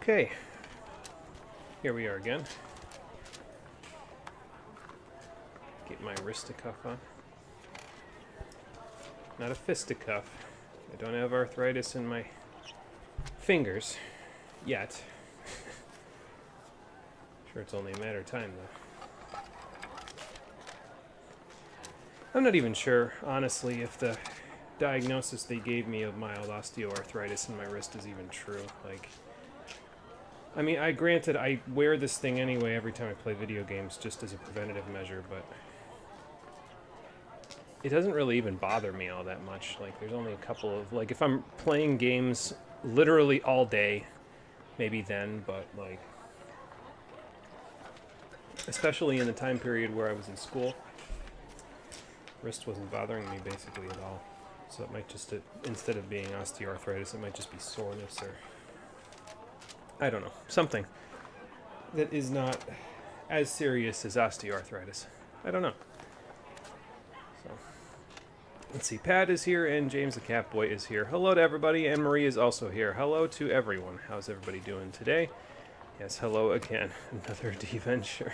Okay, here we are again. Get my wristicuff on. Not a fisticuff. I don't have arthritis in my fingers yet. Sure, it's only a matter of time, though. I'm not even sure, honestly, if the diagnosis they gave me of mild osteoarthritis in my wrist is even true. Like, I mean, granted, I wear this thing anyway every time I play video games just as a preventative measure, but it doesn't really even bother me all that much. Like, there's only a couple of, like, if I'm playing games literally all day, maybe then, but, like, especially in the time period where I was in school, wrist wasn't bothering me basically at all. So it might just, instead of being osteoarthritis, it might just be soreness or, I don't know, something that is not as serious as osteoarthritis. I don't know. So, let's see, Pat is here and James the Catboy is here. Hello to everybody, and Marie is also here. Hello to everyone. How's everybody doing today? Yes, hello again. Another D-Venture.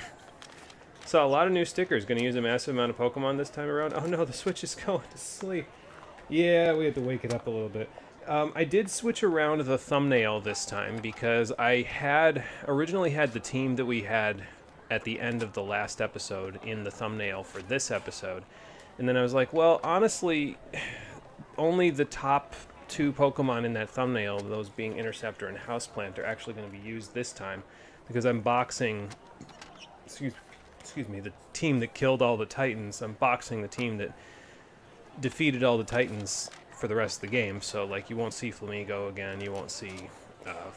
Saw a lot of new stickers. Going to use a massive amount of Pokemon this time around. Oh no, the Switch is going to sleep. Yeah, we have to wake it up a little bit. I did switch around the thumbnail this time because I had originally had the team that we had at the end of the last episode in the thumbnail for this episode. And then I was like, well, honestly, only the top two Pokemon in that thumbnail, those being Interceptor and Houseplant, are actually going to be used this time because I'm boxing, excuse me, the team that killed all the Titans. I'm boxing the team that defeated all the Titans for the rest of the game. So, like, you won't see Flamigo again, you won't see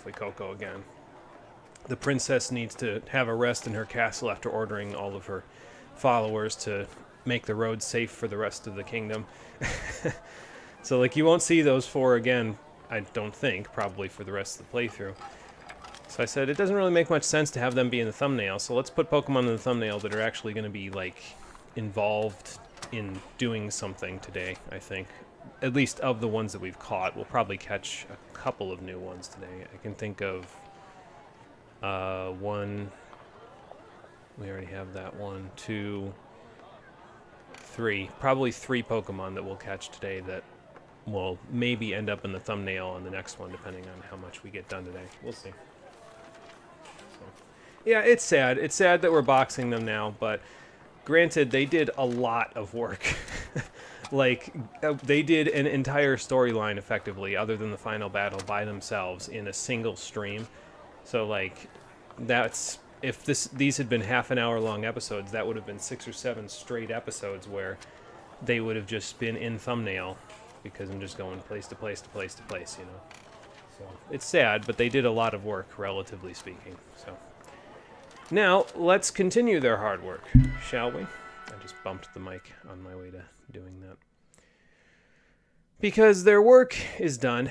Fuecoco again. The princess needs to have a rest in her castle after ordering all of her followers to make the road safe for the rest of the kingdom. So, like, you won't see those four again, I don't think, probably for the rest of the playthrough. So I said, it doesn't really make much sense to have them be in the thumbnail, so let's put Pokemon in the thumbnail that are actually going to be, like, involved in doing something today, I think. At least of the ones that we've caught. We'll probably catch a couple of new ones today. I can think of one. We already have that one. 2, 3. Probably 3 Pokemon that we'll catch today that will maybe end up in the thumbnail on the next one, depending on how much we get done today. We'll see. So, yeah, it's sad. It's sad that we're boxing them now, but granted, they did a lot of work. Like, they did an entire storyline, effectively, other than the final battle, by themselves in a single stream. So, like, that's... If these had been half-an-hour-long episodes, that would have been 6 or 7 straight episodes where they would have just been in thumbnail, because I'm just going place to place to place to place, you know. So, it's sad, but they did a lot of work, relatively speaking. So, now, let's continue their hard work, shall we? I just bumped the mic on my way to doing that. Because their work is done,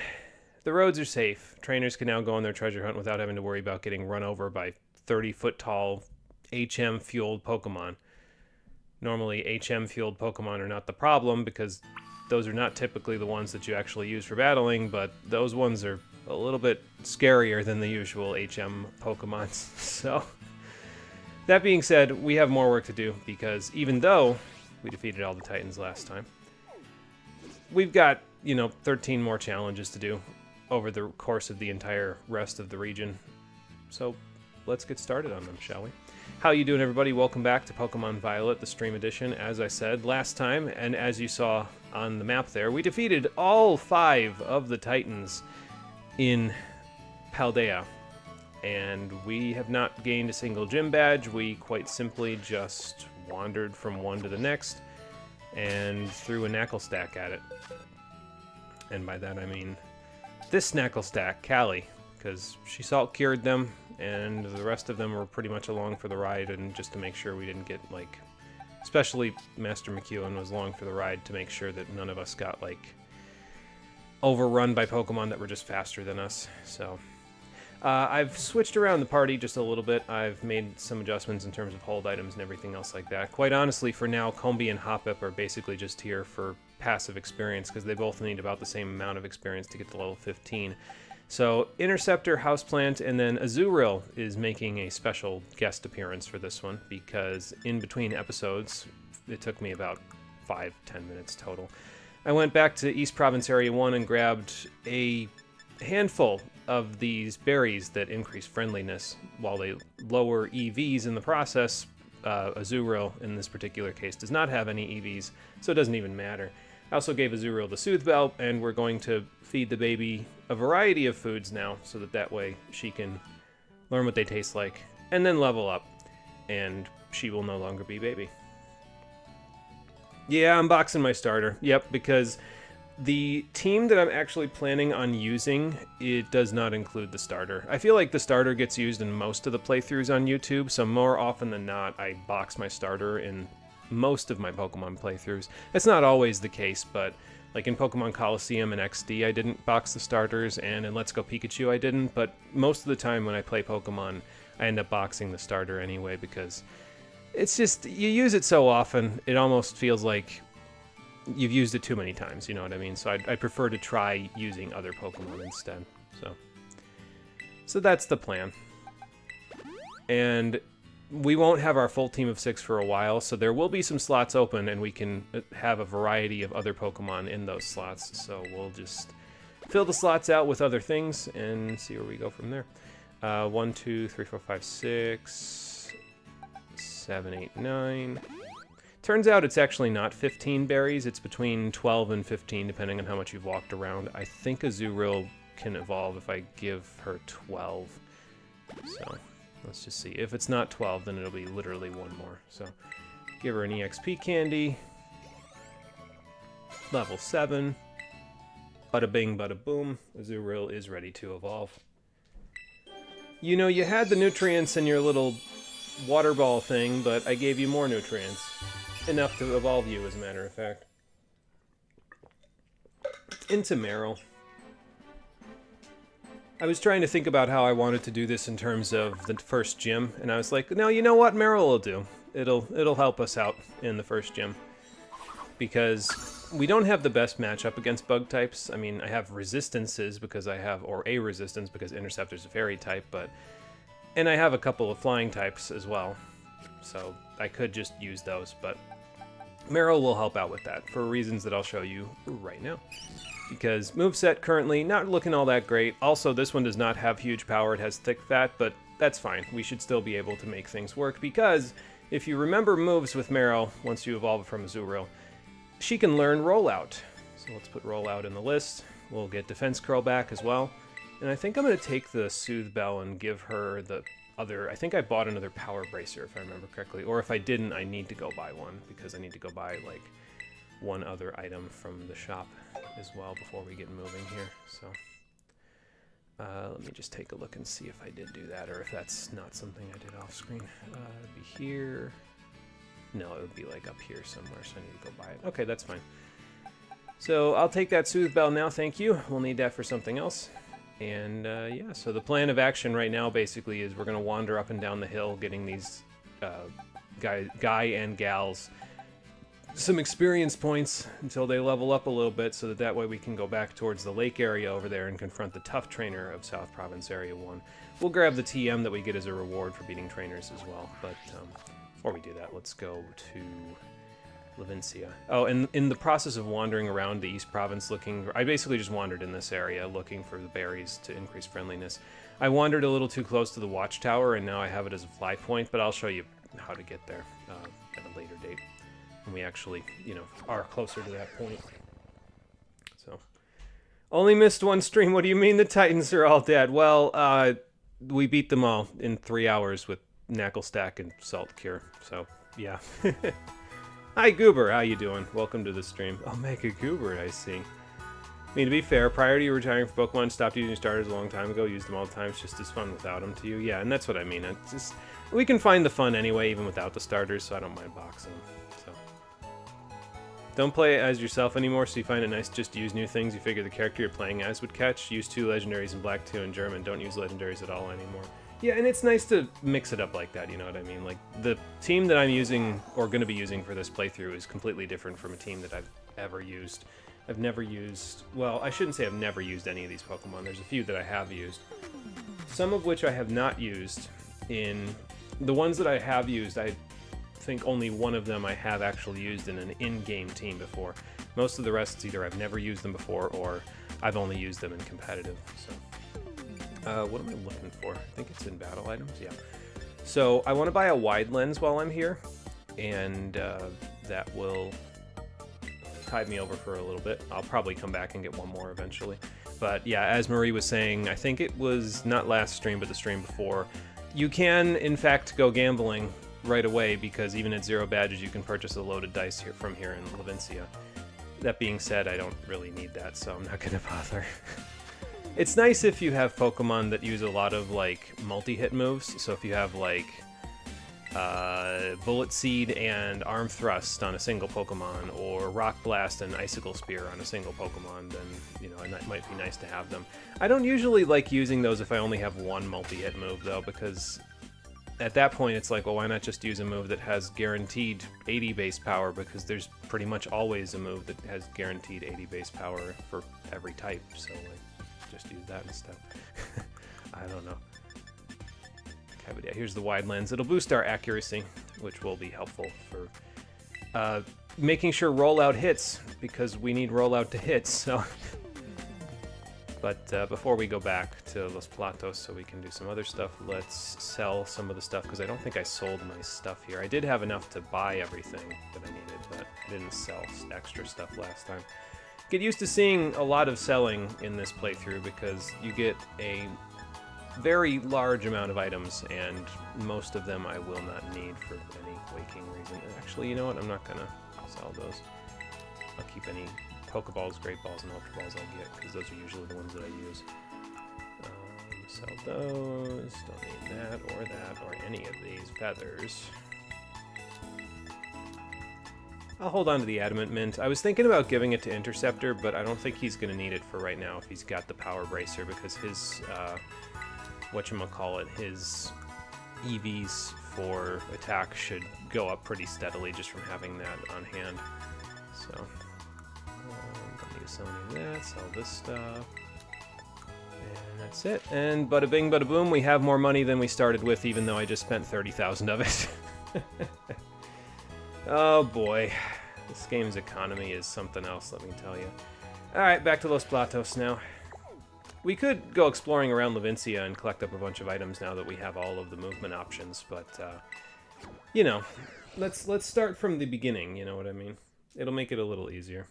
the roads are safe. Trainers can now go on their treasure hunt without having to worry about getting run over by 30-foot-tall HM-fueled Pokemon. Normally, HM-fueled Pokemon are not the problem because those are not typically the ones that you actually use for battling, but those ones are a little bit scarier than the usual HM Pokemon. So, that being said, we have more work to do because even though we defeated all the Titans last time, we've got, 13 more challenges to do over the course of the entire rest of the region. So, let's get started on them, shall we? How you doing, everybody? Welcome back to Pokemon Violet, the stream edition. As I said last time, and as you saw on the map there, we defeated all 5 of the Titans in Paldea. And we have not gained a single gym badge. We quite simply just wandered from one to the next and threw a knackle stack at it. And by that I mean this knackle stack, Callie, because she salt cured them, and the rest of them were pretty much along for the ride, and just to make sure we didn't get, like, especially Master McEwen was along for the ride to make sure that none of us got, like, overrun by Pokemon that were just faster than us. So I've switched around the party just a little bit. I've made some adjustments in terms of hold items and everything else like that. Quite honestly, for now, Combee and Hoppip are basically just here for passive experience, because they both need about the same amount of experience to get to level 15. So Interceptor, Houseplant, and then Azurill is making a special guest appearance for this one because in between episodes, it took me about 5-10 minutes total. I went back to East Province Area 1 and grabbed a handful of these berries that increase friendliness while they lower EVs in the process. Azurill, in this particular case, does not have any EVs, so it doesn't even matter. I also gave Azurill the Soothe Belt, and we're going to feed the baby a variety of foods now, so that way she can learn what they taste like, and then level up, and she will no longer be baby. Yeah, I'm boxing my starter. Yep, because the team that I'm actually planning on using, it does not include the starter. I feel like the starter gets used in most of the playthroughs on YouTube, so more often than not, I box my starter in most of my Pokemon playthroughs. It's not always the case, but like in Pokemon Coliseum and XD, I didn't box the starters, and in Let's Go Pikachu, I didn't, but most of the time when I play Pokemon, I end up boxing the starter anyway, because it's just, you use it so often, it almost feels like you've used it too many times, you know what I mean? So I prefer to try using other Pokemon instead. So that's the plan. And we won't have our full team of 6 for a while, so there will be some slots open, and we can have a variety of other Pokemon in those slots. So we'll just fill the slots out with other things and see where we go from there. 1, 2, 3, 4, 5, 6, 7, 8, 9. Turns out it's actually not 15 berries, it's between 12 and 15, depending on how much you've walked around. I think Azurill can evolve if I give her 12. So let's just see. If it's not 12, then it'll be literally one more. So give her an EXP candy. Level 7. Bada bing, bada boom. Azurill is ready to evolve. You know, you had the nutrients in your little water ball thing, but I gave you more nutrients. Enough to evolve you, as a matter of fact. Into Meryl. I was trying to think about how I wanted to do this in terms of the first gym, and I was like, no, you know what? Meryl will do. It'll help us out in the first gym. Because we don't have the best matchup against bug types. I mean, I have resistances because I have, or a resistance because Interceptor's a fairy type, and I have a couple of flying types as well. So I could just use those, but Meryl will help out with that for reasons that I'll show you right now. Because moveset currently not looking all that great. Also, this one does not have huge power, it has thick fat, but that's fine. We should still be able to make things work because if you remember moves with Meryl, once you evolve from Azurill, she can learn Rollout. So let's put Rollout in the list. We'll get Defense Curl back as well. And I think I'm going to take the Soothe Bell and give her the other, I think I bought another Power Bracer if I remember correctly, or if I didn't, I need to go buy one because I need to go buy like one other item from the shop as well before we get moving here. So let me just take a look and see if I did do that or if that's not something I did off screen. It'd be here. No, it would be like up here somewhere, so I need to go buy it. Okay, that's fine. So I'll take that Soothe Bell now, thank you. We'll need that for something else. And yeah, so the plan of action right now basically is we're going to wander up and down the hill getting these guy and gals some experience points until they level up a little bit so that way we can go back towards the lake area over there and confront the tough trainer of South Province Area 1. We'll grab the TM that we get as a reward for beating trainers as well, but before we do that, let's go to Levincia. Oh, and in the process of wandering around the East Province looking, I basically just wandered in this area looking for the berries to increase friendliness. I wandered a little too close to the watchtower and now I have it as a fly point, but I'll show you how to get there at a later date when we actually, you know, are closer to that point. So, only missed one stream. What do you mean the Titans are all dead? Well, we beat them all in 3 hours with Knuckle Stack and Salt Cure. So, yeah. Hi, Goober. How you doing? Welcome to the stream. Oh, Mega Goober, I see. I mean, to be fair, prior to you retiring from Pokemon, stopped using starters a long time ago. Used them all the time. It's just as fun without them to you. Yeah, and that's what I mean. It's just, we can find the fun anyway, even without the starters, so I don't mind boxing them. So, don't play as yourself anymore, so you find it nice to just use new things you figure the character you're playing as would catch. Use 2 legendaries in Black 2 and German. Don't use legendaries at all anymore. Yeah, and it's nice to mix it up like that, you know what I mean? Like, the team that I'm using, or going to be using for this playthrough, is completely different from a team that I've ever used. I've never used... Well, I shouldn't say I've never used any of these Pokemon. There's a few that I have used. Some of which I have not used in... The ones that I have used, I think only one of them I have actually used in an in-game team before. Most of the rest, it's either I've never used them before or I've only used them in competitive. So, what am I looking for? I think it's in battle items, yeah. So I want to buy a wide lens while I'm here, and that will tide me over for a little bit. I'll probably come back and get one more eventually. But yeah, as Marie was saying, I think it was not last stream, but the stream before, you can, in fact, go gambling right away, because even at 0 badges, you can purchase a loaded dice here from here in Levincia. That being said, I don't really need that, so I'm not going to bother. It's nice if you have Pokemon that use a lot of, like, multi-hit moves. So if you have, like, Bullet Seed and Arm Thrust on a single Pokemon, or Rock Blast and Icicle Spear on a single Pokemon, then, you know, it might be nice to have them. I don't usually like using those if I only have one multi-hit move, though, because at that point it's like, well, why not just use a move that has guaranteed 80 base power, because there's pretty much always a move that has guaranteed 80 base power for every type, so, like, just use that instead. I don't know. Okay, but yeah, here's the wide lens. It'll boost our accuracy, which will be helpful for making sure rollout hits, because we need rollout to hit, so... But before we go back to Los Platos so we can do some other stuff, let's sell some of the stuff, because I don't think I sold my stuff here. I did have enough to buy everything that I needed, but I didn't sell extra stuff last time. Get used to seeing a lot of selling in this playthrough, because you get a very large amount of items, and most of them I will not need for any waking reason. Actually, you know what? I'm not going to sell those. I'll keep any Pokeballs, Great Balls, and Ultra Balls I get, because those are usually the ones that I use. Sell those. Don't need that, or any of these feathers. I'll hold on to the Adamant Mint. I was thinking about giving it to Interceptor, but I don't think he's going to need it for right now if he's got the Power Bracer, because his, whatchamacallit, his EVs for attack should go up pretty steadily just from having that on hand. So, don't need to sell any of that, sell this stuff. And that's it. And bada bing, bada boom, we have more money than we started with, even though I just spent 30,000 of it. Oh boy, this game's economy is something else, let me tell you. Alright, back to Los Platos now. We could go exploring around Levincia and collect up a bunch of items now that we have all of the movement options, but, you know, let's start from the beginning, you know what I mean? It'll make it a little easier.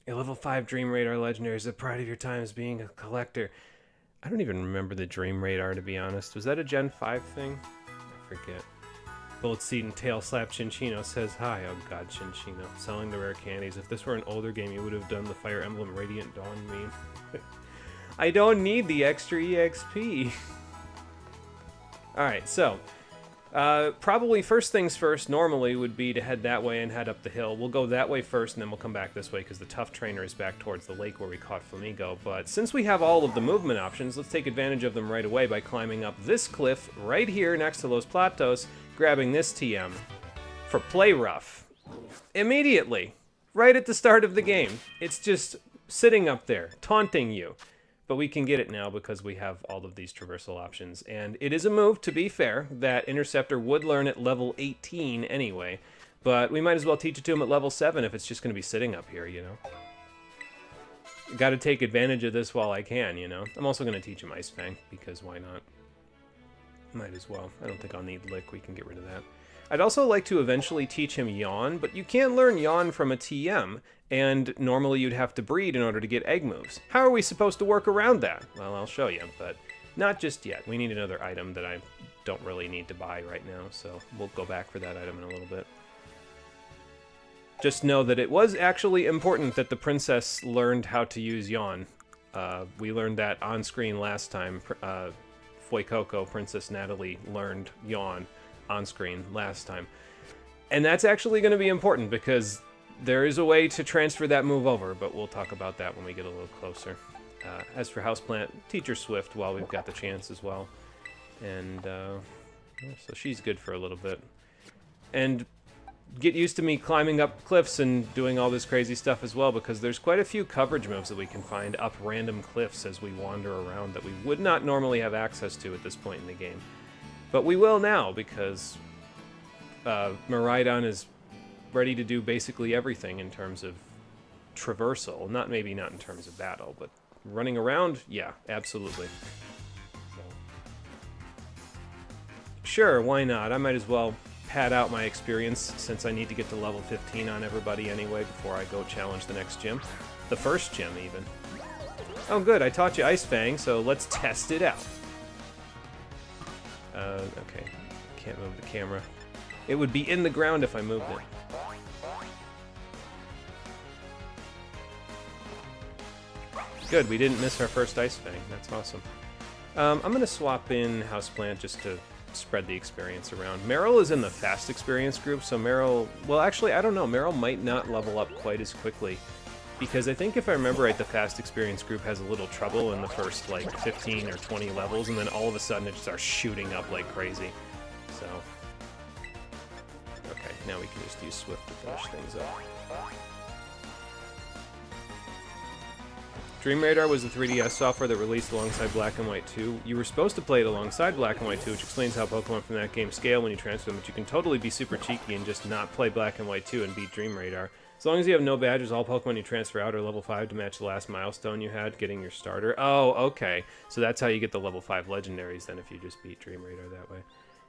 A level 5 Dream Radar Legendary is the pride of your time as being a collector. I don't even remember the Dream Radar, to be honest. Was that a Gen 5 thing? I forget. Bullet Seed and Tail Slap Chinchino says, hi, oh god, Chinchino. Selling the rare candies. If this were an older game, you would have done the Fire Emblem Radiant Dawn meme. I don't need the extra EXP. Alright, so, probably first things first, normally, would be to head that way and head up the hill. We'll go that way first, and then we'll come back this way, because the tough trainer is back towards the lake where we caught Flamingo. But since we have all of the movement options, let's take advantage of them right away by climbing up this cliff right here next to Los Platos, grabbing this TM for Play Rough. Immediately, right at the start of the game. It's just sitting up there, taunting you. But we can get it now because we have all of these traversal options. And it is a move, to be fair, that Interceptor would learn at level 18 anyway. But we might as well teach it to him at level 7 if it's just going to be sitting up here, you know? Got to take advantage of this while I can, you know? I'm also going to teach him Ice Fang, because why not? Might as well. I don't think I'll need Lick. We can get rid of that. I'd also like to eventually teach him Yawn, but you can't learn Yawn from a TM, and normally you'd have to breed in order to get egg moves. How are we supposed to work around that? Well, I'll show you, but not just yet. We need another item that I don't really need to buy right now, so we'll go back for that item in a little bit. Just know that it was actually important that the princess learned how to use Yawn. We learned that on screen last time. Fuecoco, Princess Natalie, learned Yawn on screen last time. And that's actually going to be important because there is a way to transfer that move over, but we'll talk about that when we get a little closer. As for Houseplant, teach her Swift while we've got the chance as well. And yeah, so she's good for a little bit. And get used to me climbing up cliffs and doing all this crazy stuff as well, because there's quite a few coverage moves that we can find up random cliffs as we wander around that we would not normally have access to at this point in the game. But we will now, because Miraidon is ready to do basically everything in terms of traversal. Maybe not in terms of battle, but running around, yeah, absolutely. Sure, why not? I might as well pad out my experience, since I need to get to level 15 on everybody anyway before I go challenge the next gym. The first gym, even. Oh good, I taught you Ice Fang, so let's test it out. Okay. Can't move the camera. It would be in the ground if I moved it. Good, we didn't miss our first Ice Fang. That's awesome. I'm going to swap in Houseplant just to spread the experience around. Meryl is in the fast experience group, so Meryl... Well, actually, I don't know. Meryl might not level up quite as quickly, because I think if I remember right, the fast experience group has a little trouble in the first, like, 15 or 20 levels, and then all of a sudden it starts shooting up like crazy. So... Okay, now we can just use Swift to finish things up. Dream Radar was the 3DS software that released alongside Black and White 2. You were supposed to play it alongside Black and White 2, which explains how Pokemon from that game scale when you transfer them, but you can totally be super cheeky and just not play Black and White 2 and beat Dream Radar. As long as you have no badges, all Pokemon you transfer out are level 5 to match the last milestone you had, getting your starter. Oh, okay. So that's how you get the level 5 legendaries then, if you just beat Dream Radar that way.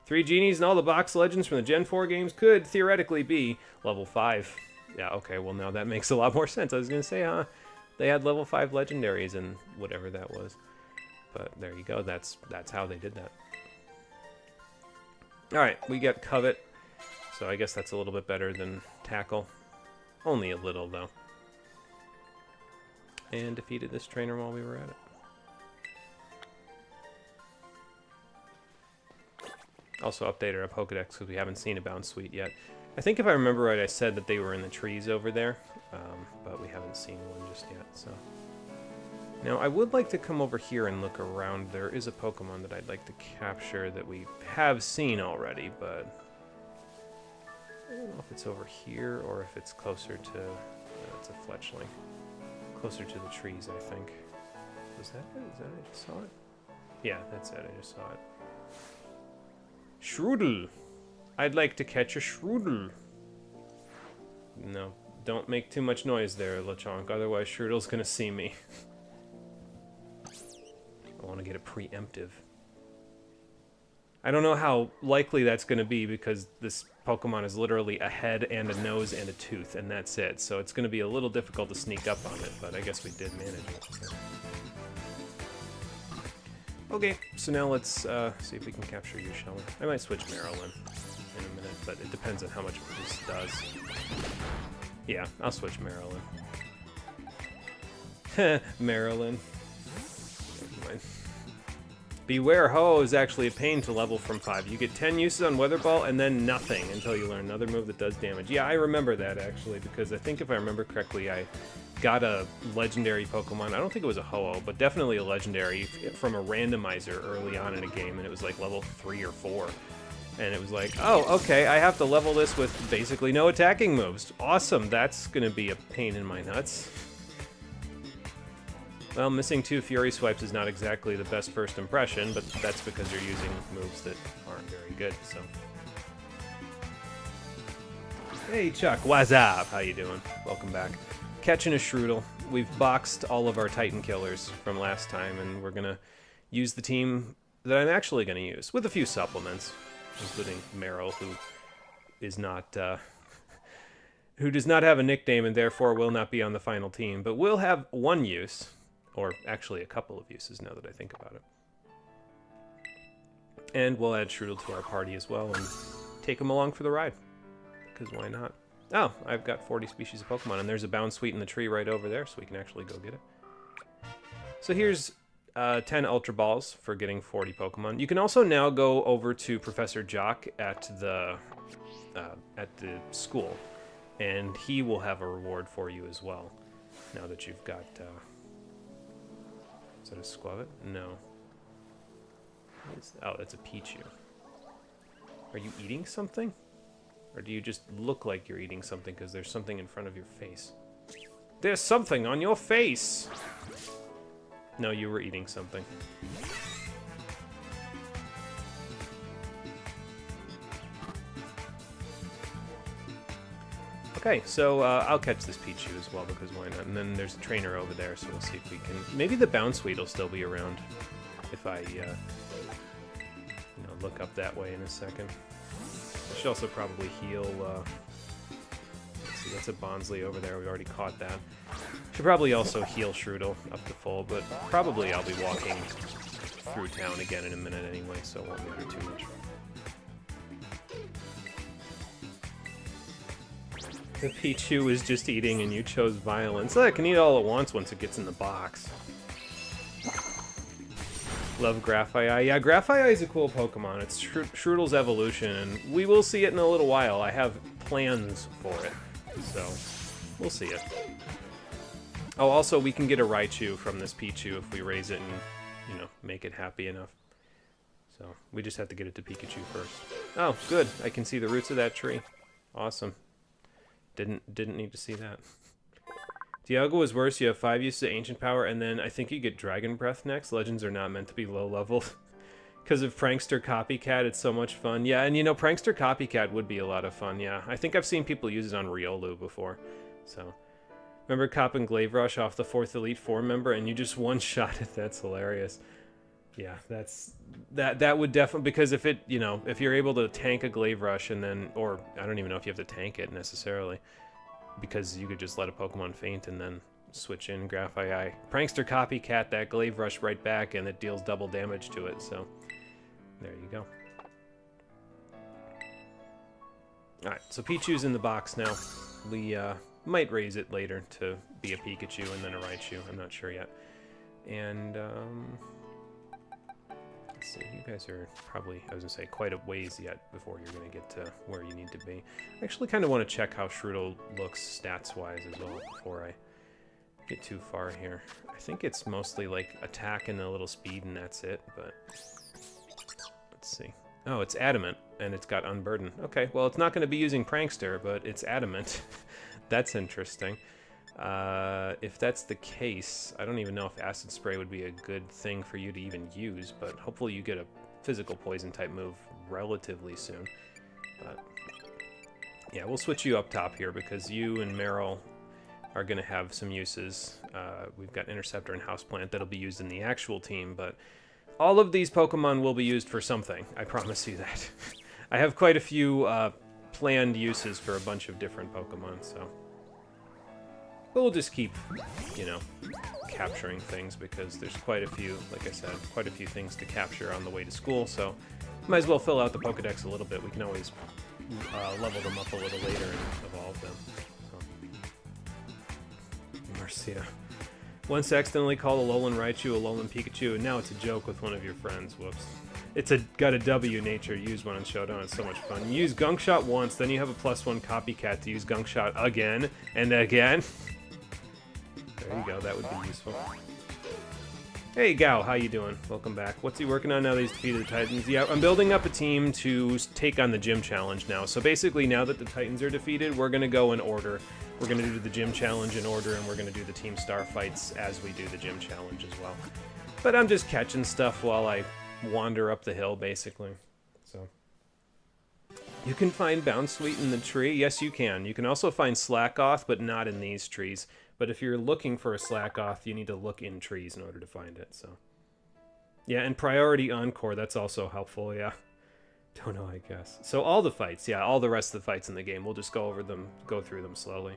3 genies and all the box legends from the Gen 4 games could theoretically be level 5. Yeah, okay, well now that makes a lot more sense. I was going to say, they had level 5 legendaries and whatever that was. But there you go. That's how they did that. Alright, we get Covet. So I guess that's a little bit better than Tackle. Only a little, though. And defeated this trainer while we were at it. Also updated our Pokedex because we haven't seen a Bound Sweet yet. I think if I remember right, I said that they were in the trees over there. But we haven't seen one just yet, so... Now, I would like to come over here and look around. There is a Pokemon that I'd like to capture that we have seen already, but... I don't know if it's over here or if it's closer to... it's a Fletchling. Closer to the trees, I think. Was that it? Is that it? I just saw it? Yeah, that's it. I just saw it. Shroodle! I'd like to catch a Shroodle. No. Don't make too much noise there, Lechonk, otherwise Shroodle's gonna see me. I want to get a preemptive. I don't know how likely that's gonna be, because this Pokemon is literally a head and a nose and a tooth, and that's it. So it's gonna be a little difficult to sneak up on it, but I guess we did manage it. So. Okay, so now let's see if we can capture you, shall we? I might switch Marilyn in a minute, but it depends on how much this does. Yeah, I'll switch Marilyn. Marilyn. Never mind. Beware Ho is actually a pain to level from 5. You get 10 uses on Weather Ball and then nothing until you learn another move that does damage. Yeah, I remember that actually, because I think if I remember correctly, I got a legendary Pokemon. I don't think it was a Ho-Oh, but definitely a legendary from a randomizer early on in a game, and it was like level 3 or 4. And it was like, oh, okay, I have to level this with basically no attacking moves. Awesome, that's gonna be a pain in my nuts. Well, missing 2 Fury Swipes is not exactly the best first impression, but that's because you're using moves that aren't very good, so. Hey Chuck, what's up? How you doing? Welcome back. Catching a Shroodle. We've boxed all of our Titan killers from last time, and we're gonna use the team that I'm actually gonna use, with a few supplements. Including Meryl, who is not, who does not have a nickname and therefore will not be on the final team, but will have one use, or actually a couple of uses now that I think about it. And we'll add Shroodle to our party as well and take him along for the ride, because why not? Oh, I've got 40 species of Pokemon, and there's a Bound Sweet in the tree right over there, so we can actually go get it. So here's 10 Ultra Balls for getting 40 Pokemon. You can also now go over to Professor Jock at the school, and he will have a reward for you as well. Now that you've got, is that a Squavit? No. Oh, that's a Pichu. Are you eating something? Or do you just look like you're eating something because there's something in front of your face? There's something on your face! No, you were eating something. Okay, so I'll catch this Pichu as well, because why not? And then there's a trainer over there, so we'll see if we can... Maybe the Bounce Weed will still be around if I, you know, look up that way in a second. I should also probably heal... let's see, that's a Bonsley over there. We already caught that. Should probably also heal Shrootle up to full, but probably I'll be walking through town again in a minute anyway, so it won't matter too much. The Pichu is just eating and you chose violence. I can eat all at once it gets in the box. Love Graphite. Yeah, Graphite is a cool Pokemon. It's Shrootle's evolution, and we will see it in a little while. I have plans for it, so we'll see it. Oh, also, we can get a Raichu from this Pichu if we raise it and, you know, make it happy enough. So, we just have to get it to Pikachu first. Oh, good. I can see the roots of that tree. Awesome. Didn't need to see that. Dialga was worse. You have 5 uses of Ancient Power, and then I think you get Dragon Breath next. Legends are not meant to be low level. Because of Prankster Copycat, it's so much fun. Yeah, and you know, Prankster Copycat would be a lot of fun, yeah. I think I've seen people use it on Riolu before. So, remember copping Glaive Rush off the 4th Elite Four member, and you just one-shot it? That's hilarious. Yeah, that would definitely, because if it, you know, if you're able to tank a Glaive Rush and then, or I don't even know if you have to tank it necessarily, because you could just let a Pokemon faint and then switch in Graphite. Prankster Copycat that Glaive Rush right back, and it deals double damage to it, so there you go. Alright, so Pichu's in the box now. We might raise it later to be a Pikachu and then a Raichu, I'm not sure yet. And, let's see, you guys are probably, I was going to say, quite a ways yet before you're going to get to where you need to be. I actually kind of want to check how Shrootle looks stats-wise as well before I get too far here. I think it's mostly like attack and a little speed and that's it, but let's see. Oh, it's Adamant, and it's got Unburden. Okay, well, it's not going to be using Prankster, but it's Adamant. That's interesting. If that's the case, I don't even know if Acid Spray would be a good thing for you to even use, but hopefully you get a physical poison type move relatively soon. But yeah, we'll switch you up top here because you and Meryl are going to have some uses. We've got Interceptor and Houseplant that'll be used in the actual team, but all of these Pokemon will be used for something. I promise you that. I have quite a few planned uses for a bunch of different Pokemon, so... But we'll just keep, you know, capturing things because there's quite a few, like I said, quite a few things to capture on the way to school, so might as well fill out the Pokedex a little bit. We can always level them up a little later and evolve them. So. Marcia. Once accidentally called a Alolan Raichu a Alolan Pikachu, and now it's a joke with one of your friends. Whoops. It's got a W nature. Use one on Showdown. It's so much fun. You use Gunk Shot once, then you have a +1 Copycat to use Gunk Shot again and again. There you go, that would be useful. Hey Gao, how you doing? Welcome back. What's he working on now that he's defeated the Titans? Yeah, I'm building up a team to take on the gym challenge now. So basically, now that the Titans are defeated, we're going to go in order. We're going to do the gym challenge in order, and we're going to do the team star fights as we do the gym challenge as well. But I'm just catching stuff while I wander up the hill, basically. So you can find Bound Sweet in the tree. Yes, you can. You can also find Slackoth, but not in these trees. But if you're looking for a Slackoth, you need to look in trees in order to find it, so. Yeah, and Priority Encore, that's also helpful, yeah. Don't know, I guess. So all the fights, yeah, all the rest of the fights in the game, we'll just go through them slowly.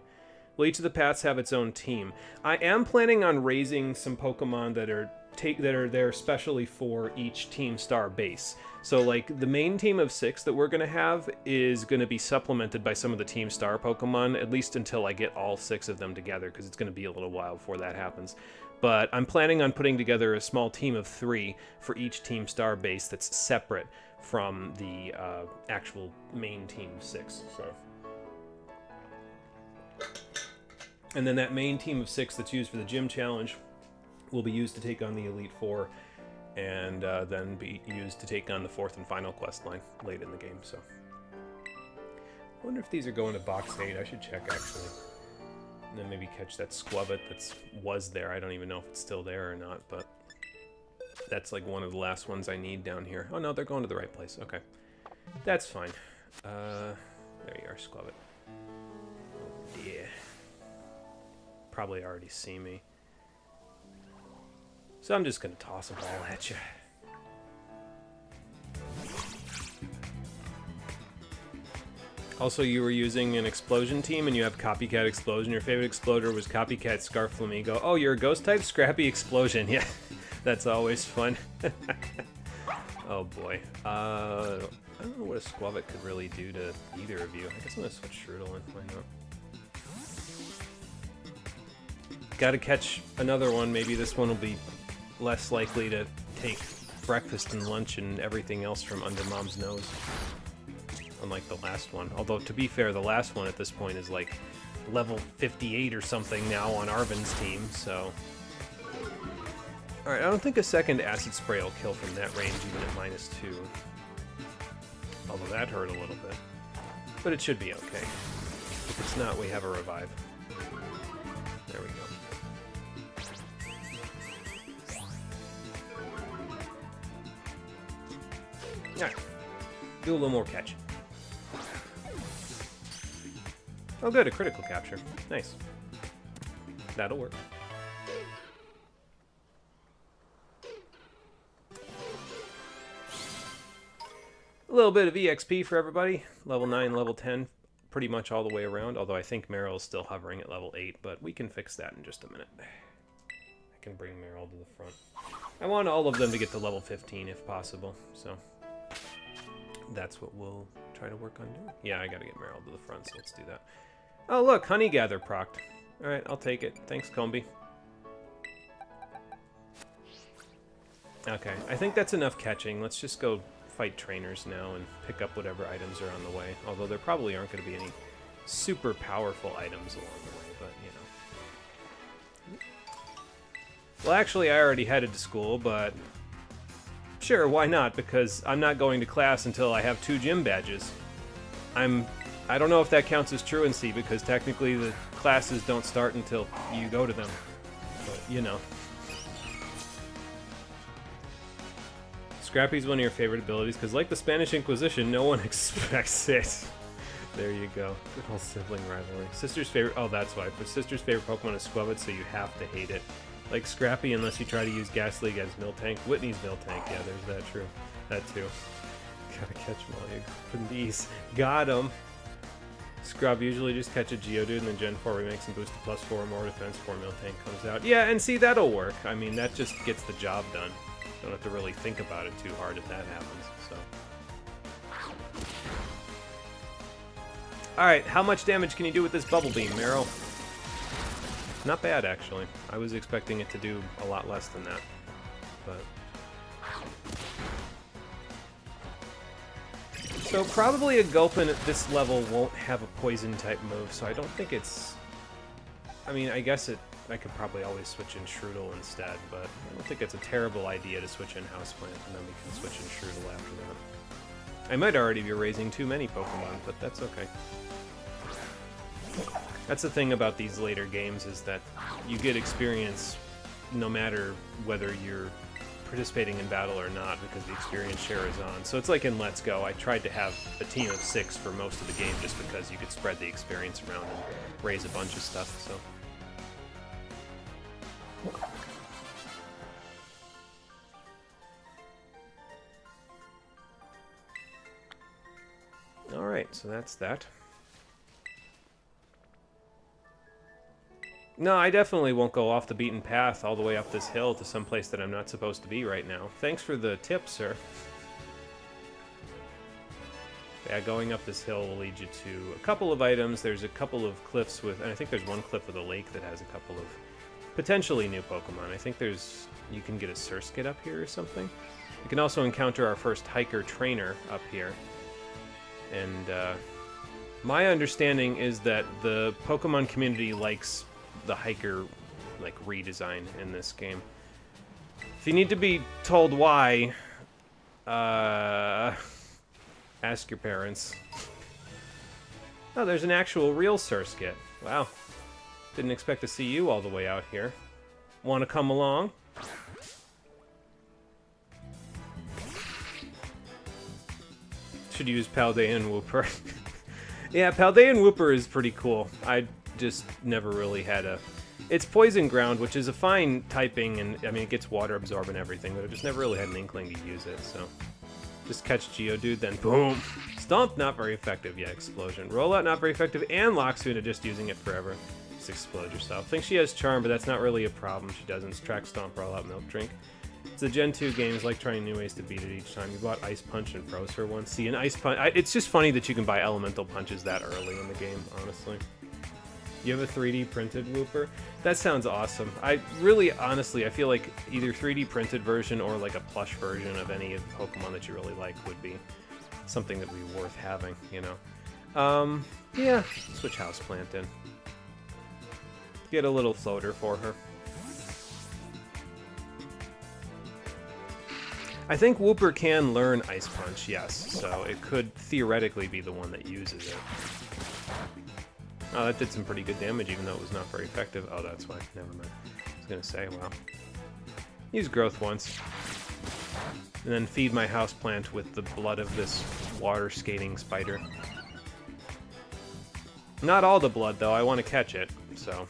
Will each of the paths have its own team? I am planning on raising some Pokemon that are there specially for each Team Star base. So, like, the main team of 6 that we're going to have is going to be supplemented by some of the Team Star Pokemon, at least until I get all 6 of them together, because it's going to be a little while before that happens. But I'm planning on putting together a small team of 3 for each Team Star base that's separate from the actual main team of 6. So. And then that main team of 6 that's used for the gym challenge will be used to take on the Elite Four, and then be used to take on the 4th and final quest line late in the game. So wonder if these are going to box 8. I should check, actually. And then maybe catch that squabbit that was there. I don't even know if it's still there or not, but that's like one of the last ones I need down here. Oh no, they're going to the right place. Okay. That's fine. There you are, squabbit. Oh, yeah. Probably already see me. So I'm just going to toss a ball at you. Also, you were using an explosion team and you have Copycat Explosion. Your favorite exploder was Copycat Scarf Flamingo. Oh, you're a ghost type? Scrappy Explosion. Yeah, that's always fun. Oh boy. I don't know what a Squabbit could really do to either of you. I guess I'm going to switch Strudel in. Why not? Gotta catch another one. Maybe this one will be less likely to take breakfast and lunch and everything else from under Mom's nose. Unlike the last one. Although, to be fair, the last one at this point is like level 58 or something now on Arven's team, so... Alright, I don't think a second Acid Spray will kill from that range, even at -2. Although that hurt a little bit. But it should be okay. If it's not, we have a revive. There we go. Alright. Do a little more catch. Oh good, a critical capture. Nice. That'll work. A little bit of EXP for everybody. Level 9, level 10, pretty much all the way around, although I think Meryl is still hovering at level 8, but we can fix that in just a minute. I can bring Meryl to the front. I want all of them to get to level 15 if possible, so that's what we'll try to work on doing. Yeah, I gotta get Meryl to the front, so let's do that. Oh look, Honey Gather procced. Alright, I'll take it. Thanks, Combi. Okay, I think that's enough catching. Let's just go fight trainers now and pick up whatever items are on the way. Although there probably aren't going to be any super powerful items along the way, but you know. Well, actually, I already headed to school, but sure, why not? Because I'm not going to class until I have 2 gym badges. I don't know if that counts as truancy, because technically the classes don't start until you go to them. But, you know. Scrappy's one of your favorite abilities, because like the Spanish Inquisition, no one expects it. There you go. Good old sibling rivalry. Sister's favorite... Oh, that's why. But Sister's favorite Pokemon is Squabbit, so you have to hate it. Like Scrappy, unless you try to use Ghastly against Miltank. Whitney's Miltank. Yeah, there's that. True. That too. Gotta catch them all. You open these. Got him. Scrub usually just catch a Geodude and then Gen 4 remakes and boost to +4 more defense before Miltank comes out. Yeah, and see, that'll work. I mean, that just gets the job done. Don't have to really think about it too hard if that happens, so. Alright, how much damage can you do with this Bubble Beam, Meryl? Not bad, actually. I was expecting it to do a lot less than that, but... So probably a Gulpin at this level won't have a Poison-type move, so I don't think it's... I mean, I guess I could probably always switch in Strudel instead, but I don't think it's a terrible idea to switch in Houseplant, and then we can switch in Strudel after that. I might already be raising too many Pokemon, but that's okay. That's the thing about these later games, is that you get experience no matter whether you're participating in battle or not, because the experience share is on. So it's like in Let's Go, I tried to have a team of 6 for most of the game just because you could spread the experience around and raise a bunch of stuff, so... Alright, so that's that. No, I definitely won't go off the beaten path all the way up this hill to some place that I'm not supposed to be right now. Thanks for the tip, sir. Yeah, going up this hill will lead you to a couple of items. There's a couple of cliffs with... And I think there's one cliff with a lake that has a couple of potentially new Pokemon. I think there's... You can get a Surskit up here or something. You can also encounter our first hiker trainer up here. And my understanding is that the Pokemon community likes the hiker like redesign in this game. If you need to be told why, ask your parents. Oh, there's an actual real Surskit. Wow. Didn't expect to see you all the way out here. Want to come along? Should use Paldean Whooper. Yeah, Paldean Whooper is pretty cool. I just never really had a... It's Poison Ground, which is a fine typing, and I mean, it gets water absorb and everything, but I just never really had an inkling to use it, so... Just catch Geodude, then boom! Stomp, not very effective. Yeah, Explosion. Rollout, not very effective, and Locksuna, just using it forever. Just explode yourself. I think she has Charm, but that's not really a problem. She doesn't. Track, Stomp, Rollout, Milk Drink. It's a Gen 2 game. It's like trying new ways to beat it each time. You bought Ice Punch and froze her once. See, an Ice Punch... it's just funny that you can buy Elemental Punches that early in the game, honestly. You have a 3D printed Whooper? That sounds awesome. I really, honestly, I feel like either 3D printed version or like a plush version of any of the Pokemon that you really like would be something that would be worth having, you know. Yeah, switch Houseplant in. Get a little floater for her. I think Whooper can learn Ice Punch, yes, so it could theoretically be the one that uses it. Oh, that did some pretty good damage, even though it was not very effective. Oh, that's why. Never mind. I was gonna say, well, use Growth once. And then feed my houseplant with the blood of this water-skating spider. Not all the blood, though. I want to catch it, so...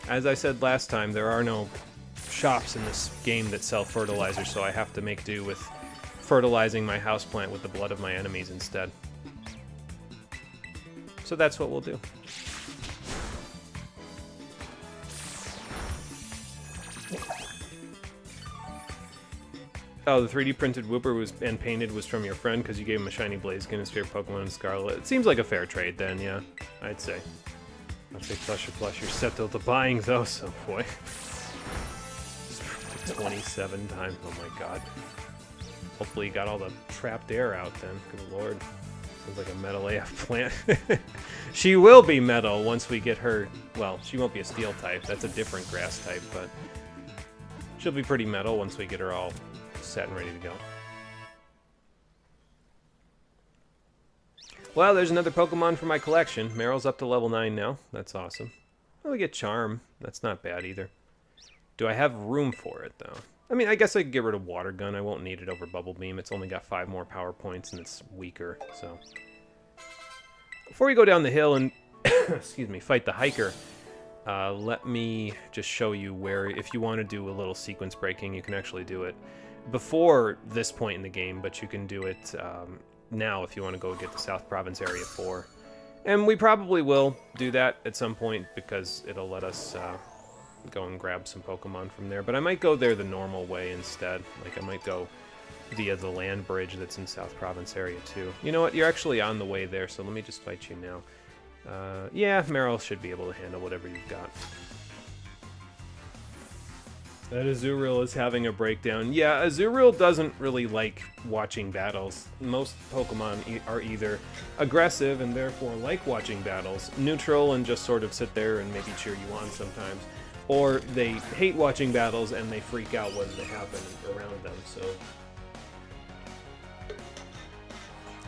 As I said last time, there are no shops in this game that sell fertilizer, so I have to make do with fertilizing my houseplant with the blood of my enemies instead. So that's what we'll do. Oh, the 3D printed Whooper was and painted was from your friend because you gave him a shiny Blaziken and favorite Pokemon in Scarlet. It seems like a fair trade then, yeah, I'd say. I'll say plush, you're set to the buying though, so boy. 27 times, oh my god. Hopefully you got all the trapped air out then. Good lord. Sounds like a metal AF plant. She will be metal once we get her... Well, she won't be a steel type. That's a different grass type, but... She'll be pretty metal once we get her all set and ready to go. Well, there's another Pokemon for my collection. Meryl's up to level 9 now. That's awesome. Oh, we get Charm. That's not bad either. Do I have room for it, though? I mean, I guess I could get rid of Water Gun. I won't need it over Bubble Beam. It's only got 5 more power points, and it's weaker, so... Before we go down the hill and, excuse me, fight the hiker, let me just show you where, if you want to do a little sequence breaking, you can actually do it before this point in the game, but you can do it now if you want to go get the South Province Area 4. And we probably will do that at some point, because it'll let us... go and grab some Pokemon from there, but I might go there the normal way instead. Like, I might go via the land bridge that's in South Province Area 2. You know what? You're actually on the way there, so let me just fight you now. Yeah, Meryl should be able to handle whatever you've got. That Azurill is having a breakdown. Yeah, Azurill doesn't really like watching battles. Most Pokemon are either aggressive and therefore like watching battles, neutral and just sort of sit there and maybe cheer you on sometimes, or they hate watching battles and they freak out when they happen around them, so...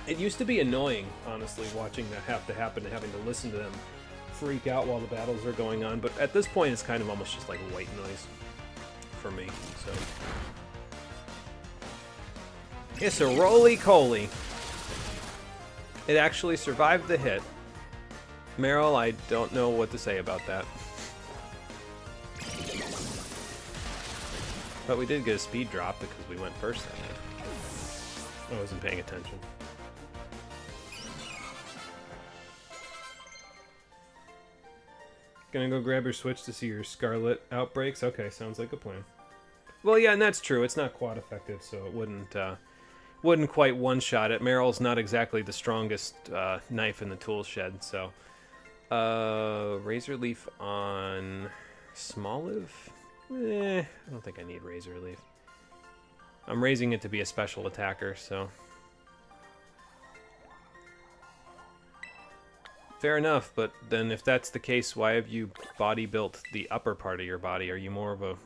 It used to be annoying, honestly, watching that have to happen and having to listen to them freak out while the battles are going on, but at this point it's kind of almost just like white noise for me, so... It's a roly-coly. It actually survived the hit. Meryl, I don't know what to say about that. But we did get a speed drop because we went first that time. I wasn't paying attention. Gonna go grab your Switch to see your Scarlet outbreaks? Okay, sounds like a plan. Well, yeah, and that's true. It's not quad effective, so it wouldn't quite one-shot it. Meryl's not exactly the strongest knife in the tool shed, so... Razor Leaf on Smoliv? I don't think I need Razor Leaf. I'm raising it to be a special attacker, so... Fair enough, but then if that's the case, why have you body built the upper part of your body? Are you more of a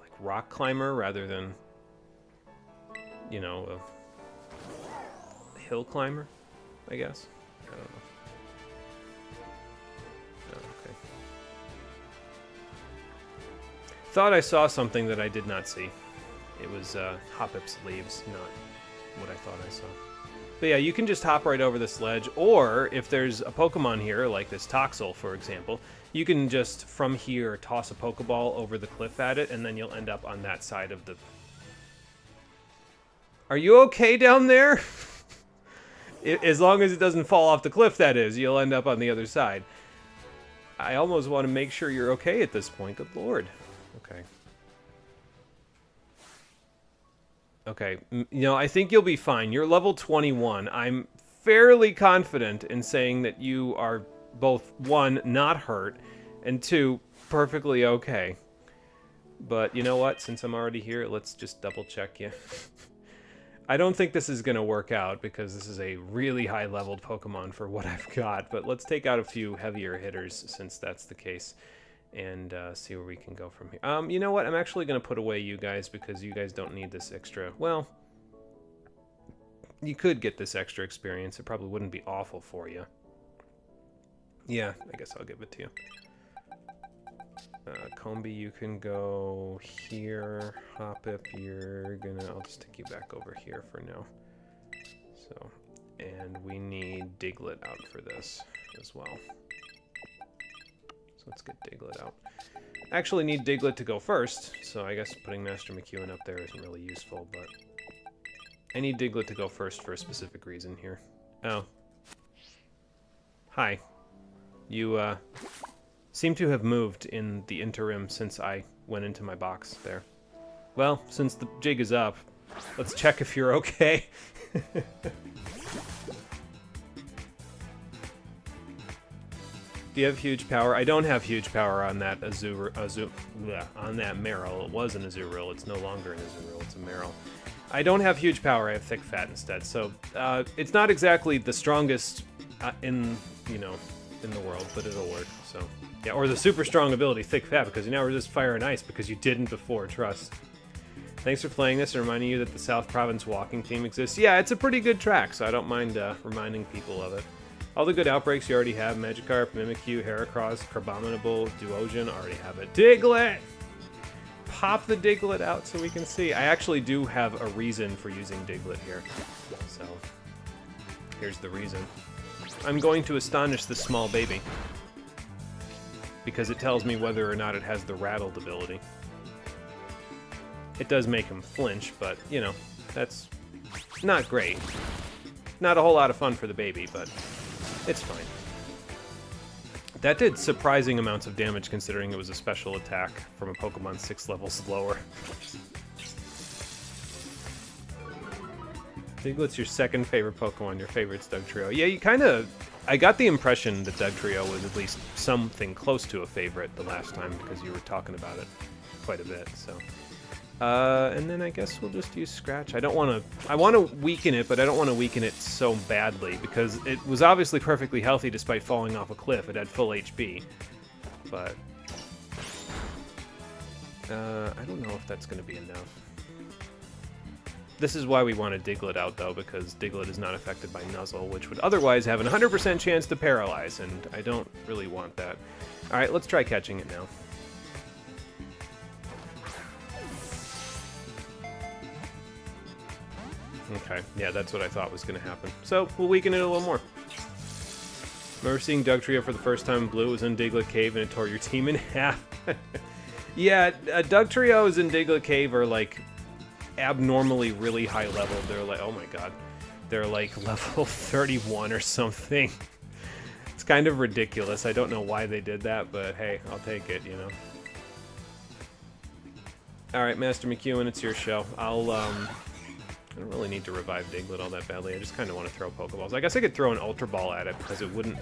like rock climber rather than, you know, a hill climber, I guess. I don't know. Oh, okay. Thought I saw something that I did not see. It was Hoppip's leaves, not what I thought I saw. But yeah, you can just hop right over this ledge, or if there's a Pokemon here, like this Toxel, for example, you can just, from here, toss a Pokeball over the cliff at it, and then you'll end up on that side of the... Are you okay down there? As long as it doesn't fall off the cliff, that is. You'll end up on the other side. I almost want to make sure you're okay at this point. Good lord. Okay. Okay, you know, I think you'll be fine. You're level 21. I'm fairly confident in saying that you are both, 1, not hurt, and 2, perfectly okay. But you know what? Since I'm already here, let's just double check you. I don't think this is going to work out because this is a really high-leveled Pokemon for what I've got, but let's take out a few heavier hitters since that's the case. And see where we can go from here. You know what? I'm actually going to put away you guys because you guys don't need this extra... Well, you could get this extra experience. It probably wouldn't be awful for you. Yeah, I guess I'll give it to you. Combi, you can go here. Hoppip, you're gonna... I'll just take you back over here for now. So, and we need Diglett out for this as well. So let's get Diglett out. I actually need Diglett to go first, so I guess putting Master McEwen up there isn't really useful, but... I need Diglett to go first for a specific reason here. Oh. Hi. You, seem to have moved in the interim since I went into my box there. Well, since the jig is up, let's check if you're okay. Do you have huge power? I don't have huge power on that on that Marill. It was an Azurill. It's no longer an Azurill. It's a Marill. I don't have huge power. I have thick fat instead. So it's not exactly the strongest in the world, but it'll work. So yeah, or the super strong ability, thick fat, because you now resist fire and ice because you didn't before. Trust. Thanks for playing this and reminding you that the South Province walking theme exists. Yeah, it's a pretty good track, so I don't mind reminding people of it. All the good outbreaks you already have. Magikarp, Mimikyu, Heracross, Crabominable, Duosion, already have it. Diglett! Pop the Diglett out so we can see. I actually do have a reason for using Diglett here. So, here's the reason. I'm going to astonish this small baby. Because it tells me whether or not it has the Rattled ability. It does make him flinch, but, you know, that's not great. Not a whole lot of fun for the baby, but... it's fine. That did surprising amounts of damage considering it was a special attack from a Pokemon 6 levels lower. Diglett's your second favorite Pokemon, your favorite's Dugtrio. Yeah, you kind of... I got the impression that Dugtrio was at least something close to a favorite the last time because you were talking about it quite a bit, so... and then I guess we'll just use Scratch. I want to weaken it, but I don't want to weaken it so badly, because it was obviously perfectly healthy despite falling off a cliff. It had full HP. But... I don't know if that's going to be enough. This is why we want to Diglett out, though, because Diglett is not affected by Nuzzle, which would otherwise have an 100% chance to paralyze, and I don't really want that. Alright, let's try catching it now. Okay, yeah, that's what I thought was going to happen. So, we'll weaken it a little more. Remember seeing Dugtrio for the first time in blue? It was in Diglett Cave and it tore your team in half. Yeah, Dugtrios in Diglett Cave are, like, abnormally really high level. They're like, oh my god. They're, like, level 31 or something. It's kind of ridiculous. I don't know why they did that, but hey, I'll take it, you know. Alright, Master McEwen, it's your show. I don't really need to revive Diglett all that badly. I just kind of want to throw Pokeballs. I guess I could throw an Ultra Ball at it because it would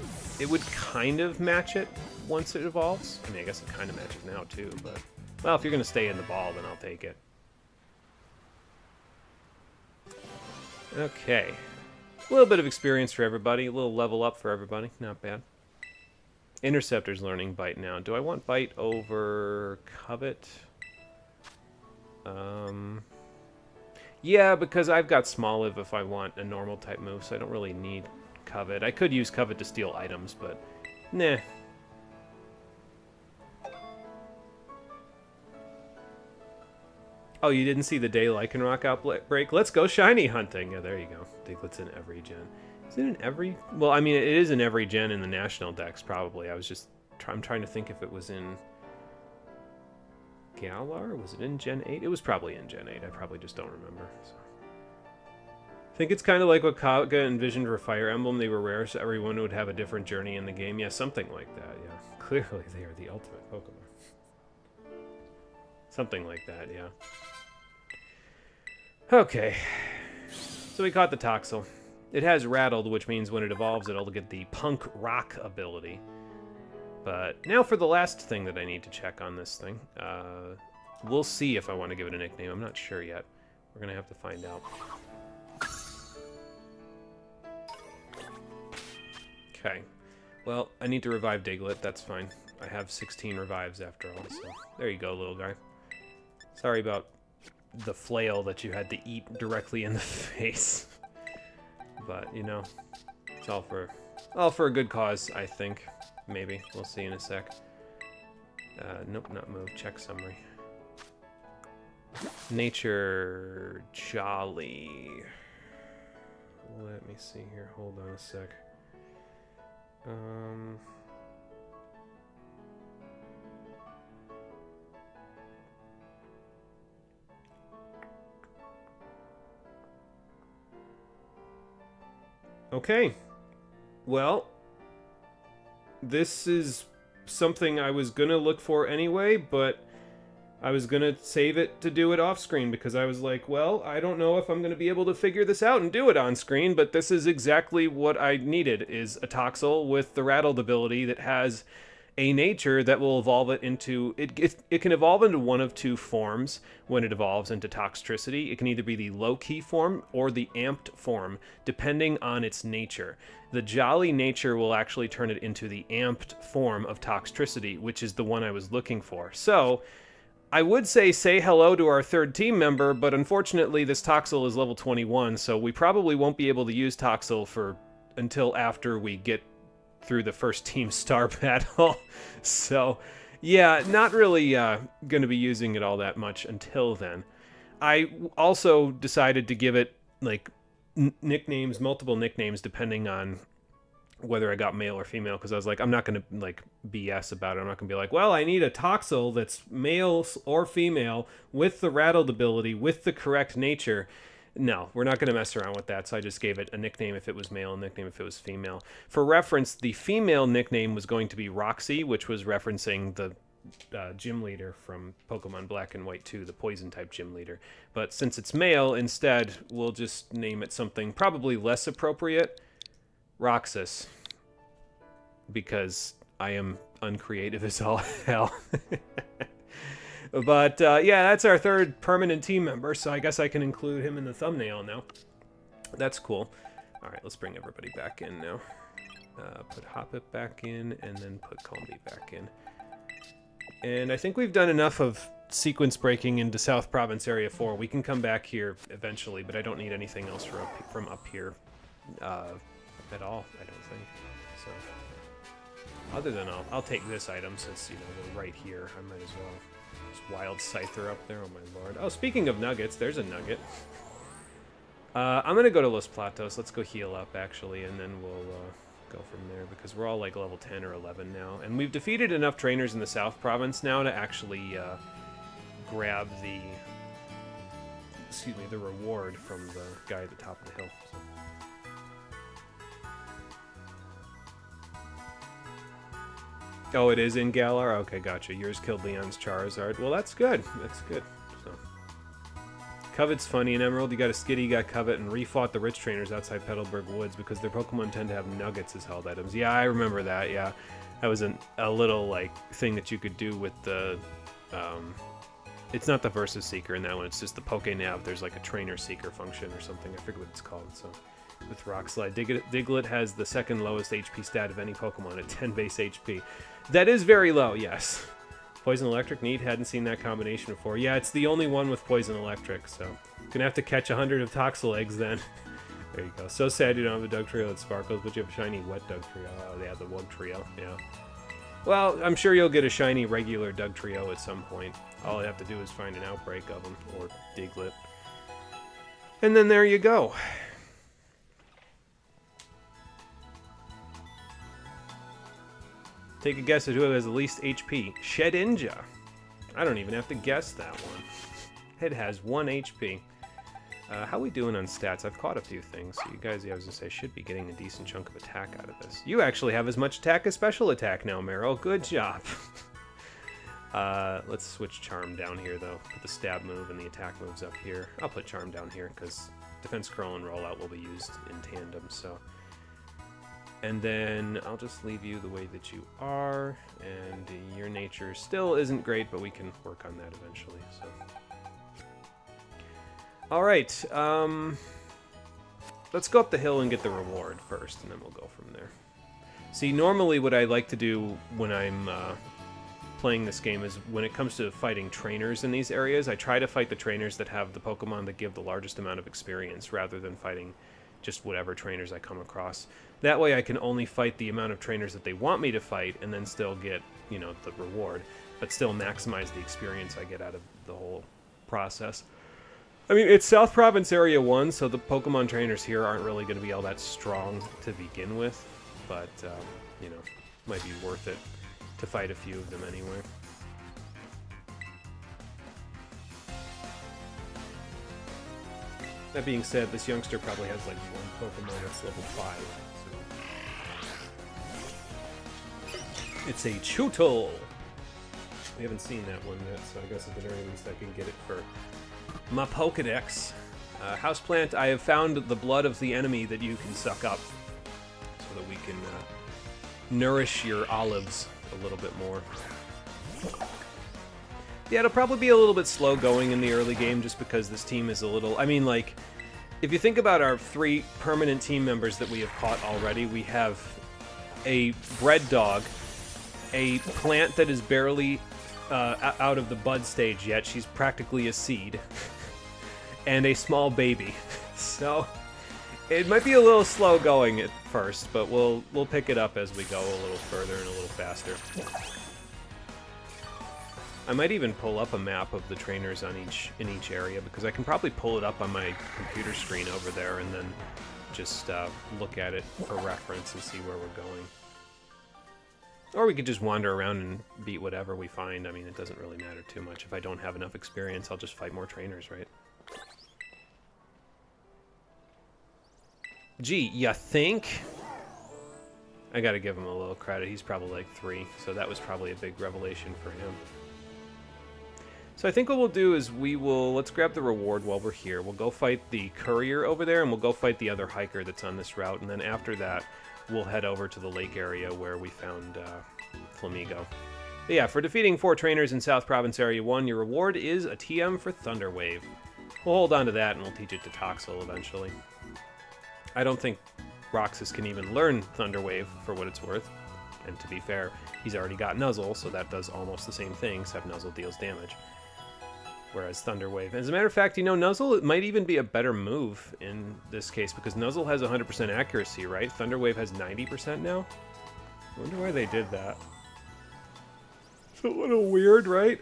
kind of match it once it evolves. I mean, I guess it kind of matches now too, but... well, if you're going to stay in the ball, then I'll take it. Okay. A little bit of experience for everybody. A little level up for everybody. Not bad. Interceptor's learning Bite now. Do I want Bite over Covet? Yeah, because I've got Smoliv if I want a normal type move, so I don't really need Covet. I could use Covet to steal items, but nah. Oh, you didn't see the day Lycanroc outbreak? Let's go shiny hunting. Yeah, there you go. Diglett's in every gen. Is it in every? Well, I mean, it is in every gen in the national decks, probably. I'm trying to think if it was in Galar. Was it in Gen 8? It was probably in Gen 8. I probably just don't remember. So. I think it's kind of like what Kaga envisioned for Fire Emblem. They were rare, so everyone would have a different journey in the game. Yeah, something like that, yeah. Clearly, they are the ultimate Pokemon. Something like that, yeah. Okay. So we caught the Toxel. It has Rattled, which means when it evolves, it'll get the Punk Rock ability. But now for the last thing that I need to check on this thing. We'll see if I want to give it a nickname. I'm not sure yet. We're going to have to find out. Okay. Well, I need to revive Diglett. That's fine. I have 16 revives after all, so there you go, little guy. Sorry about the flail that you had to eat directly in the face. But, you know, it's all for a good cause, I think. Maybe. We'll see in a sec. Nope, not move. Check summary. Nature Jolly. Let me see here. Hold on a sec. Okay. Well, this is something I was gonna look for anyway, but I was gonna save it to do it off screen because I was like, well, I don't know if I'm gonna be able to figure this out and do it on screen, but this is exactly what I needed, is a Toxel with the Rattled ability that has a nature that will evolve it into... It can evolve into one of two forms when it evolves into Toxtricity. It can either be the low-key form or the amped form, depending on its nature. The Jolly nature will actually turn it into the amped form of Toxtricity, which is the one I was looking for. So, I would say hello to our third team member, but unfortunately this Toxel is level 21, so we probably won't be able to use Toxel until after we get through the first team star battle. So, yeah, not really going to be using it all that much until then. I also decided to give it, like, nicknames, multiple nicknames, depending on whether I got male or female, because I was like, I'm not going to, like, BS about it. I'm not going to be like, well, I need a Toxel that's male or female with the Rattled ability, with the correct nature. No, we're not going to mess around with that, so I just gave it a nickname if it was male, a nickname if it was female. For reference, the female nickname was going to be Roxy, which was referencing the gym leader from Pokemon Black and White 2, the poison-type gym leader. But since it's male, instead, we'll just name it something probably less appropriate, Roxas, because I am uncreative as all hell. But, yeah, that's our third permanent team member, so I guess I can include him in the thumbnail now. That's cool. Alright, let's bring everybody back in now. Put Hoppip back in, and then put Combi back in. And I think we've done enough of sequence breaking into South Province Area 4. We can come back here eventually, but I don't need anything else from up here at all, I don't think. So, other than I'll take this item since, you know, we're right here. I might as well. Wild Scyther up there, oh my lord. Oh, speaking of nuggets, there's a nugget. I'm gonna go to Los Platos. Let's go heal up, actually, and then we'll go from there, because we're all like level 10 or 11 now. And we've defeated enough trainers in the South Province now to actually grab the reward from the guy at the top of the hill. So. Oh, it is in Galar? Okay, gotcha. Yours killed Leon's Charizard. Well, that's good. That's good. So. Covet's funny. In Emerald, you got a Skitty, you got Covet, and refought the rich trainers outside Petalburg Woods because their Pokemon tend to have nuggets as held items. Yeah, I remember that, yeah. That was a little, like, thing that you could do with the... it's not the Versus Seeker in that one. It's just the Pokénav. There's, like, a Trainer Seeker function or something. I forget what it's called, so... With Rock Slide. Diglett has the second lowest HP stat of any Pokemon at 10 base HP. That is very low, yes. Poison Electric, neat. Hadn't seen that combination before. Yeah, it's the only one with Poison Electric, so gonna have to catch 100 of Toxel eggs then. There you go. So sad you don't have a Dugtrio that sparkles, but you have a shiny wet Dugtrio. Oh, yeah, the Wugtrio. Yeah. Well, I'm sure you'll get a shiny regular Dugtrio at some point. All I have to do is find an outbreak of them, or Diglett. And then there you go. Take a guess at who has the least HP. Shedinja. I don't even have to guess that one. It has 1 HP. How we doing on stats? I've caught a few things. So you guys, I was going to say, should be getting a decent chunk of attack out of this. You actually have as much attack as special attack now, Meryl. Good job. Let's switch Charm down here, though. Put the stab move and the attack moves up here. I'll put Charm down here, because Defense Curl and Rollout will be used in tandem, so... And then I'll just leave you the way that you are, and your nature still isn't great, but we can work on that eventually, so... Alright, let's go up the hill and get the reward first, and then we'll go from there. See, normally what I like to do when I'm playing this game is when it comes to fighting trainers in these areas, I try to fight the trainers that have the Pokemon that give the largest amount of experience, rather than fighting just whatever trainers I come across. That way I can only fight the amount of trainers that they want me to fight, and then still get, you know, the reward, but still maximize the experience I get out of the whole process. I mean, it's South Province Area 1, so the Pokemon trainers here aren't really going to be all that strong to begin with, but, you know, might be worth it to fight a few of them anyway. That being said, this youngster probably has like one Pokemon that's level 5. So. It's a Chewtle! We haven't seen that one yet, so I guess at the very least I can get it for my Pokedex. Houseplant, I have found the blood of the enemy that you can suck up, so that we can nourish your olives a little bit more. Yeah, it'll probably be a little bit slow going in the early game just because this team is a little... I mean, like, if you think about our 3 permanent team members that we have caught already, we have a bred dog, a plant that is barely out of the bud stage yet, she's practically a seed, and a small baby. So, it might be a little slow going at first, but we'll pick it up as we go a little further and a little faster. I might even pull up a map of the trainers on in each area, because I can probably pull it up on my computer screen over there and then just look at it for reference and see where we're going. Or we could just wander around and beat whatever we find. I mean, it doesn't really matter too much. If I don't have enough experience, I'll just fight more trainers, right? Gee, ya think? I gotta give him a little credit. He's probably like 3, so that was probably a big revelation for him. So I think what we'll do is let's grab the reward while we're here. We'll go fight the courier over there, and we'll go fight the other hiker that's on this route, and then after that, we'll head over to the lake area where we found Flamigo. But yeah, for defeating 4 trainers in South Province Area 1, your reward is a TM for Thunder Wave. We'll hold on to that, and we'll teach it to Toxel eventually. I don't think Roxas can even learn Thunder Wave, for what it's worth. And to be fair, he's already got Nuzzle, so that does almost the same thing, except Nuzzle deals damage. Whereas Thunder Wave... As a matter of fact, you know, Nuzzle might even be a better move in this case, because Nuzzle has 100% accuracy, right? Thunder Wave has 90% now? I wonder why they did that. It's a little weird, right?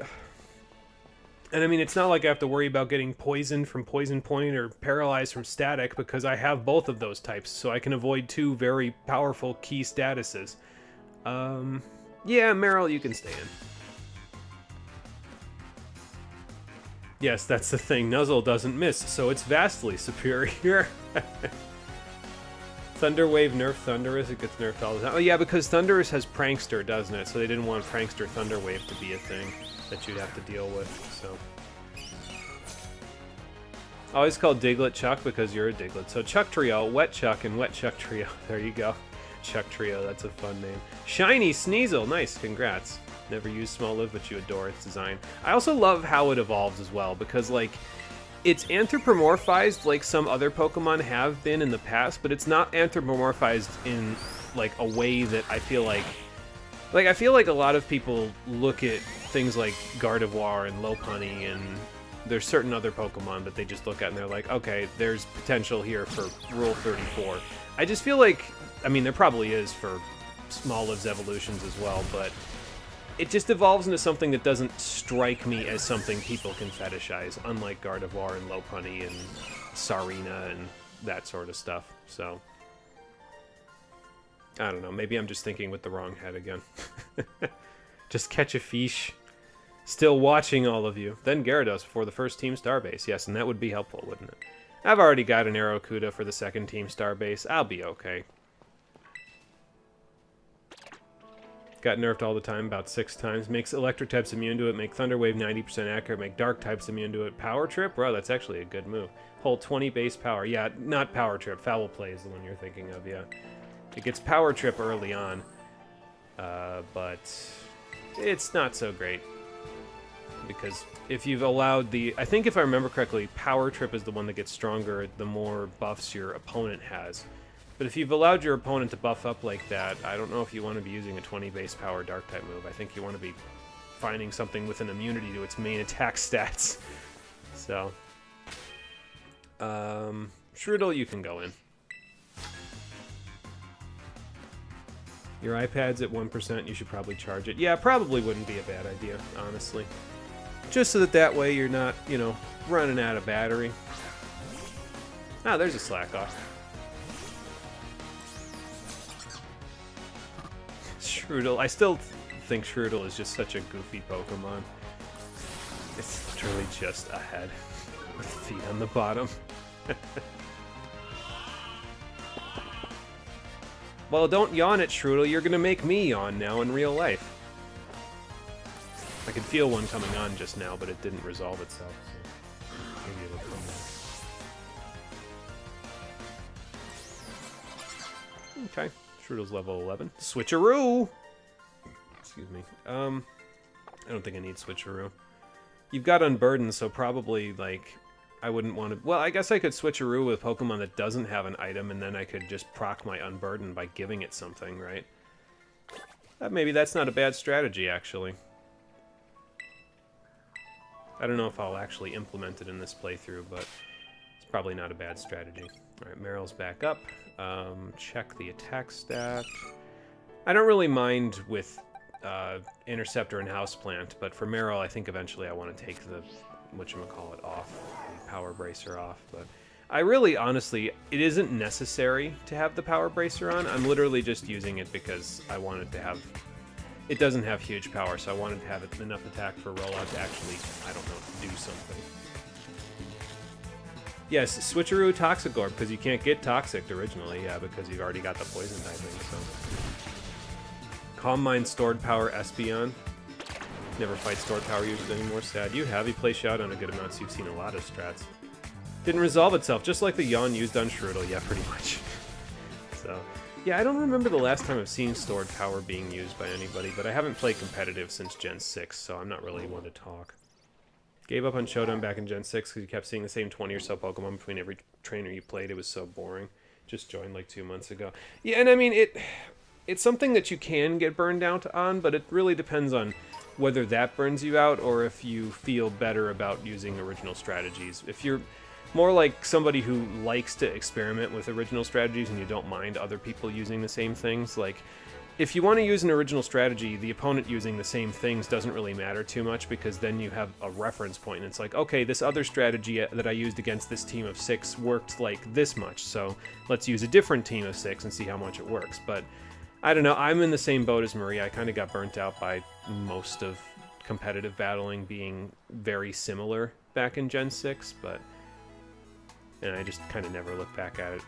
And I mean, it's not like I have to worry about getting poisoned from Poison Point or paralyzed from Static, because I have both of those types, so I can avoid 2 very powerful key statuses. Yeah, Meryl, you can stay in. Yes, that's the thing. Nuzzle doesn't miss, so it's vastly superior. Thunder Wave nerf Thundurus, it gets nerfed all the time. Oh yeah, because Thundurus has Prankster, doesn't it? So they didn't want Prankster Thunder Wave to be a thing that you'd have to deal with, so... Always called Diglett Chuck because you're a Diglett. So Chuck Trio, Wet Chuck, and Wet Chuck Trio. There you go. Chuck Trio, that's a fun name. Shiny Sneasel, nice, congrats. Never used Smoliv, but you adore its design. I also love how it evolves as well, because, like, it's anthropomorphized like some other Pokemon have been in the past, but it's not anthropomorphized in, like, a way that I feel like... Like, I feel like a lot of people look at things like Gardevoir and Lopunny, and there's certain other Pokemon that they just look at and they're like, okay, there's potential here for Rule 34. I just feel like, I mean, there probably is for Small-Liv's evolutions as well, but it just evolves into something that doesn't strike me as something people can fetishize, unlike Gardevoir and Lopunny and Sarina and that sort of stuff. So, I don't know, maybe I'm just thinking with the wrong head again. Just catch a fish. Still watching all of you. Then Gyarados before the first Team Starbase. Yes, and that would be helpful, wouldn't it? I've already got an Aerocuda for the second Team Starbase. I'll be okay. Got nerfed all the time, about 6 times. Makes electric types immune to it, make Thunder Wave 90% accurate, make dark types immune to it. Power Trip? Wow, that's actually a good move. Hold 20 base power. Yeah, not Power Trip. Foul Play is the one you're thinking of, yeah. It gets Power Trip early on, but it's not so great. Because if you've allowed the... I think if I remember correctly, Power Trip is the one that gets stronger the more buffs your opponent has. But if you've allowed your opponent to buff up like that, I don't know if you want to be using a 20 base power Dark-type move. I think you want to be finding something with an immunity to its main attack stats. So... Shroodle, you can go in. Your iPad's at 1%, you should probably charge it. Yeah, probably wouldn't be a bad idea, honestly. Just so that way you're not, you know, running out of battery. Ah, there's a slack off. Shroodle. I still think Shroodle is just such a goofy Pokemon. It's literally just a head with feet on the bottom. Well, don't yawn at Shroodle. You're gonna make me yawn now in real life. I could feel one coming on just now, but it didn't resolve itself. So maybe it'll come back. Okay, Shroodle's level 11. Switcheroo! Excuse me. I don't think I need Switcheroo. You've got Unburdened, so probably, like, I wouldn't want to... Well, I guess I could Switcheroo with Pokemon that doesn't have an item, and then I could just proc my Unburden by giving it something, right? Maybe that's not a bad strategy, actually. I don't know if I'll actually implement it in this playthrough, but it's probably not a bad strategy. Alright, Meryl's back up. Check the attack stat. I don't really mind with Interceptor and Houseplant, but for Meryl, I think eventually I want to take the whatchamacallit off, the Power Bracer off, but I really, honestly, it isn't necessary to have the Power Bracer on. I'm literally just using it because I wanted to have... It doesn't have huge power, so I wanted to have enough attack for rollout to actually, I don't know, do something. Yes, Switcheroo Toxicorp, because you can't get Toxic originally, yeah, because you've already got the Poison typing, so... Calm Mind Stored Power Espeon. Never fight Stored Power users anymore, sad. You have, you play Showdown a good amount, so you've seen a lot of strats. Didn't resolve itself, just like the yawn used on Shroodle, yeah, pretty much. So, yeah, I don't remember the last time I've seen Stored Power being used by anybody, but I haven't played competitive since Gen 6, so I'm not really one to talk. Gave up on Showdown back in Gen 6 because you kept seeing the same 20 or so Pokemon between every trainer you played. It was so boring. Just joined like 2 months ago. Yeah, and I mean, it's something that you can get burned out on, but it really depends on whether that burns you out or if you feel better about using original strategies. If you're more like somebody who likes to experiment with original strategies and you don't mind other people using the same things, like, if you want to use an original strategy, the opponent using the same things doesn't really matter too much, because then you have a reference point, and it's like, okay, this other strategy that I used against this team of 6 worked like this much, so let's use a different team of 6 and see how much it works. But I don't know, I'm in the same boat as Maria. I kind of got burnt out by most of competitive battling being very similar back in Gen 6, and I just kind of never looked back at it.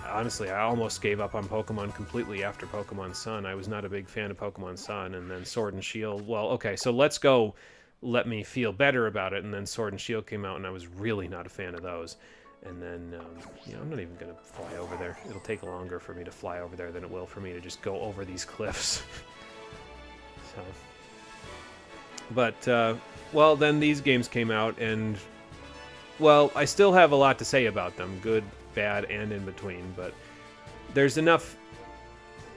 Honestly, I almost gave up on Pokemon completely after Pokemon Sun. I was not a big fan of Pokemon Sun, and then Sword and Shield, well, okay, so Let's Go let me feel better about it, and then Sword and Shield came out, and I was really not a fan of those. And then, you know, I'm not even going to fly over there. It'll take longer for me to fly over there than it will for me to just go over these cliffs. So. But, well, then these games came out, and, well, I still have a lot to say about them. Good, bad, and in between, but there's enough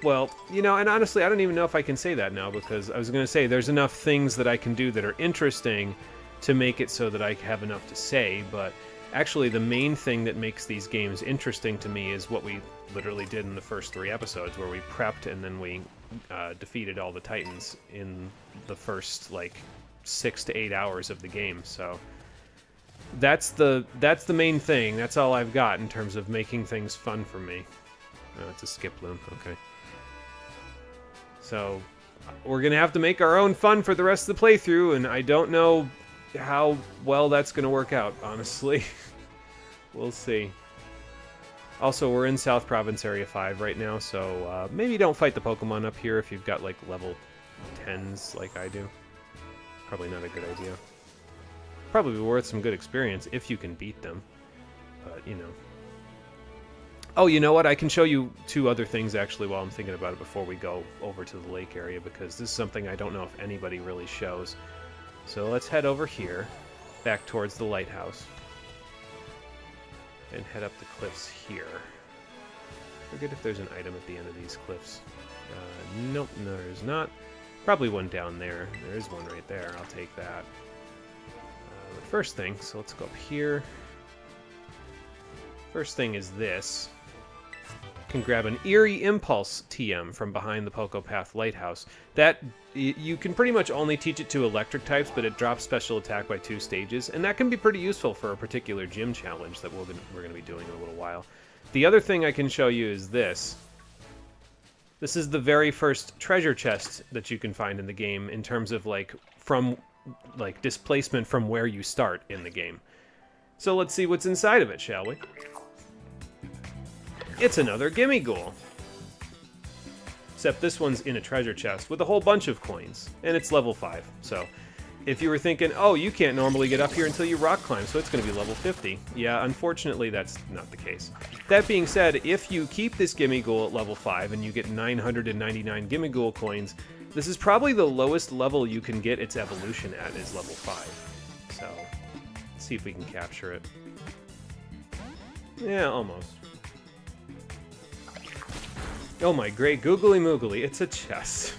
Well, you know, and honestly, I don't even know if I can say that now, because I was going to say there's enough things that I can do that are interesting to make it so that I have enough to say, but actually the main thing that makes these games interesting to me is what we literally did in the first 3 episodes, where we prepped and then we defeated all the Titans in the first, like, 6 to 8 hours of the game, so that's the main thing. That's all I've got in terms of making things fun for me. Oh, it's a skip loom, okay. So, we're going to have to make our own fun for the rest of the playthrough, and I don't know how well that's going to work out, honestly. We'll see. Also, we're in South Province Area 5 right now, so maybe don't fight the Pokemon up here if you've got, like, level 10s like I do. Probably not a good idea. Probably worth some good experience if you can beat them, but, you know. Oh, you know what? I can show you 2 other things, actually, while I'm thinking about it before we go over to the lake area, because this is something I don't know if anybody really shows. So let's head over here, back towards the lighthouse, and head up the cliffs here. Forget if there's an item at the end of these cliffs. Nope, no, there's not. Probably one down there. There is one right there. I'll take that. The first thing, so let's go up here. First thing is this. Can grab an Eerie Impulse TM from behind the Pocopath Lighthouse. That, you can pretty much only teach it to electric types, but it drops special attack by 2 stages, and that can be pretty useful for a particular gym challenge that we're going to be doing in a little while. The other thing I can show you is this. This is the very first treasure chest that you can find in the game in terms of, like, displacement from where you start in the game. So let's see what's inside of it, shall we? It's another Gimme Ghoul. Except this one's in a treasure chest with a whole bunch of coins, and it's level 5. So, if you were thinking, oh, you can't normally get up here until you rock climb, so it's going to be level 50. Yeah, unfortunately, that's not the case. That being said, if you keep this Gimme Ghoul at level 5 and you get 999 Gimme Ghoul coins, this is probably the lowest level you can get its evolution at, is level 5. So, let's see if we can capture it. Yeah, almost. Oh my great googly moogly, it's a chest.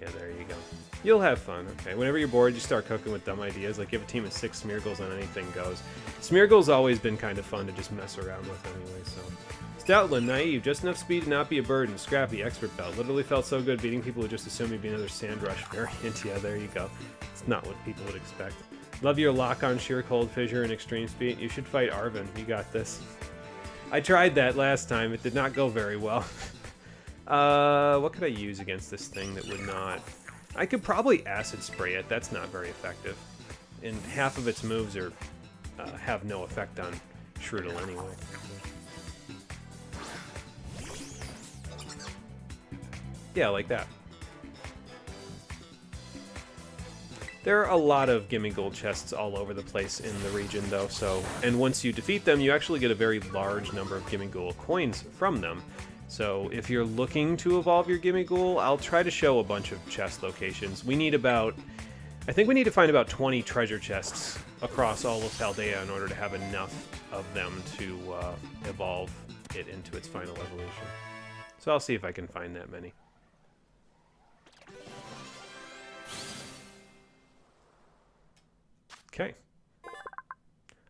Yeah, there you go. You'll have fun, okay? Whenever you're bored, you start cooking with dumb ideas. Like, you have a team of 6 Smeargles on anything goes. Smeargle's always been kind of fun to just mess around with anyway, so. Stoutland, naive, just enough speed to not be a burden. Scrappy, expert belt. Literally felt so good beating people who just assume he'd be another Sand Rush variant. Yeah, there you go. It's not what people would expect. Love your lock on sheer cold fissure and extreme speed. You should fight Arven. You got this. I tried that last time. It did not go very well. What could I use against this thing that would not... I could probably acid spray it. That's not very effective. And half of its moves are have no effect on Shroodle anyway. Yeah, like that. There are a lot of Gimme Gold chests all over the place in the region, though, so... And once you defeat them, you actually get a very large number of Gimme Gold coins from them. So if you're looking to evolve your Gimme Ghoul, I'll try to show a bunch of chest locations. We need about... I think we need to find about 20 treasure chests across all of Paldea in order to have enough of them to evolve it into its final evolution. So I'll see if I can find that many. Okay.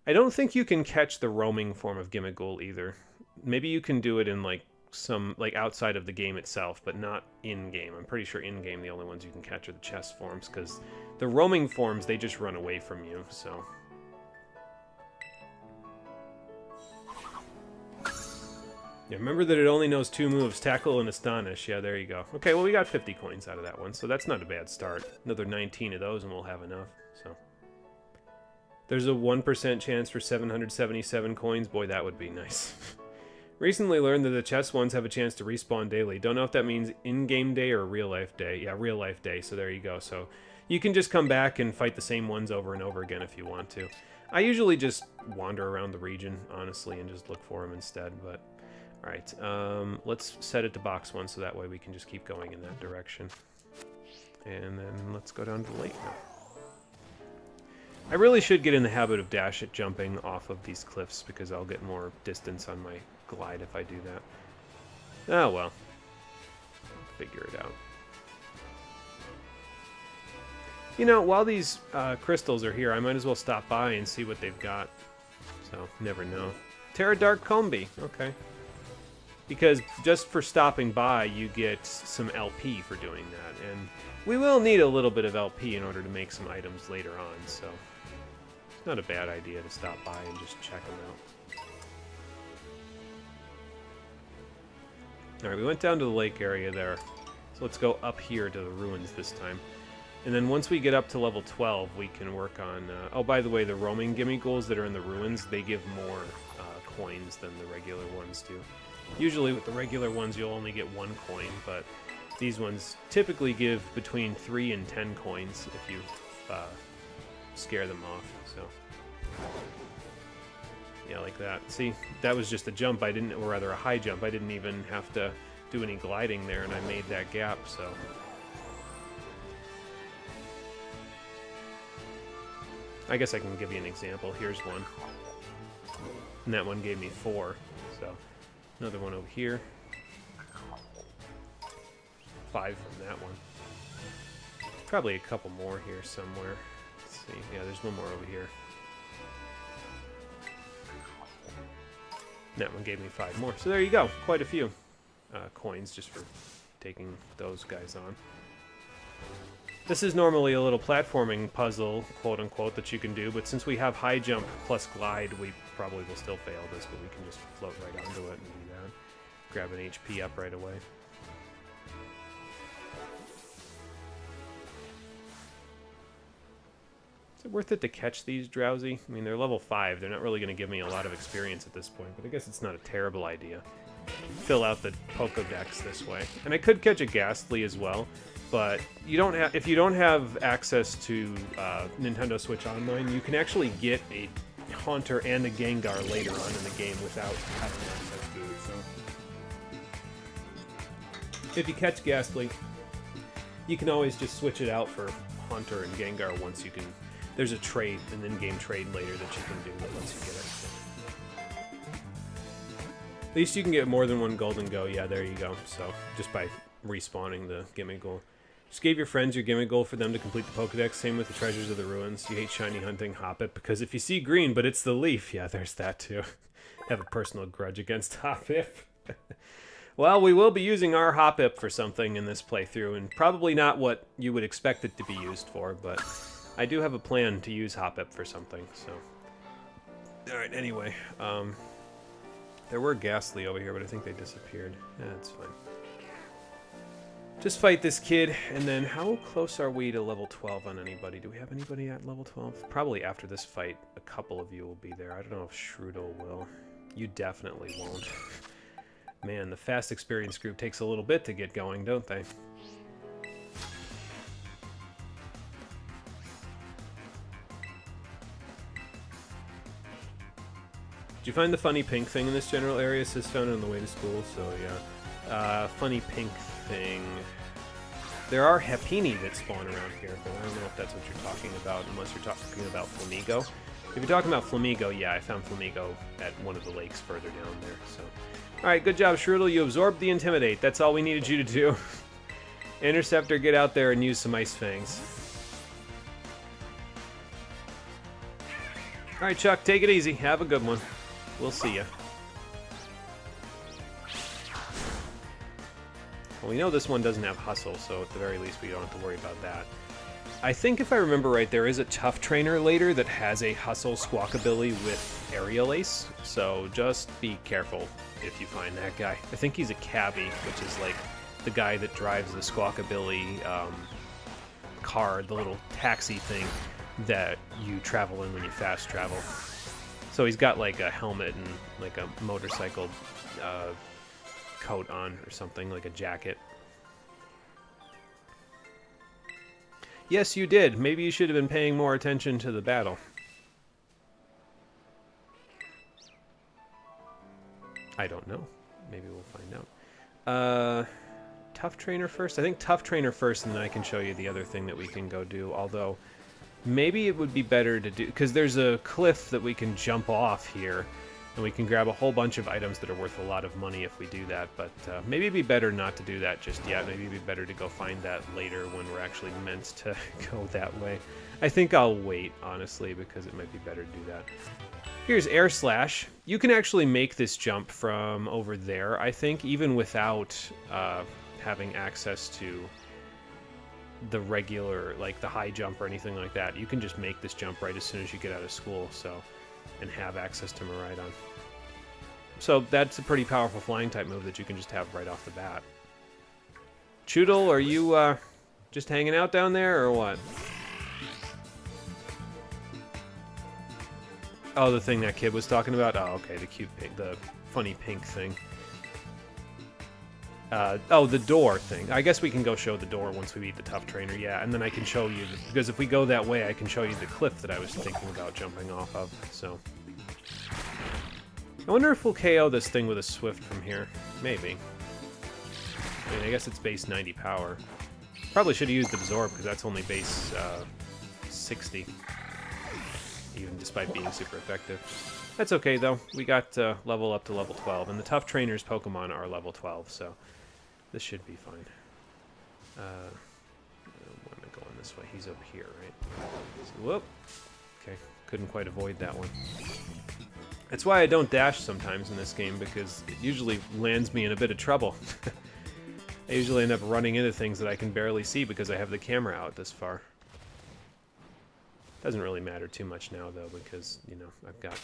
I don't think you can catch the roaming form of Gimme Ghoul either. Maybe you can do it in, like, some, like, outside of the game itself, but not in-game. I'm pretty sure in-game the only ones you can catch are the chest forms, because the roaming forms, they just run away from you, so... Yeah, remember that it only knows 2 moves, Tackle and Astonish. Yeah, there you go. Okay, well, we got 50 coins out of that one, so that's not a bad start. Another 19 of those and we'll have enough, so... There's a 1% chance for 777 coins. Boy, that would be nice. Recently learned that the chess ones have a chance to respawn daily. Don't know if that means in-game day or real-life day. Yeah, real-life day, so there you go. So you can just come back and fight the same ones over and over again if you want to. I usually just wander around the region, honestly, and just look for them instead, but... Alright, let's set it to box 1 so that way we can just keep going in that direction. And then let's go down to the lake now. I really should get in the habit of dash it jumping off of these cliffs because I'll get more distance on my glide if I do that. Oh well. figure it out. You know, while these crystals are here, I might as well stop by and see what they've got. So, never know. Terra Dark Combi. Okay. Because just for stopping by, you get some LP for doing that. And we will need a little bit of LP in order to make some items later on, so it's not a bad idea to stop by and just check them out. Alright, we went down to the lake area there. So let's go up here to the ruins this time. And then once we get up to level 12, we can work on... oh, by the way, the roaming gimme ghouls that are in the ruins, they give more coins than the regular ones do. Usually with the regular ones, you'll only get 1 coin, but these ones typically give between 3 and 10 coins if you scare them off. So, yeah, like that. See, that was just a jump. I didn't, or rather a high jump. I didn't even have to do any gliding there, and I made that gap, so... I guess I can give you an example. Here's one. And that one gave me 4. So, another one over here. 5 from that one. Probably a couple more here somewhere. Let's see. Yeah, there's one more over here. That one gave me 5 more. So there you go. Quite a few coins just for taking those guys on. This is normally a little platforming puzzle, quote-unquote, that you can do, but since we have high jump plus glide, we probably will still fail this, but we can just float right onto it and do that. Grab an HP up right away. Is it worth it to catch these drowsy? I mean, they're level 5. They're not really going to give me a lot of experience at this point, but I guess it's not a terrible idea. Fill out the Pokédex this way. And I could catch a Ghastly as well. But you don't have, if you don't have access to Nintendo Switch Online, you can actually get a Haunter and a Gengar later on in the game without having access to it. So if you catch Ghastly, you can always just switch it out for Haunter and Gengar once you can. There's a trade, an in-game trade later that you can do once you get it. At least you can get more than one Golden Go. Yeah, there you go. So just by respawning the Gimme Goal. Just gave your friends your Gimme Goal for them to complete the Pokedex. Same with the Treasures of the Ruins. You hate shiny hunting, hop it, because if you see green, but it's the leaf. Yeah, there's that too. Have a personal grudge against Hoppip. Well, we will be using our Hoppip for something in this playthrough, and probably not what you would expect it to be used for, but I do have a plan to use Hoppip for something, so... Alright, anyway, there were Ghastly over here, but I think they disappeared. Yeah, that's fine. Just fight this kid, and then how close are we to level 12 on anybody? Do we have anybody at level 12? Probably after this fight, a couple of you will be there. I don't know if Shroodo will. You definitely won't. Man, the fast experience group takes a little bit to get going, don't they? Did you find the funny pink thing in this general area? Sis found it on the way to school, so yeah. Funny pink thing. There are Happini that spawn around here, but I don't know if that's what you're talking about, unless you're talking about Flamigo. If you're talking about Flamigo, yeah, I found Flamigo at one of the lakes further down there, so... Alright, good job, Shrootle. You absorbed the Intimidate. That's all we needed you to do. Interceptor, get out there and use some Ice Fangs. Alright, Chuck, take it easy. Have a good one. We'll see ya. Well, we know this one doesn't have Hustle, so at the very least we don't have to worry about that. I think if I remember right, there is a Tough Trainer later that has a Hustle Squawkabilly with Aerial Ace, so just be careful if you find that guy. I think he's a cabbie, which is like the guy that drives the Squawkabilly car, the little taxi thing that you travel in when you fast travel. So he's got like a helmet and like a motorcycle coat on or something, like a jacket. Yes, you did. Maybe you should have been paying more attention to the battle. I don't know. Maybe we'll find out. Tough Trainer first? I think Tough Trainer first, and then I can show you the other thing that we can go do. Although, maybe it would be better to do... Because there's a cliff that we can jump off here. And we can grab a whole bunch of items that are worth a lot of money if we do that, but maybe it'd be better not to do that just yet. Maybe it'd be better to go find that later when we're actually meant to go that way. I think I'll wait, honestly, because it might be better to do that. Here's Air Slash. You can actually make this jump from over there, I think, even without having access to the regular, like the high jump or anything like that. You can just make this jump right as soon as you get out of school, so, and have access to Miraidon. So that's a pretty powerful flying type move that you can just have right off the bat. Choodle, are you just hanging out down there or what? Oh, the thing that kid was talking about? Oh, okay, the cute pink, the funny pink thing. Oh, the door thing. I guess we can go show the door once we beat the tough trainer, yeah, and then I can show you, because if we go that way, I can show you the cliff that I was thinking about jumping off of, so. I wonder if we'll KO this thing with a Swift from here. Maybe. I mean, I guess it's base 90 power. Probably should have used Absorb, because that's only base 60. Even despite being super effective. That's okay, though. We got level up to level 12, and the tough trainer's Pokemon are level 12, so this should be fine. I'm going this way. He's up here, right? So, whoop. Okay, couldn't quite avoid that one. That's why I don't dash sometimes in this game, because it usually lands me in a bit of trouble. I usually end up running into things that I can barely see because I have the camera out this far. Doesn't really matter too much now, though, because, you know, I've got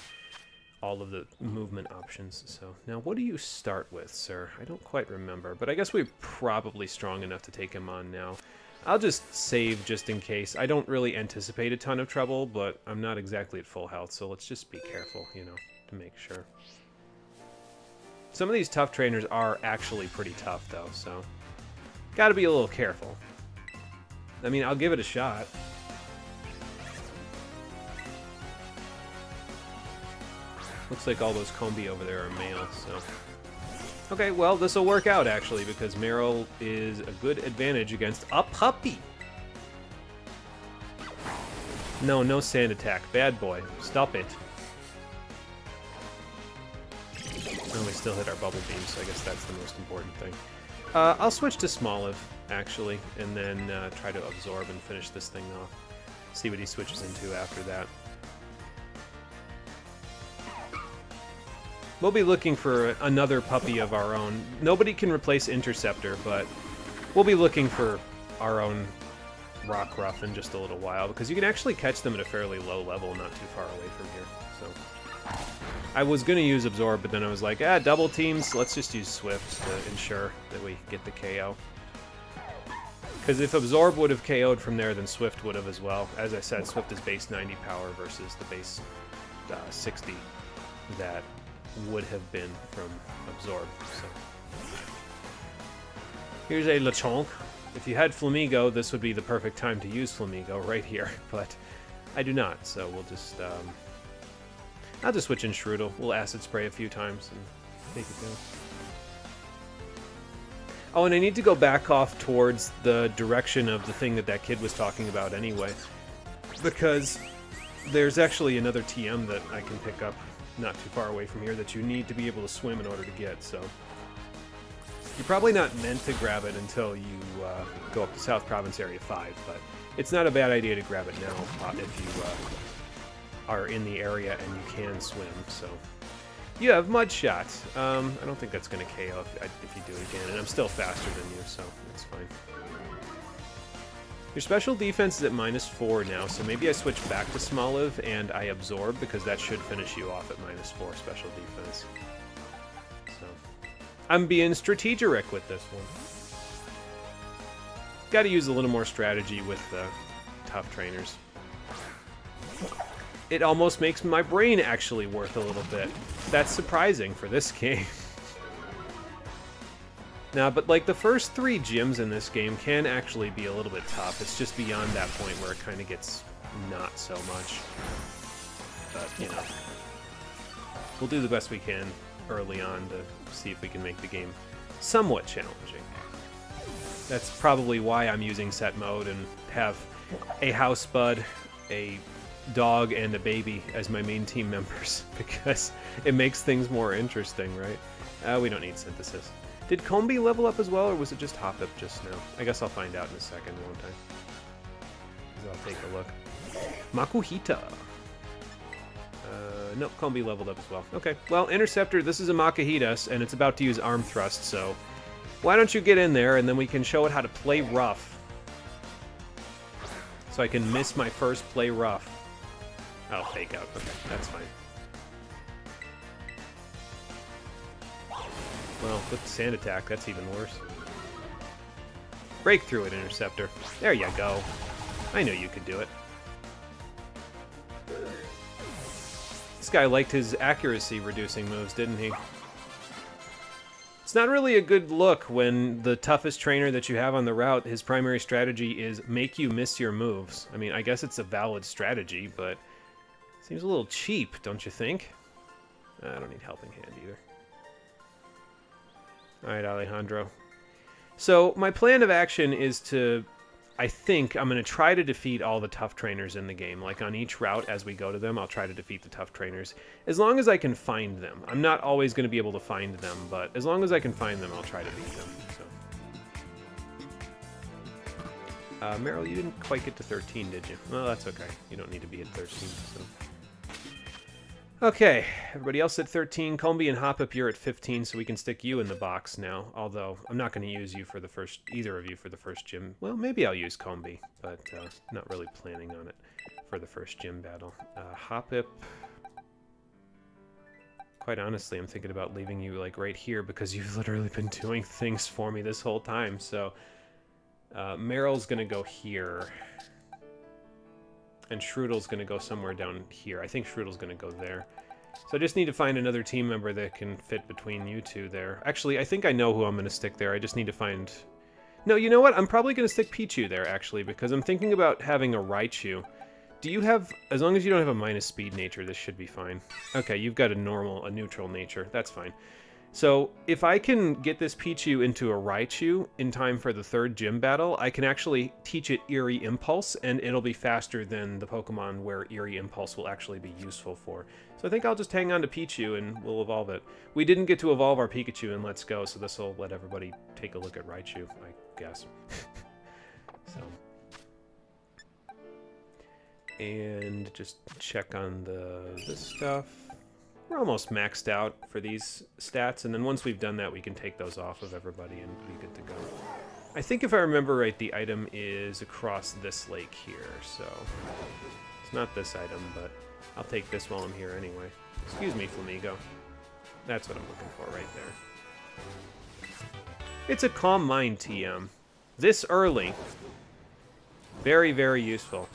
all of the movement options. So now, what do you start with, sir? I don't quite remember, but I guess we're probably strong enough to take him on now. I'll just save just in case. I don't really anticipate a ton of trouble, but I'm not exactly at full health, so let's just be careful, you know, to make sure. Some of these tough trainers are actually pretty tough, though, so gotta be a little careful. I mean, I'll give it a shot. Looks like all those Combi over there are male, so. Okay, well, this will work out, actually, because Meryl is a good advantage against a puppy. No, no sand attack. Bad boy. Stop it. And we still hit our bubble beam, so I guess that's the most important thing. I'll switch to Smoliv, actually, and then try to absorb and finish this thing off. See what he switches into after that. We'll be looking for another puppy of our own. Nobody can replace Interceptor, but we'll be looking for our own Rockruff in just a little while, because you can actually catch them at a fairly low level, not too far away from here. So I was going to use Absorb, but then I was like, double teams, let's just use Swift to ensure that we get the KO. Because if Absorb would have KO'd from there, then Swift would have as well. As I said, Swift is base 90 power versus the base 60 that would have been from Absorb. So here's a Lechonk. If you had Flamigo, this would be the perfect time to use Flamigo right here, but I do not, so we'll just I'll just switch in Shroodle. We'll Acid Spray a few times and take it down. Oh, and I need to go back off towards the direction of the thing that kid was talking about anyway, because there's actually another TM that I can pick up not too far away from here that you need to be able to swim in order to get, so you're probably not meant to grab it until you go up to South Province Area 5, but it's not a bad idea to grab it now if you are in the area and you can swim. So you have Mud Shot. I don't think that's going to KO if you do it again, and I'm still faster than you, so that's fine. Your special defense is at -4 now, so maybe I switch back to Smoliv and I Absorb, because that should finish you off at -4 special defense. So I'm being strategic with this one. Got to use a little more strategy with the tough trainers. It almost makes my brain actually worth a little bit. That's surprising for this game. Now, but like the first 3 gyms in this game can actually be a little bit tough. It's just beyond that point where it kind of gets not so much. But, you know, we'll do the best we can early on to see if we can make the game somewhat challenging. That's probably why I'm using set mode and have a House Bud, a dog and a baby as my main team members because it makes things more interesting, right? We don't need synthesis. Did Combi level up as well, or was it just Hoppip just now? I guess I'll find out in a second, won't I? I'll take a look. Makuhita. Nope, Combi leveled up as well. Okay, well, Interceptor, this is a Makuhita, and it's about to use Arm Thrust, so why don't you get in there, and then we can show it how to play rough. So I can miss my first play rough. I'll fake out. Okay, that's fine. Well, with the Sand Attack, that's even worse. Break through it, Interceptor. There you go. I knew you could do it. This guy liked his accuracy reducing moves, didn't he? It's not really a good look when the toughest trainer that you have on the route, his primary strategy is make you miss your moves. I mean, I guess it's a valid strategy, but it seems a little cheap, don't you think? I don't need Helping Hand either. Alright, Alejandro. So, my plan of action is to... I think I'm going to try to defeat all the tough trainers in the game. Like, on each route, as we go to them, I'll try to defeat the tough trainers. As long as I can find them. I'm not always going to be able to find them, but as long as I can find them, I'll try to beat them. So. Meryl, you didn't quite get to 13, did you? Well, that's okay. You don't need to be at 13, so... Okay, everybody else at 13. Combi and Hoppip, you're at 15, so we can stick you in the box now. Although, I'm not going to use you for the first... either of you for the first gym. Well, maybe I'll use Combi, but not really planning on it for the first gym battle. Hoppip... Quite honestly, I'm thinking about leaving you, like, right here, because you've literally been doing things for me this whole time, so... Meryl's going to go here. And Shroodle's going to go somewhere down here. I think Shroodle's going to go there. So I just need to find another team member that can fit between you two there. Actually, I think I know who I'm going to stick there. I just need to find... No, you know what? I'm probably going to stick Pichu there, actually, because I'm thinking about having a Raichu. Do you have... As long as you don't have a minus speed nature, this should be fine. Okay, you've got a neutral nature. That's fine. So, if I can get this Pichu into a Raichu in time for the third gym battle, I can actually teach it Eerie Impulse, and it'll be faster than the Pokemon where Eerie Impulse will actually be useful for. So I think I'll just hang on to Pichu and we'll evolve it. We didn't get to evolve our Pikachu in Let's Go, so this will let everybody take a look at Raichu, I guess. So. And just check on this stuff. We're almost maxed out for these stats, and then once we've done that, we can take those off of everybody and be good to go. I think if I remember right, the item is across this lake here, so... It's not this item, but I'll take this while I'm here anyway. Excuse me, Flamigo. That's what I'm looking for right there. It's a Calm Mind TM. This early. Very, very useful.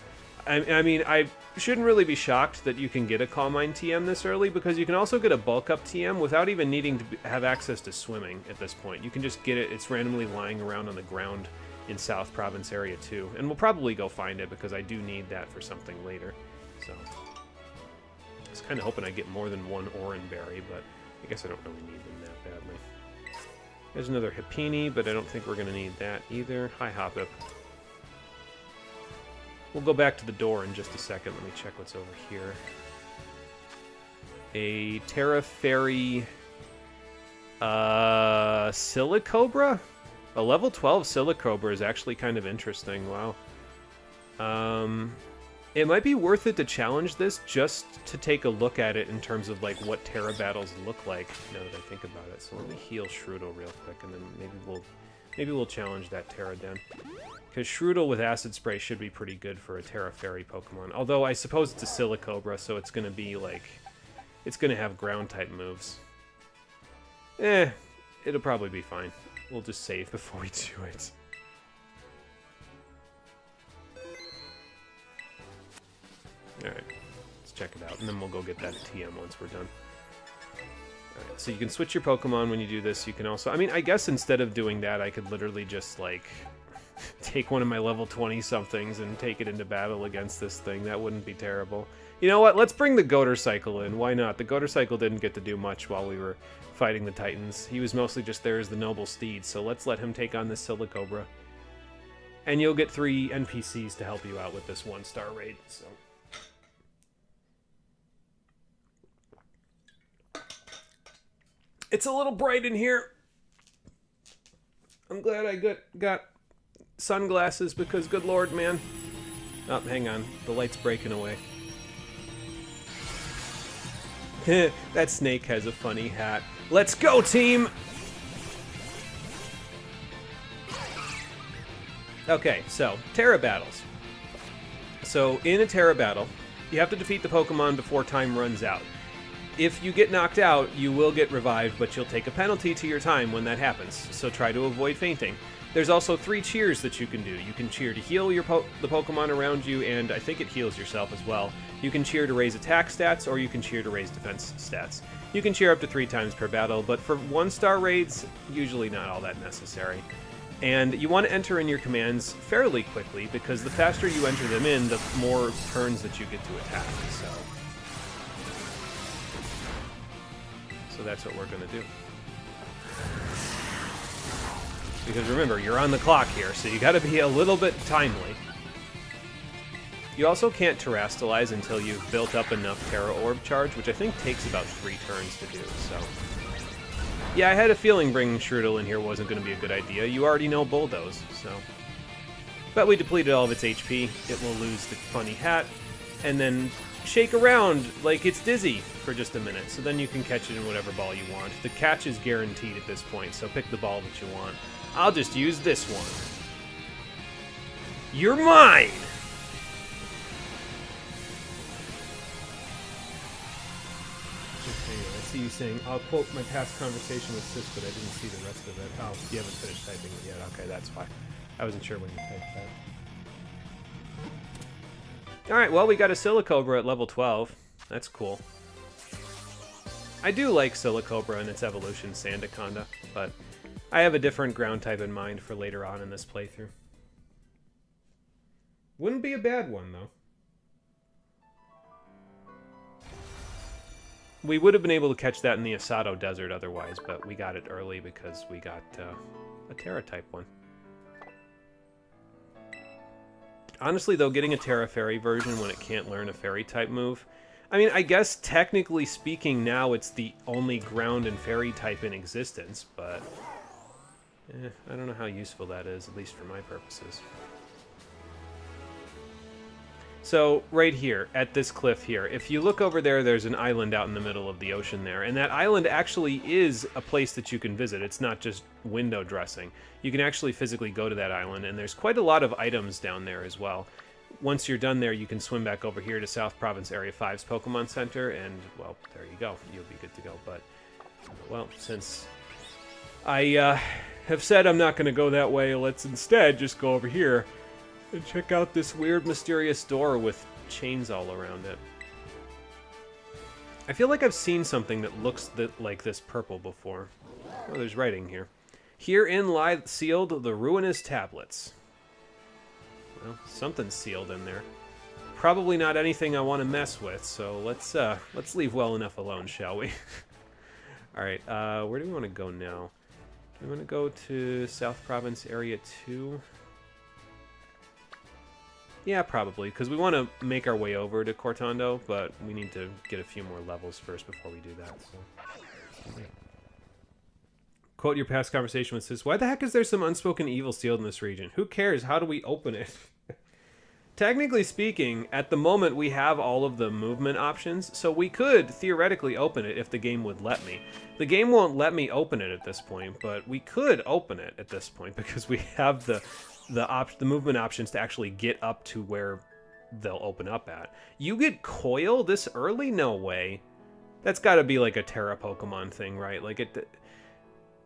I mean, I shouldn't really be shocked that you can get a Calm Mind TM this early, because you can also get a Bulk Up TM without even needing to have access to swimming at this point. You can just get it. It's randomly lying around on the ground in South Province area too. And we'll probably go find it, because I do need that for something later. So, I was kind of hoping I'd get more than one Oran Berry, but I guess I don't really need them that badly. There's another Hippini, but I don't think we're going to need that either. Hi, Hoppip. We'll go back to the door in just a second. Let me check what's over here. A Terra Fairy Silicobra? A level 12 Silicobra is actually kind of interesting. Wow. It might be worth it to challenge this just to take a look at it in terms of like what Terra battles look like, now that I think about it. So let me heal Shroodle real quick, and then maybe we'll challenge that Terra Den. Because Shroodle with Acid Spray should be pretty good for a Terra Fairy Pokemon. Although I suppose it's a Silicobra, so it's going to be like... It's going to have Ground-type moves. It'll probably be fine. We'll just save before we do it. Alright, let's check it out, and then we'll go get that TM once we're done. Alright, so you can switch your Pokemon when you do this. You can also... I mean, I guess instead of doing that, I could literally just, like... take one of my level 20-somethings and take it into battle against this thing. That wouldn't be terrible. You know what? Let's bring the Goater Cycle in. Why not? The Goater Cycle didn't get to do much while we were fighting the Titans. He was mostly just there as the noble steed, so let's let him take on this Silicobra. And you'll get 3 NPCs to help you out with this 1-star raid, so... It's a little bright in here. I'm glad I got sunglasses because, good lord, man. Oh, hang on. The light's breaking away. That snake has a funny hat. Let's go, team! Okay, so, Terra battles. So, in a Terra battle, you have to defeat the Pokemon before time runs out. If you get knocked out, you will get revived, but you'll take a penalty to your time when that happens, so try to avoid fainting. There's also 3 cheers that you can do. You can cheer to heal the Pokemon around you, and I think it heals yourself as well. You can cheer to raise attack stats, or you can cheer to raise defense stats. You can cheer up to 3 times per battle, but for 1-star raids, usually not all that necessary. And you want to enter in your commands fairly quickly, because the faster you enter them in, the more turns that you get to attack. So that's what we're going to do. Because remember, you're on the clock here, so you got to be a little bit timely. You also can't terrastalize until you've built up enough Terra Orb charge, which I think takes about 3 turns to do, so... Yeah, I had a feeling bringing Shroodle in here wasn't going to be a good idea. You already know Bulldoze, so... But we depleted all of its HP. It will lose the funny hat, and then shake around like it's dizzy for just a minute, so then you can catch it in whatever ball you want. The catch is guaranteed at this point, so pick the ball that you want. I'll just use this one. You're mine! Okay, I see you saying, I'll quote my past conversation with Sis, but I didn't see the rest of it. Oh, you haven't finished typing it yet. Okay, that's why. I wasn't sure when you typed that. Alright, well, we got a Silicobra at level 12. That's cool. I do like Silicobra and its evolution, Sandaconda, but I have a different ground type in mind for later on in this playthrough. Wouldn't be a bad one, though. We would have been able to catch that in the Asado Desert otherwise, but we got it early because we got a Terra-type one. Honestly, though, getting a Terra Fairy version when it can't learn a Fairy-type move... I mean, I guess technically speaking now it's the only ground and Fairy type in existence, but... I don't know how useful that is, at least for my purposes. So, right here, at this cliff here, if you look over there, there's an island out in the middle of the ocean there, and that island actually is a place that you can visit. It's not just window dressing. You can actually physically go to that island, and there's quite a lot of items down there as well. Once you're done there, you can swim back over here to South Province Area 5's Pokemon Center, and, well, there you go. You'll be good to go, but, well, since I have said I'm not going to go that way, let's instead just go over here and check out this weird, mysterious door with chains all around it. I feel like I've seen something that looks like this purple before. Oh, there's writing here. Herein lie sealed the ruinous tablets. Well, something's sealed in there. Probably not anything I want to mess with, so let's leave well enough alone, shall we? Alright, where do we want to go now? Do we want to go to South Province Area 2? Yeah, probably, because we want to make our way over to Cortondo, but we need to get a few more levels first before we do that, so... Yeah. Quote your past conversation with Sis, why the heck is there some unspoken evil sealed in this region? Who cares? How do we open it? Technically speaking, at the moment we have all of the movement options, so we could theoretically open it if the game would let me. The game won't let me open it at this point, but we could open it at this point because we have the movement options to actually get up to where they'll open up at. You get Coil this early? No way. That's got to be like a Terra Pokemon thing, right? Like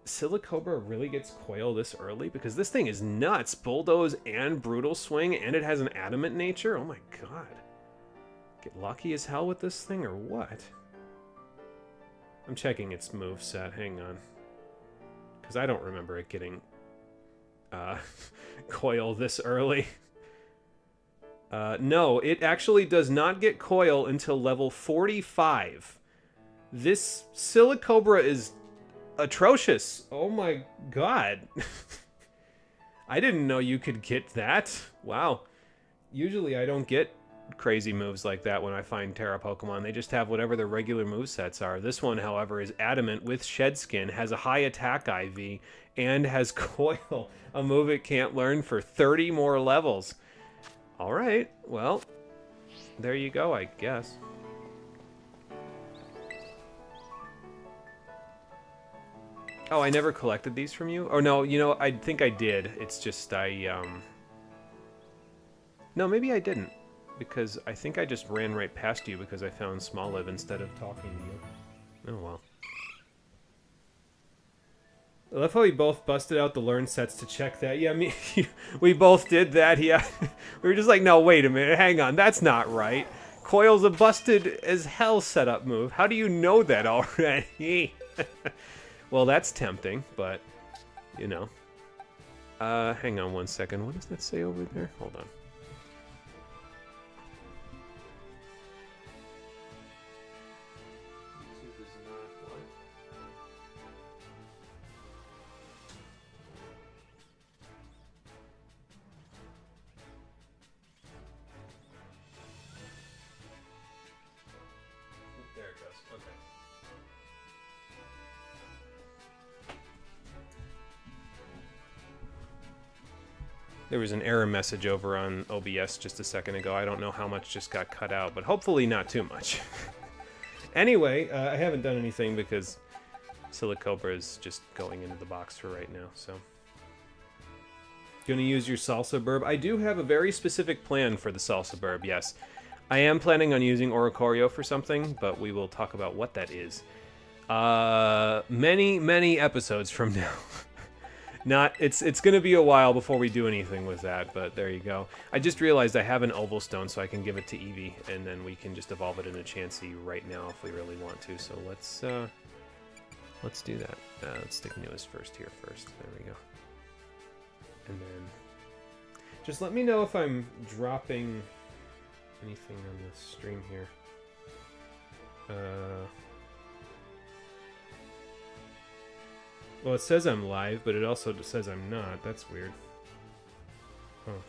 Silicobra really gets Coil this early? Because this thing is nuts. Bulldoze and Brutal Swing, and it has an adamant nature? Oh my god. Get lucky as hell with this thing, or what? I'm checking its moveset. Hang on. Because I don't remember it getting Coil this early. No, it actually does not get Coil until level 45. This Silicobra is atrocious. Oh my god. I didn't know you could get that. Wow. Usually I don't get crazy moves like that when I find Terra Pokemon. They just have whatever their regular movesets are. This one, however, is Adamant with Shed Skin, has a high attack IV, and has Coil, a move it can't learn for 30 more levels. Alright, well, there you go, I guess. Oh, I never collected these from you? Oh, no, you know, I think I did. It's just No, maybe I didn't. Because I think I just ran right past you because I found Smoliv instead of talking to you. Oh, well. I love how we both busted out the learn sets to check that. Yeah, we both did that, yeah. We were just like, no, wait a minute, hang on, that's not right. Coil's a busted as hell setup move. How do you know that already? Well, that's tempting, but, you know. Hang on one second. What does that say over there? Hold on. There it goes. Okay. There was an error message over on OBS just a second ago. I don't know how much just got cut out, but hopefully not too much. Anyway, I haven't done anything because Silicobra is just going into the box for right now, so. Gonna use your Salsa Burb? I do have a very specific plan for the Salsa Burb, yes. I am planning on using Oricorio for something, but we will talk about what that is. Many episodes from now. It's gonna be a while before we do anything with that, but there you go. I just realized I have an Oval Stone, so I can give it to Eevee, and then we can just evolve it into Chansey right now if we really want to. So let's do that. Let's stick Newest first here first. There we go. And then just let me know if I'm dropping anything on the stream here. Well, it says I'm live, but it also says I'm not. That's weird. Oh.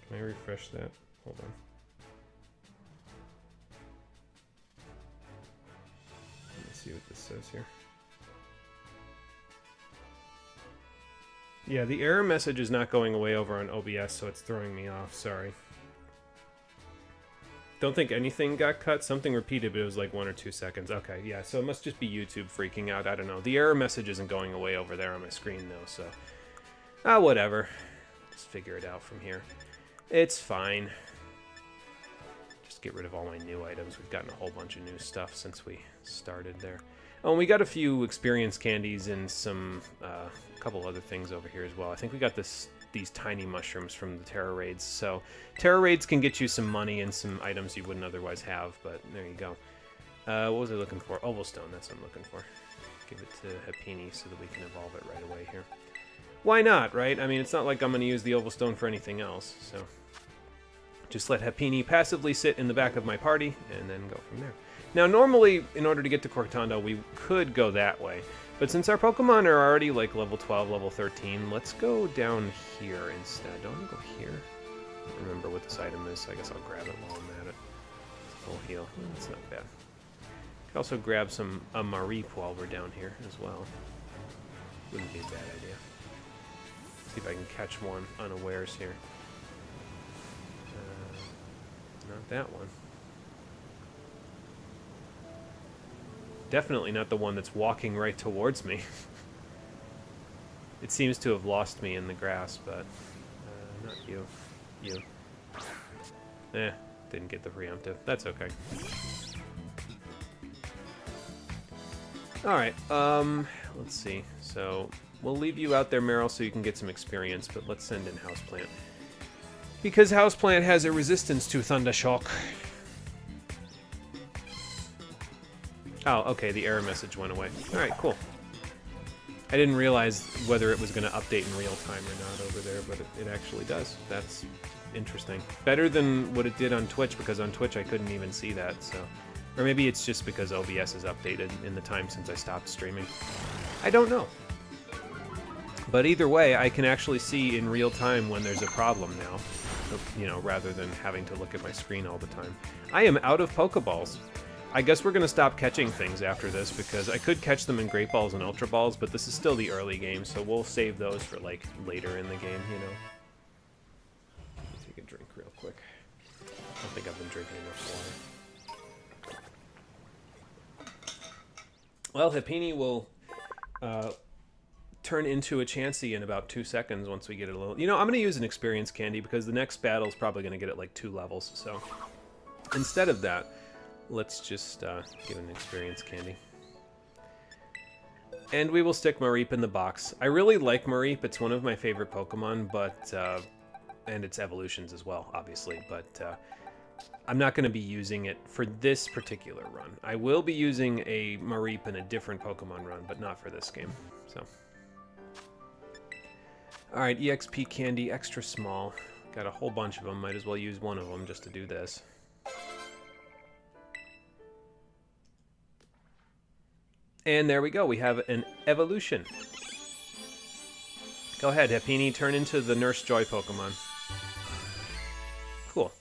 Can I refresh that? Hold on. Let me see what this says here. Yeah, the error message is not going away over on OBS, so it's throwing me off. Sorry. Don't think anything got cut. Something repeated, but it was like 1 or 2 seconds. Okay, yeah, so it must just be YouTube freaking out. I don't know. The error message isn't going away over there on my screen, though, so... whatever. Just figure it out from here. It's fine. Just get rid of all my new items. We've gotten a whole bunch of new stuff since we started there. Oh, and we got a few experience candies and some... a couple other things over here as well. I think we got these tiny mushrooms from the Terra Raids. So Terra Raids can get you some money and some items you wouldn't otherwise have, but there you go. What was I looking for? Oval Stone, that's what I'm looking for. Give it to Happini so that we can evolve it right away here. Why not, right? I mean, it's not like I'm going to use the Oval Stone for anything else, so... Just let Happini passively sit in the back of my party, and then go from there. Now, normally, in order to get to Cortando, we could go that way. But since our Pokemon are already like level 12, level 13, let's go down here instead. Don't we go here? I don't remember what this item is, so I guess I'll grab it while I'm at it. Full heal. That's not bad. Could also grab a Mareep while we're down here as well. Wouldn't be a bad idea. See if I can catch one unawares here. Not that one. Definitely not the one that's walking right towards me. It seems to have lost me in the grass, but not you. You. Didn't get the preemptive. That's okay. Alright, let's see. So, we'll leave you out there, Meryl, so you can get some experience, but let's send in Houseplant. Because Houseplant has a resistance to Thunder Shock. Oh, okay, the error message went away. Alright, cool. I didn't realize whether it was going to update in real time or not over there, but it actually does. That's interesting. Better than what it did on Twitch, because on Twitch I couldn't even see that, so... Or maybe it's just because OBS is updated in the time since I stopped streaming. I don't know. But either way, I can actually see in real time when there's a problem now. you know, rather than having to look at my screen all the time. I am out of Pokeballs. I guess we're going to stop catching things after this, because I could catch them in Great Balls and Ultra Balls, but this is still the early game, so we'll save those for, like, later in the game, you know. Let me take a drink real quick. I don't think I've been drinking enough water. Well, Happiny will turn into a Chansey in about 2 seconds once we get it a little... You know, I'm going to use an experience candy, because the next battle is probably going to get it, like, 2 levels, so... Instead of that... Let's just give an experience candy. And we will stick Mareep in the box. I really like Mareep. It's one of my favorite Pokemon, but... and its evolutions as well, obviously. But I'm not going to be using it for this particular run. I will be using a Mareep in a different Pokemon run, but not for this game. So. Alright, EXP candy, extra small. Got a whole bunch of them. Might as well use one of them just to do this. And there we go, we have an evolution. Go ahead, Happiny, turn into the Nurse Joy Pokemon. Cool.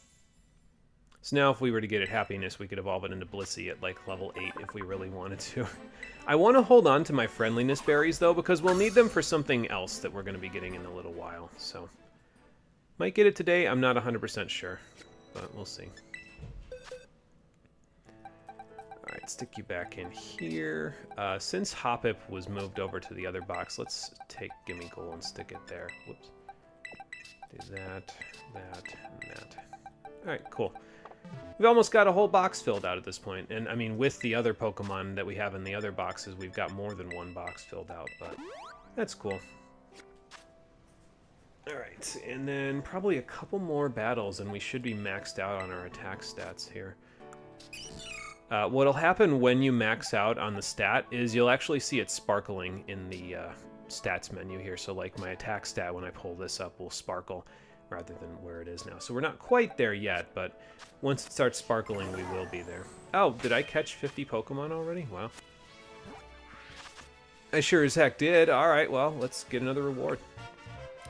So now if we were to get it Happiness, we could evolve it into Blissey at like level 8 if we really wanted to. I want to hold on to my Friendliness Berries though, because we'll need them for something else that we're going to be getting in a little while. So, might get it today, I'm not 100% sure, but we'll see. Alright, stick you back in here. Since Hoppip was moved over to the other box, let's take Gimmighoul and stick it there. Whoops. Do that, that, and that. Alright, cool. We've almost got a whole box filled out at this point. And, I mean, with the other Pokemon that we have in the other boxes, we've got more than one box filled out, but that's cool. Alright, and then probably a couple more battles, and we should be maxed out on our attack stats here. What'll happen when you max out on the stat is you'll actually see it sparkling in the stats menu here. So like my attack stat, when I pull this up, will sparkle rather than where it is now. So we're not quite there yet, but once it starts sparkling, we will be there. Oh, did I catch 50 Pokemon already? Wow. I sure as heck did. All right, well, let's get another reward.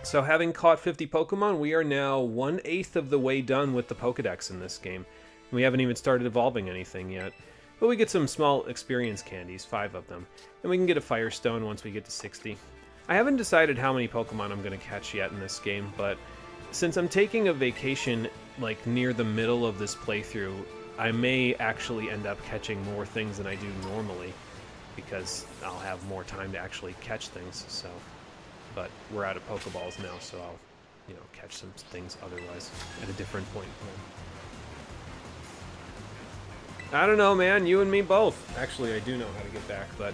So having caught 50 Pokemon, we are now 1/8 of the way done with the Pokedex in this game. We haven't even started evolving anything yet. But we get some small experience candies, 5 of them. And we can get a Firestone once we get to 60. I haven't decided how many Pokemon I'm going to catch yet in this game, but since I'm taking a vacation like near the middle of this playthrough, I may actually end up catching more things than I do normally, because I'll have more time to actually catch things, so... But we're out of Pokeballs now, so I'll, you know, catch some things otherwise at a different point in time. I don't know, man. You and me both. Actually, I do know how to get back, but...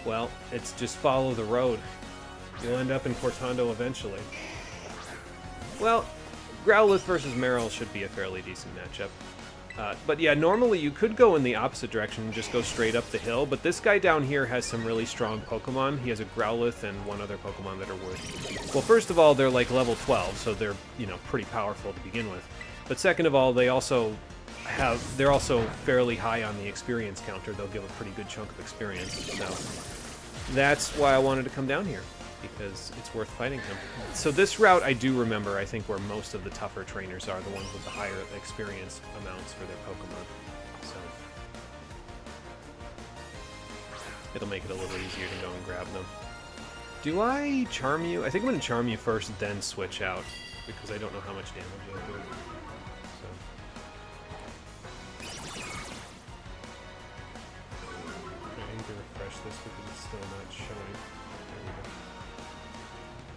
Well, it's just follow the road. You'll end up in Cortando eventually. Well, Growlithe versus Marill should be a fairly decent matchup. But yeah, normally you could go in the opposite direction and just go straight up the hill, but this guy down here has some really strong Pokemon. He has a Growlithe and one other Pokemon that are worth... Well, first of all, they're like level 12, so they're, you know, pretty powerful to begin with. But second of all, they're also fairly high on the experience counter. They'll give a pretty good chunk of experience. So that's why I wanted to come down here, because it's worth fighting him. So this route I do remember, I think, where most of the tougher trainers are, the ones with the higher experience amounts for their Pokemon. So it'll make it a little easier to go and grab them. Do I Charm You? I think I'm going to Charm You first, then switch out, because I don't know how much damage it'll do. This because it's still not showing.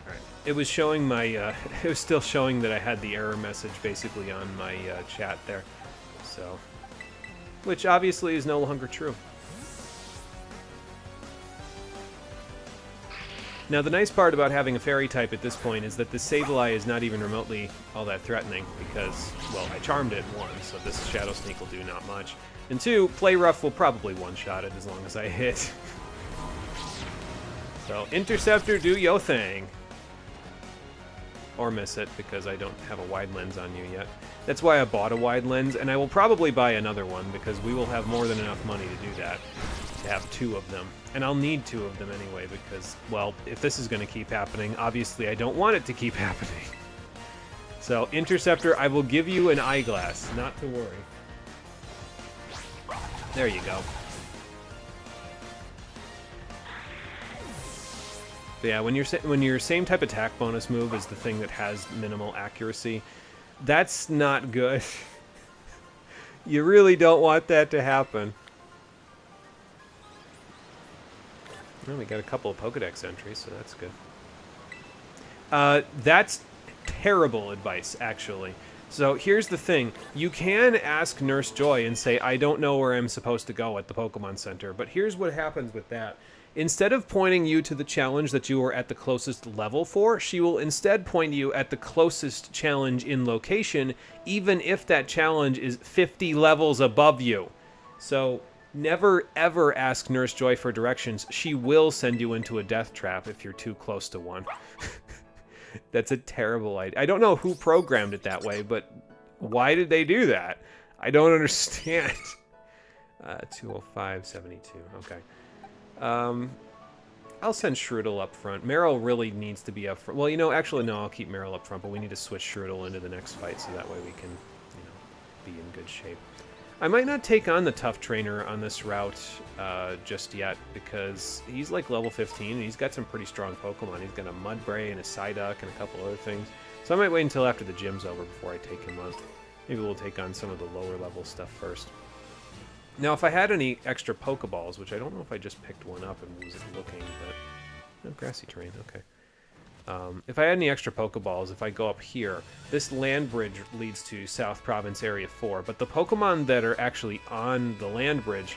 Alright. It was showing my, it was still showing that I had the error message basically on my chat there. So, which obviously is no longer true. Now the nice part about having a fairy type at this point is that the Sableye is not even remotely all that threatening because, well, I charmed it 1, so this Shadow Sneak will do not much. And 2, Play Rough will probably one-shot it as long as I hit. So, Interceptor, do yo thing. Or miss it, because I don't have a wide lens on you yet. That's why I bought a wide lens, and I will probably buy another one, because we will have more than enough money to do that. To have 2 of them. And I'll need 2 of them anyway, because, well, if this is going to keep happening, obviously I don't want it to keep happening. So, Interceptor, I will give you an eyeglass. Not to worry. There you go. But yeah, when your same type attack bonus move is the thing that has minimal accuracy, that's not good. You really don't want that to happen. Well, we got a couple of Pokedex entries, so that's good. That's terrible advice, actually. So here's the thing. You can ask Nurse Joy and say, I don't know where I'm supposed to go at the Pokemon Center, but here's what happens with that. Instead of pointing you to the challenge that you are at the closest level for, she will instead point you at the closest challenge in location, even if that challenge is 50 levels above you. So never ever ask Nurse Joy for directions. She will send you into a death trap if you're too close to one. That's a terrible idea. I don't know who programmed it that way, but why did they do that? I don't understand. 205.72. Okay. I'll send Shroodle up front. Meryl really needs to be up front. Well, you know, actually, no, I'll keep Meryl up front, but we need to switch Shroodle into the next fight so that way we can, you know, be in good shape. I might not take on the tough trainer on this route just yet because he's like level 15 and he's got some pretty strong Pokemon. He's got a Mudbray and a Psyduck and a couple other things. So I might wait until after the gym's over before I take him on. Maybe we'll take on some of the lower level stuff first. Now, if I had any extra Pokeballs, which I don't know if I just picked one up and was looking, but... No, grassy terrain, okay. If I had any extra Pokeballs, if I go up here, this land bridge leads to South Province Area 4, but the Pokemon that are actually on the land bridge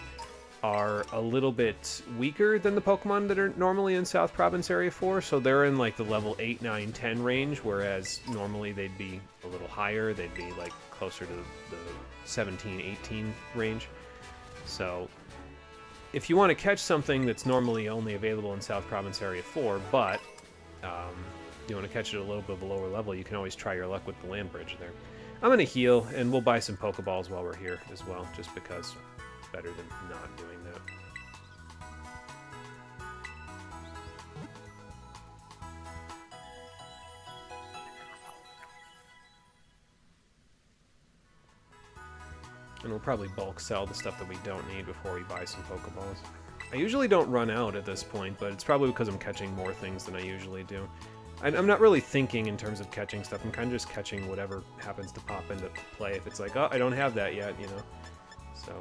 are a little bit weaker than the Pokemon that are normally in South Province Area 4, so they're in like the level 8, 9, 10 range, whereas normally they'd be a little higher, they'd be like closer to the 17, 18 range. So, if you want to catch something that's normally only available in South Province Area 4, but you want to catch it at a little bit of a lower level, you can always try your luck with the land bridge there. I'm going to heal, and we'll buy some Pokeballs while we're here as well, just because it's better than not doing that. And we'll probably bulk sell the stuff that we don't need before we buy some Pokeballs. I usually don't run out at this point, but it's probably because I'm catching more things than I usually do. I'm not really thinking in terms of catching stuff. I'm kind of just catching whatever happens to pop into play. If it's like, oh, I don't have that yet, you know. So,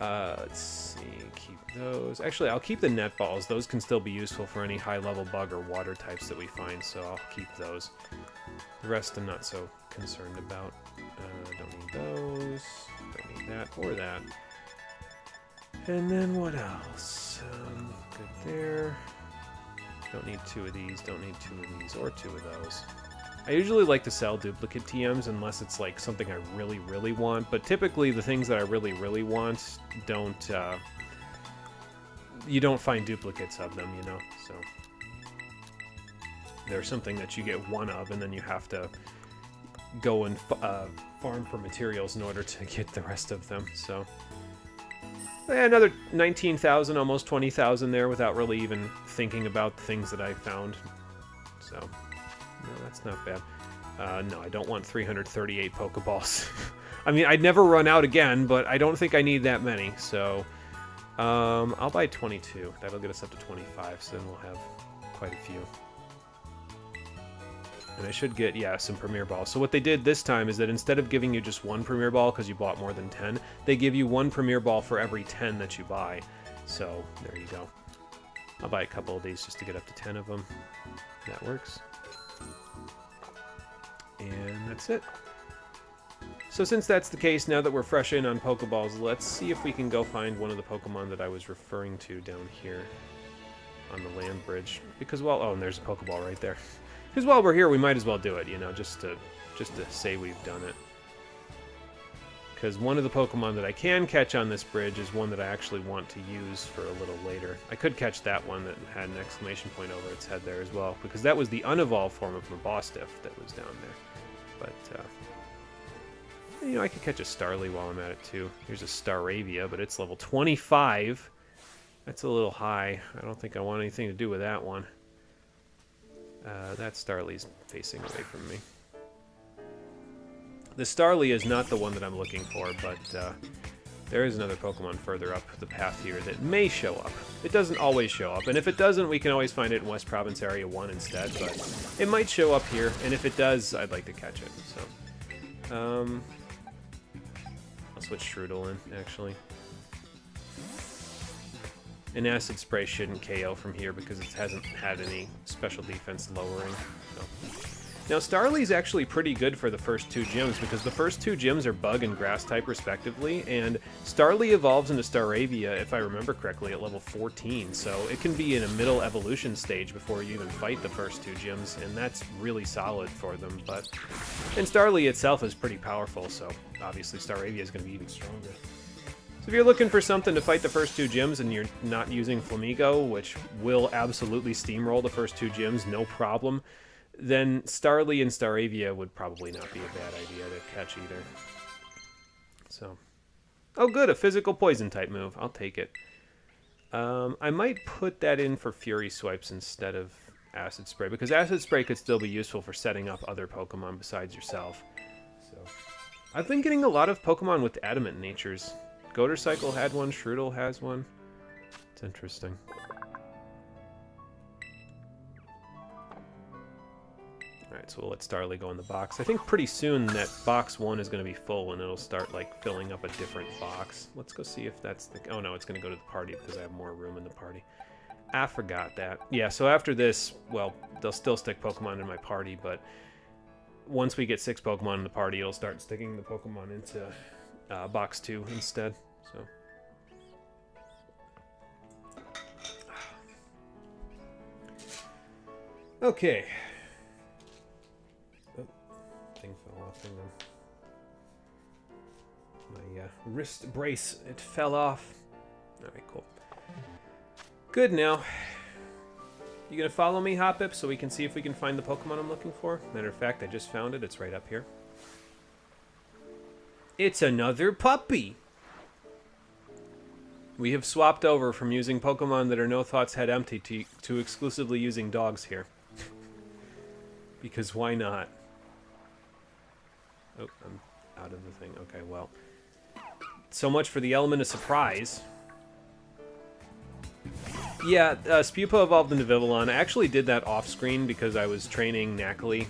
let's see, keep those. Actually, I'll keep the net balls. Those can still be useful for any high-level bug or water types that we find, so I'll keep those. The rest I'm not so concerned about. Don't need those. Don't need that or that. And then what else? Good there. Don't need two of these, don't need two of these, or two of those. I usually like to sell duplicate TMs unless it's like something I really, really want, but typically the things that I really, really want don't, you don't find duplicates of them, you know, so. There's something that you get one of, and then you have to go and farm for materials in order to get the rest of them, so. Another 19,000, almost 20,000 there without really even thinking about the things that I found. So, no, that's not bad. No, I don't want 338 Pokeballs. I mean, I'd never run out again, but I don't think I need that many. So, I'll buy 22. That'll get us up to 25, so then we'll have quite a few. And I should get, yeah, some Premier Balls. So what they did this time is that instead of giving you just one Premier Ball because you bought more than 10, they give you one Premier Ball for every 10 that you buy. So there you go. I'll buy a couple of these just to get up to 10 of them. That works. And that's it. So since that's the case, now that we're fresh in on Pokeballs, let's see if we can go find one of the Pokemon that I was referring to down here on the land bridge. Because, well, oh, and there's a Pokeball right there. Because while we're here, we might as well do it, you know, just to say we've done it. Because one of the Pokemon that I can catch on this bridge is one that I actually want to use for a little later. I could catch that one that had an exclamation point over its head there as well, because that was the unevolved form of Mabostiff that was down there. But, you know, I could catch a Starly while I'm at it, too. Here's a Staravia, but it's level 25. That's a little high. I don't think I want anything to do with that one. That Starly's facing away from me. The Starly is not the one that I'm looking for, but there is another Pokemon further up the path here that may show up. It doesn't always show up, and if it doesn't, we can always find it in West Province Area 1 instead, but it might show up here, and if it does, I'd like to catch it. So, I'll switch Strudel in, actually. An Acid Spray shouldn't KO from here because it hasn't had any special defense lowering. So. Now, Starly's actually pretty good for the first two gyms because the first two gyms are Bug and Grass type respectively, and Starly evolves into Staravia, if I remember correctly, at level 14, so it can be in a middle evolution stage before you even fight the first two gyms, and that's really solid for them. And Starly itself is pretty powerful, so obviously Staravia is going to be even stronger. So if you're looking for something to fight the first two gyms and you're not using Flamigo, which will absolutely steamroll the first two gyms, no problem, then Starly and Staravia would probably not be a bad idea to catch either. So, oh good, a physical poison type move. I'll take it. I might put that in for Fury Swipes instead of Acid Spray, because Acid Spray could still be useful for setting up other Pokemon besides yourself. So, I've been getting a lot of Pokemon with adamant natures. Goater Cycle had one, Strudel has one. It's interesting. Alright, so we'll let Starly go in the box. I think pretty soon that box 1 is going to be full and it'll start like filling up a different box. Let's go see if that's the... Oh no, it's going to go to the party because I have more room in the party. I forgot that. Yeah, so after this, well, they'll still stick Pokemon in my party, but once we get 6 Pokemon in the party, it'll start sticking the Pokemon into... box 2 instead, so. Okay. Oh, thing fell off. Hang on. My wrist brace, it fell off. Alright, cool. Good now. You gonna follow me, Hoppip, so we can see if we can find the Pokemon I'm looking for? Matter of fact, I just found it. It's right up here. It's another puppy! We have swapped over from using Pokemon that are No Thoughts Head Empty to exclusively using dogs here. Because why not? Oh, I'm out of the thing. Okay, well. So much for the element of surprise. Yeah, Spupa evolved into Vivillon. I actually did that off-screen because I was training Knackly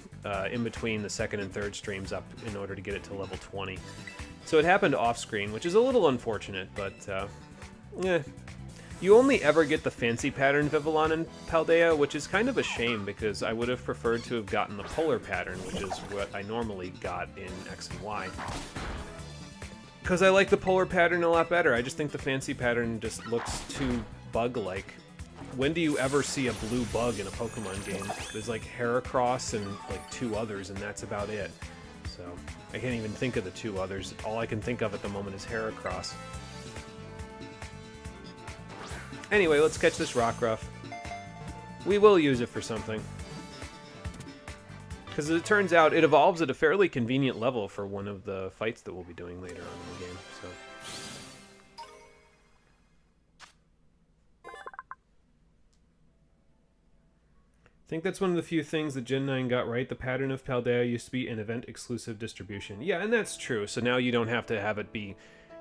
in between the second and third streams up in order to get it to level 20. So it happened off-screen, which is a little unfortunate, but, yeah. You only ever get the fancy pattern Vivillon and Paldea, which is kind of a shame because I would have preferred to have gotten the polar pattern, which is what I normally got in X and Y. Because I like the polar pattern a lot better. I just think the fancy pattern just looks too bug-like. When do you ever see a blue bug in a Pokemon game? There's like Heracross and like 2 others, and that's about it. So, I can't even think of the 2 others. All I can think of at the moment is Heracross. Anyway, let's catch this Rockruff. We will use it for something. Because as it turns out, it evolves at a fairly convenient level for one of the fights that we'll be doing later on in the game. So. I think that's one of the few things that Gen 9 got right. The pattern of Paldea used to be an event-exclusive distribution. Yeah, and that's true. So now you don't have to have it be...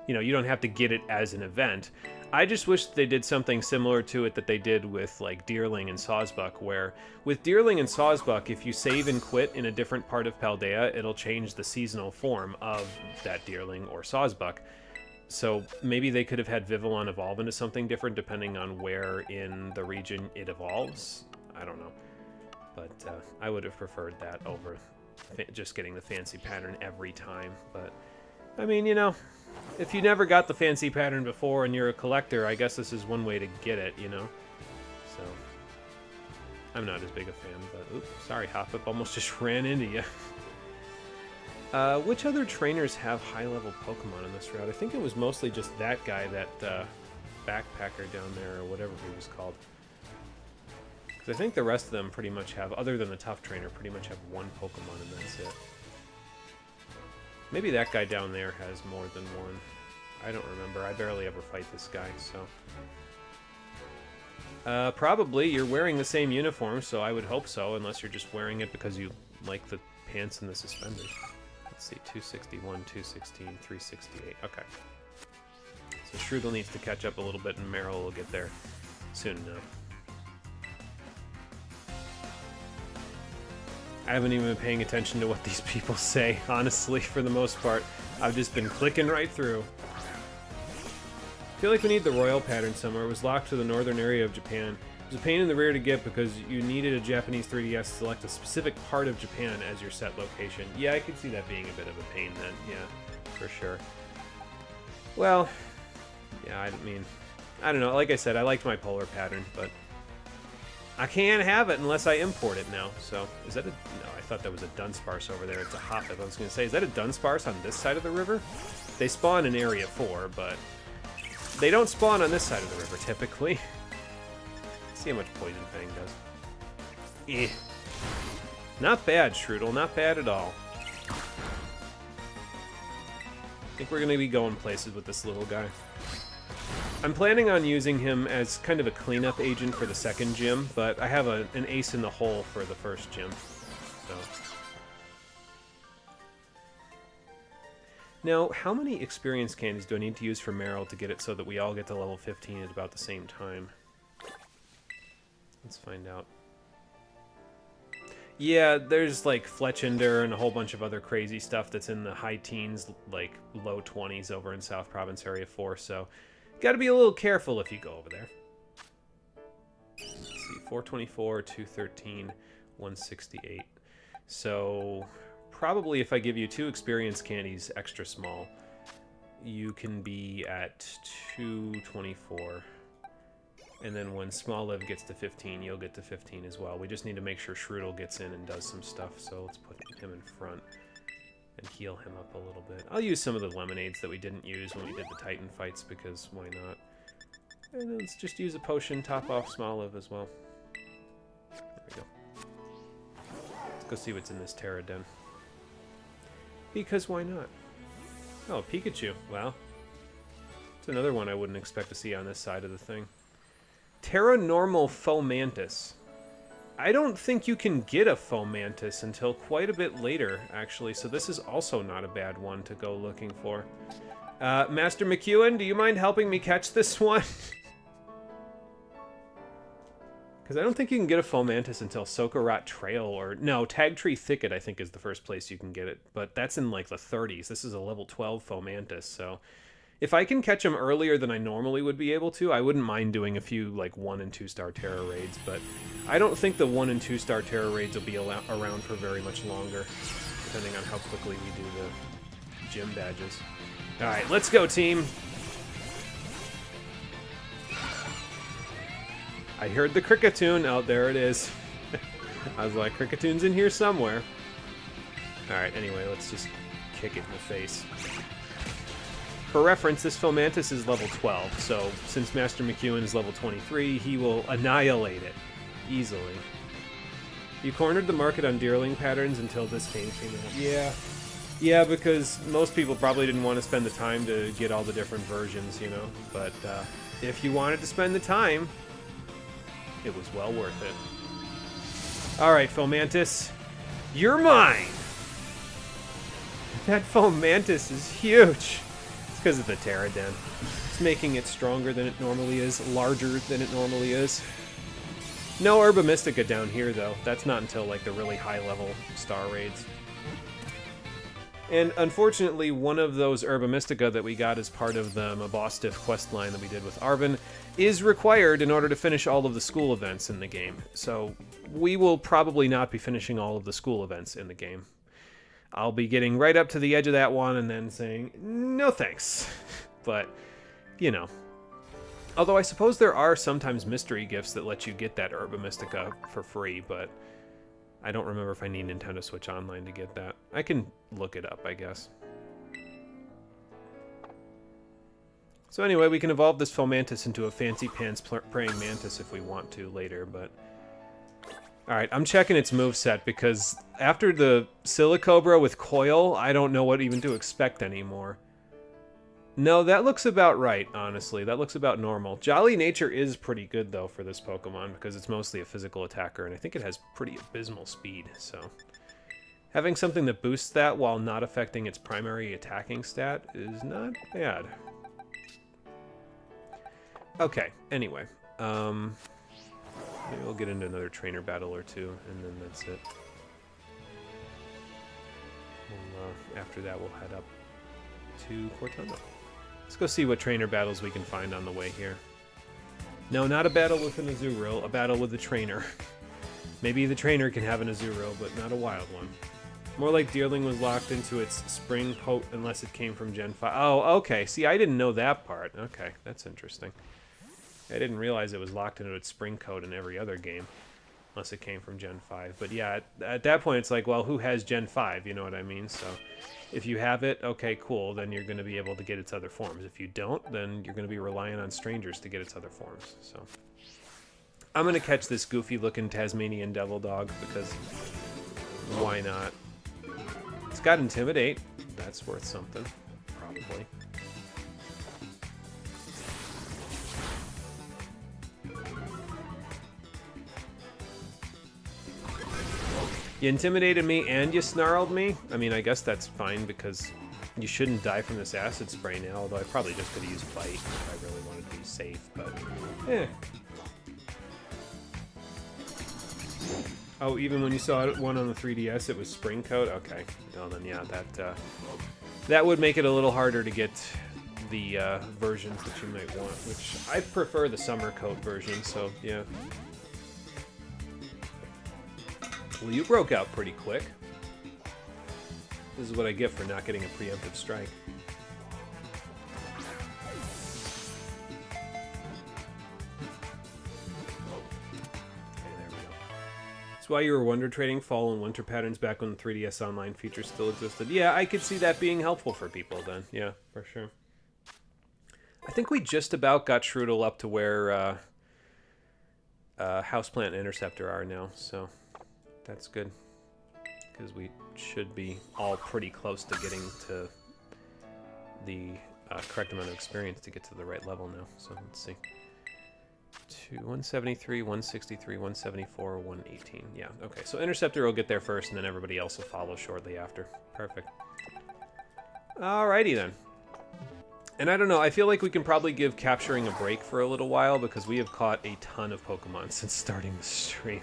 You know, you don't have to get it as an event. I just wish they did something similar to it that they did with, like, Deerling and Sawsbuck, where with Deerling and Sawsbuck, if you save and quit in a different part of Paldea, it'll change the seasonal form of that Deerling or Sawsbuck. So maybe they could have had Vivillon evolve into something different depending on where in the region it evolves. I don't know. But I would have preferred that over just getting the fancy pattern every time. But, I mean, you know... If you never got the fancy pattern before and you're a collector, I guess this is one way to get it, you know? So, I'm not as big a fan, but... Oops, sorry, Hoppip, almost just ran into you. Which other trainers have high-level Pokemon in this route? I think it was mostly just that guy, that backpacker down there, or whatever he was called. Because I think the rest of them pretty much have, other than the tough trainer, pretty much have one Pokemon and that's it. Maybe that guy down there has more than one. I don't remember. I barely ever fight this guy, so... Probably. You're wearing the same uniform, so I would hope so, unless you're just wearing it because you like the pants and the suspenders. Let's see, 261, 216, 368. Okay. So Strudel needs to catch up a little bit, and Meryl will get there soon enough. I haven't even been paying attention to what these people say, honestly, for the most part. I've just been clicking right through. I feel like we need the royal pattern somewhere. It was locked to the northern area of Japan. It was a pain in the rear to get because you needed a Japanese 3DS to select a specific part of Japan as your set location. Yeah, I could see that being a bit of a pain then, yeah, for sure. Well, yeah, I mean, I don't know. Like I said, I liked my polar pattern, but I can't have it unless I import it now. So, is that a... No, I thought that was a Dunsparce over there. It's a Hoppip. I was going to say, is that a Dunsparce on this side of the river? They spawn in Area 4, but they don't spawn on this side of the river, typically. Let's see how much Poison Fang does. Eh. Not bad, Strudel. Not bad at all. I think we're going to be going places with this little guy. I'm planning on using him as kind of a cleanup agent for the second gym, but I have an ace in the hole for the first gym. So. Now, how many experience candies do I need to use for Meryl to get it so that we all get to level 15 at about the same time? Let's find out. Yeah, there's like Fletchender and a whole bunch of other crazy stuff that's in the high teens, like low 20s over in South Province Area 4, so gotta be a little careful if you go over there. Let's see, 424, 213, 168. So probably if I give you 2 experience candies extra small, you can be at 224. And then when Smoliv gets to 15, you'll get to 15 as well. We just need to make sure Strudel gets in and does some stuff, so let's put him in front and heal him up a little bit. I'll use some of the lemonades that we didn't use when we did the Titan fights, because why not? And then let's just use a potion, top off Smoliv as well. There we go. Let's go see what's in this Terra Den. Because why not? Oh, Pikachu. Wow. It's another one I wouldn't expect to see on this side of the thing. Terra Normal Fomantis. I don't think you can get a Fomantis until quite a bit later, actually, so this is also not a bad one to go looking for. Master McEwen, do you mind helping me catch this one? Because I don't think you can get a Fomantis until Sokorot Trail, or... No, Tagtree Thicket, I think, is the first place you can get it, but that's in, like, the 30s. This is a level 12 Fomantis, so... If I can catch them earlier than I normally would be able to, I wouldn't mind doing a few, like, 1- and 2-star Terra raids, but I don't think the 1- and 2-star Terra raids will be around for very much longer, depending on how quickly we do the gym badges. Alright, let's go, team! I heard the Kricketune. Oh, there it is. I was like, Kricketune in here somewhere. Alright, anyway, let's just kick it in the face. For reference, this Fomantis is level 12, so since Master McEwen is level 23, he will annihilate it easily. You cornered the market on Deerling patterns until this game came out. Yeah. Yeah, because most people probably didn't want to spend the time to get all the different versions, you know, but if you wanted to spend the time, it was well worth it. Alright, Fomantis, you're mine! That Fomantis is huge! Because of the Terra Den. It's making it stronger than it normally is, larger than it normally is. No Herba Mystica down here, though. That's not until, like, the really high-level star raids. And, unfortunately, one of those Herba Mystica that we got as part of the Mabostiff questline that we did with Arven is required in order to finish all of the school events in the game. So, we will probably not be finishing all of the school events in the game. I'll be getting right up to the edge of that one and then saying, no thanks. But, you know. Although I suppose there are sometimes mystery gifts that let you get that Herba Mystica for free, but I don't remember if I need Nintendo Switch Online to get that. I can look it up, I guess. So anyway, we can evolve this Fomantis into a fancy pants praying mantis if we want to later, but... Alright, I'm checking its moveset because after the Silicobra with Coil, I don't know what even to expect anymore. No, that looks about right, honestly. That looks about normal. Jolly Nature is pretty good, though, for this Pokemon, because it's mostly a physical attacker, and I think it has pretty abysmal speed, so... Having something that boosts that while not affecting its primary attacking stat is not bad. Okay, anyway. Maybe we'll get into another trainer battle or two, and then that's it. After that, we'll head up to Cortana. Let's go see what trainer battles we can find on the way here. No, not a battle with an Azurill, a battle with the trainer. Maybe the trainer can have an Azurill, but not a wild one. More like Deerling was locked into its spring coat unless it came from Gen 5. Oh, okay. See, I didn't know that part. Okay, that's interesting. I didn't realize it was locked into its spring coat in every other game. Unless it came from Gen 5. But yeah, at that point, it's like, well, who has Gen 5? You know what I mean? So if you have it, okay, cool. Then you're going to be able to get its other forms. If you don't, then you're going to be relying on strangers to get its other forms. So I'm going to catch this goofy-looking Tasmanian Devil Dog because why not? It's got Intimidate. That's worth something, probably. You intimidated me and you snarled me? I mean, I guess that's fine because you shouldn't die from this acid spray now, although I probably just could have used Bite if I really wanted to be safe, but eh. Oh, even when you saw one on the 3DS, it was Spring Coat? Okay. Well, then, yeah, that would make it a little harder to get the versions that you might want, which I prefer the Summer Coat version, so, yeah. Well, you broke out pretty quick. This is what I get for not getting a preemptive strike. That's why you were wonder trading fall and winter patterns back when the 3DS Online feature still existed. Yeah, I could see that being helpful for people then. Yeah, for sure. I think we just about got Shroodle up to where Houseplant and Interceptor are now, so that's good. Because we should be all pretty close to getting to the correct amount of experience to get to the right level now. So let's see. 173, 163, 174, 118. Yeah, okay. So Interceptor will get there first, and then everybody else will follow shortly after. Perfect. Alrighty then. And I don't know, I feel like we can probably give capturing a break for a little while, because we have caught a ton of Pokemon since starting the stream.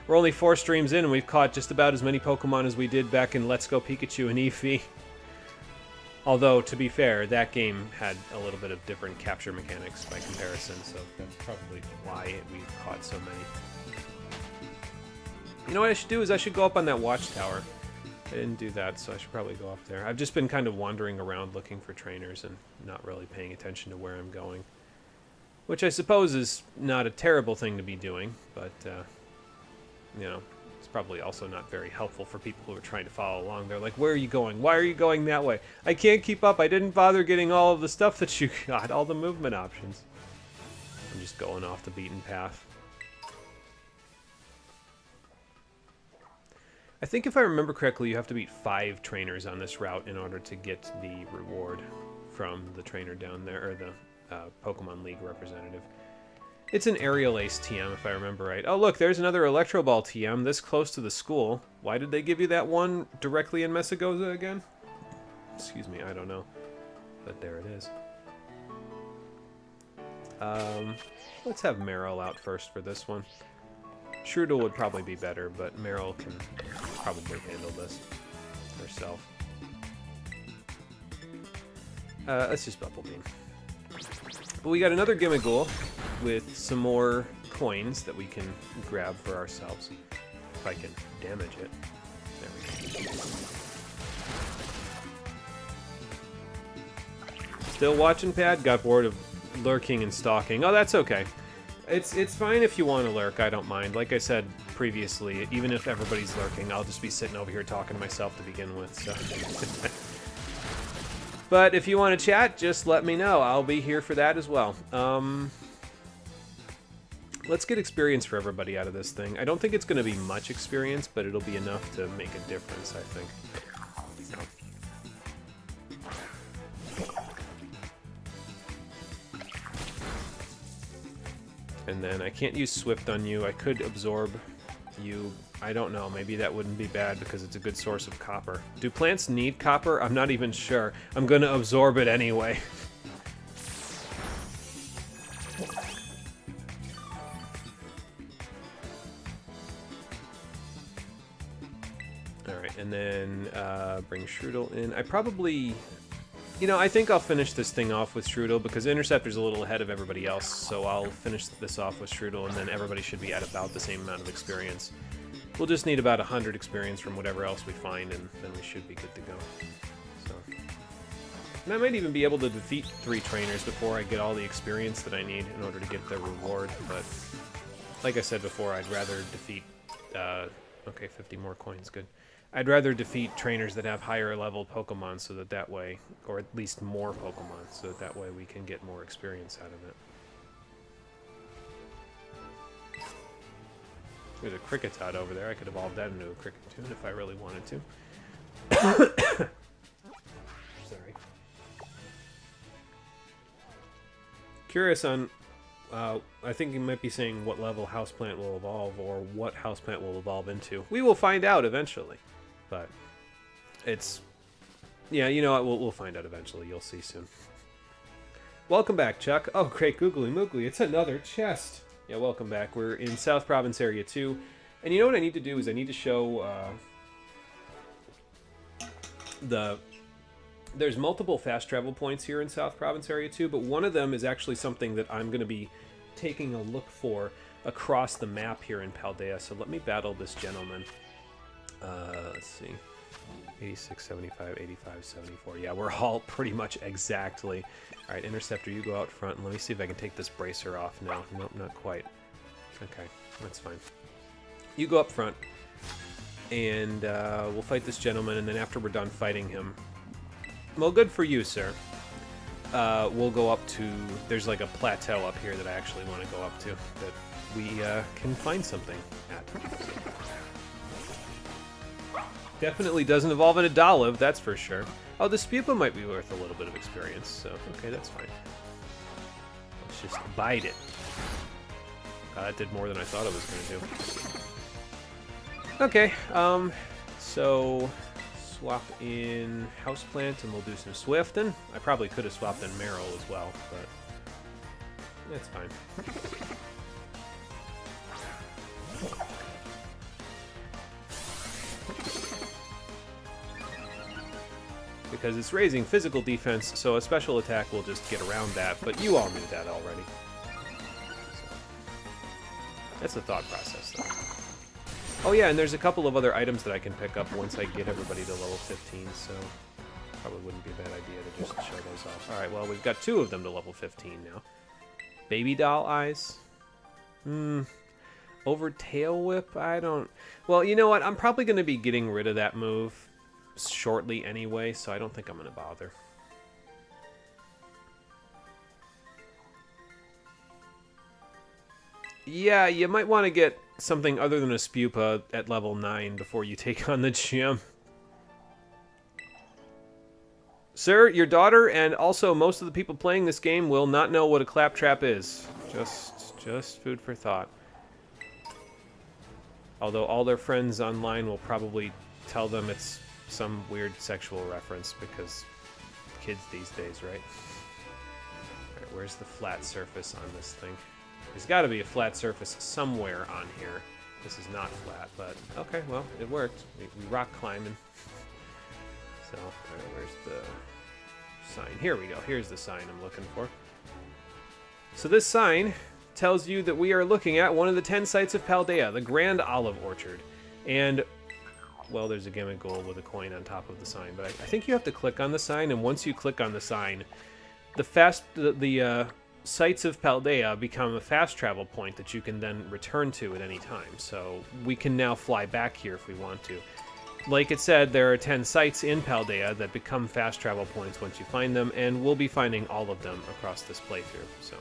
We're only 4 streams in, and we've caught just about as many Pokemon as we did back in Let's Go Pikachu and Eevee. Although, to be fair, that game had a little bit of different capture mechanics by comparison, so that's probably why we've caught so many. You know what I should do is I should go up on that watchtower. I didn't do that, so I should probably go up there. I've just been kind of wandering around looking for trainers and not really paying attention to where I'm going. Which I suppose is not a terrible thing to be doing, but, you know, it's probably also not very helpful for people who are trying to follow along. They're like, where are you going? Why are you going that way? I can't keep up. I didn't bother getting all of the stuff that you got, all the movement options. I'm just going off the beaten path. I think if I remember correctly, you have to beat 5 trainers on this route in order to get the reward from the trainer down there, or the Pokemon League representative. It's an Aerial Ace TM, if I remember right. Oh, look, there's another Electro Ball TM this close to the school. Why did they give you that one directly in Messagoza again? Excuse me, I don't know. But there it is. Let's have Meryl out first for this one. Shroodle would probably be better, but Meryl can probably handle this herself. Let's just Bubble Beam. But we got another Gimmighoul with some more coins that we can grab for ourselves. If I can damage it. There we go. Still watching, Pad? Got bored of lurking and stalking. Oh, that's okay. It's fine if you want to lurk, I don't mind. Like I said previously, even if everybody's lurking, I'll just be sitting over here talking to myself to begin with, so... But if you want to chat, just let me know. I'll be here for that as well. Let's get experience for everybody out of this thing. I don't think it's going to be much experience, but it'll be enough to make a difference, I think. So. And then I can't use Swift on you. I could absorb you. I don't know. Maybe that wouldn't be bad because it's a good source of copper. Do plants need copper? I'm not even sure. I'm going to absorb it anyway. Alright, and then bring Strudel in. I probably... You know, I think I'll finish this thing off with Strudel because Interceptor's a little ahead of everybody else, so I'll finish this off with Strudel, and then everybody should be at about the same amount of experience. We'll just need about 100 experience from whatever else we find, and then we should be good to go. So, and I might even be able to defeat 3 trainers before I get all the experience that I need in order to get the reward, but like I said before, I'd rather defeat... okay, 50 more coins, good. I'd rather defeat trainers that have higher level Pokemon so that way, or at least more Pokemon, so that way we can get more experience out of it. There's a Kricketot over there. I could evolve that into a Kricketune if I really wanted to. Sorry. Curious on... I think you might be saying what level Houseplant will evolve, or what Houseplant will evolve into. We will find out eventually. But it's... Yeah, you know what? We'll find out eventually. You'll see soon. Welcome back, Chuck. Oh, great. Googly Moogly. It's another chest. Yeah, welcome back. We're in South Province Area 2. And you know what I need to do is I need to show there's multiple fast travel points here in South Province Area 2, but one of them is actually something that I'm going to be taking a look for across the map here in Paldea. So let me battle this gentleman. Let's see. 86, 75, 85, 74. Yeah, we're all pretty much exactly. Alright, Interceptor, you go out front, and let me see if I can take this bracer off now. Nope, not quite. Okay, that's fine. You go up front, and we'll fight this gentleman, and then after we're done fighting him... Well, good for you, sir. We'll go up to... There's like a plateau up here that I actually want to go up to, that we can find something at. Definitely doesn't evolve into Dolive, that's for sure. Oh, the Spupa might be worth a little bit of experience, so okay, that's fine. Let's just bite it. That did more than I thought it was going to do. Okay, so swap in Houseplant and we'll do some Swifting. I probably could have swapped in Meryl as well, but that's fine. Because it's raising physical defense, so a special attack will just get around that, but you all knew that already. So, that's the thought process, though. Oh yeah, and there's a couple of other items that I can pick up once I get everybody to level 15, so probably wouldn't be a bad idea to just show those off. Alright, well, we've got 2 of them to level 15 now. Baby doll eyes? Over tail whip? I don't... Well, you know what? I'm probably going to be getting rid of that move shortly anyway, so I don't think I'm going to bother. Yeah, you might want to get something other than a Spupa at level 9 before you take on the gym. Sir, your daughter and also most of the people playing this game will not know what a claptrap is. Just food for thought. Although all their friends online will probably tell them it's some weird sexual reference because kids these days, right? Alright, where's the flat surface on this thing? There's got to be a flat surface somewhere on here. This is not flat, but okay, well, it worked. We rock climbing. So, alright, where's the sign? Here we go. Here's the sign I'm looking for. So this sign tells you that we are looking at one of the 10 sites of Paldea, the Grand Olive Orchard. And well, there's a gimmick gold with a coin on top of the sign, but I think you have to click on the sign, and once you click on the sign, the sites of Paldea become a fast travel point that you can then return to at any time. So we can now fly back here if we want to. Like it said, there are 10 sites in Paldea that become fast travel points once you find them, and we'll be finding all of them across this playthrough. So,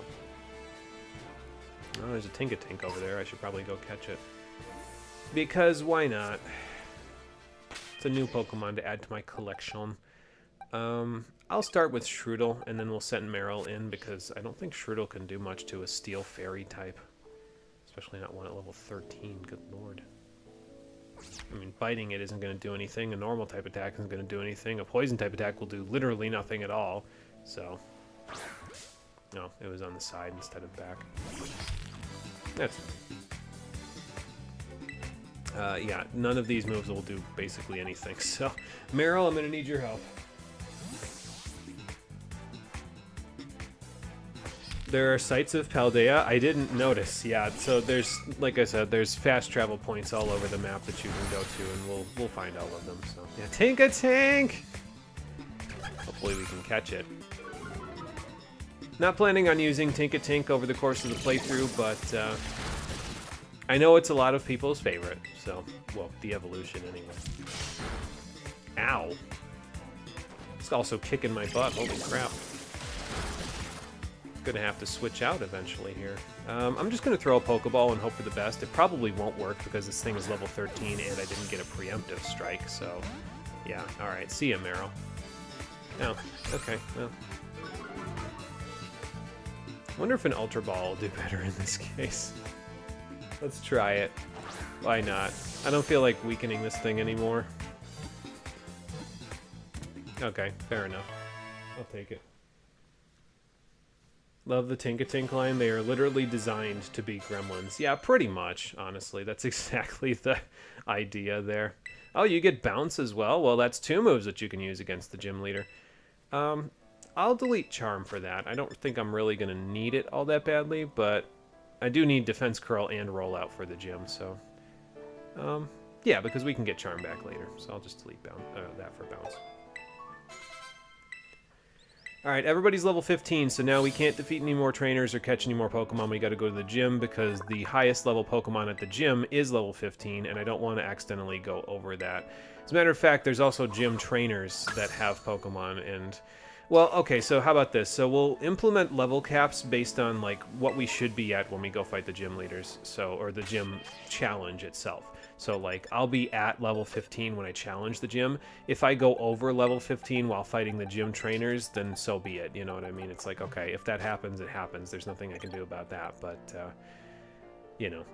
oh, there's a Tinkatink over there. I should probably go catch it. Because why not? It's a new Pokemon to add to my collection. I'll start with Strudel, and then we'll send Meryl in, because I don't think Strudel can do much to a Steel Fairy type. Especially not one at level 13, good lord. I mean, biting it isn't going to do anything. A normal type attack isn't going to do anything. A poison type attack will do literally nothing at all. So, no, it was on the side instead of back. That's yeah, none of these moves will do basically anything. So, Meryl, I'm going to need your help. There are sites of Paldea. I didn't notice. Yeah, so there's, like I said, there's fast travel points all over the map that you can go to, and we'll find all of them. So yeah, Tink-a-Tank! Hopefully we can catch it. Not planning on using Tink-a-Tink over the course of the playthrough, but I know it's a lot of people's favorite. So, well, the evolution anyway. Ow! It's also kicking my butt. Holy crap. Gonna have to switch out eventually here. I'm just gonna throw a Pokeball and hope for the best. It probably won't work because this thing is level 13 and I didn't get a preemptive strike, so yeah. Alright, see ya, Meryl. Oh, okay, well. I wonder if an Ultra Ball will do better in this case. Let's try it. Why not? I don't feel like weakening this thing anymore. Okay, fair enough. I'll take it. Love the Tink-a-Tink line. They are literally designed to be gremlins. Yeah, pretty much, honestly. That's exactly the idea there. Oh, you get Bounce as well? Well, that's 2 moves that you can use against the gym leader. I'll delete Charm for that. I don't think I'm really going to need it all that badly, but I do need Defense Curl and Rollout for the gym, so... yeah, because we can get Charm back later, so I'll just delete that for Bounce. Alright, everybody's level 15, so now we can't defeat any more trainers or catch any more Pokemon. We gotta go to the gym because the highest level Pokemon at the gym is level 15, and I don't want to accidentally go over that. As a matter of fact, there's also gym trainers that have Pokemon, and... Well, okay, so how about this? So we'll implement level caps based on, like, what we should be at when we go fight the gym leaders, so, or the gym challenge itself. So, like, I'll be at level 15 when I challenge the gym. If I go over level 15 while fighting the gym trainers, then so be it, you know what I mean? It's like, okay, if that happens, it happens. There's nothing I can do about that, but, you know,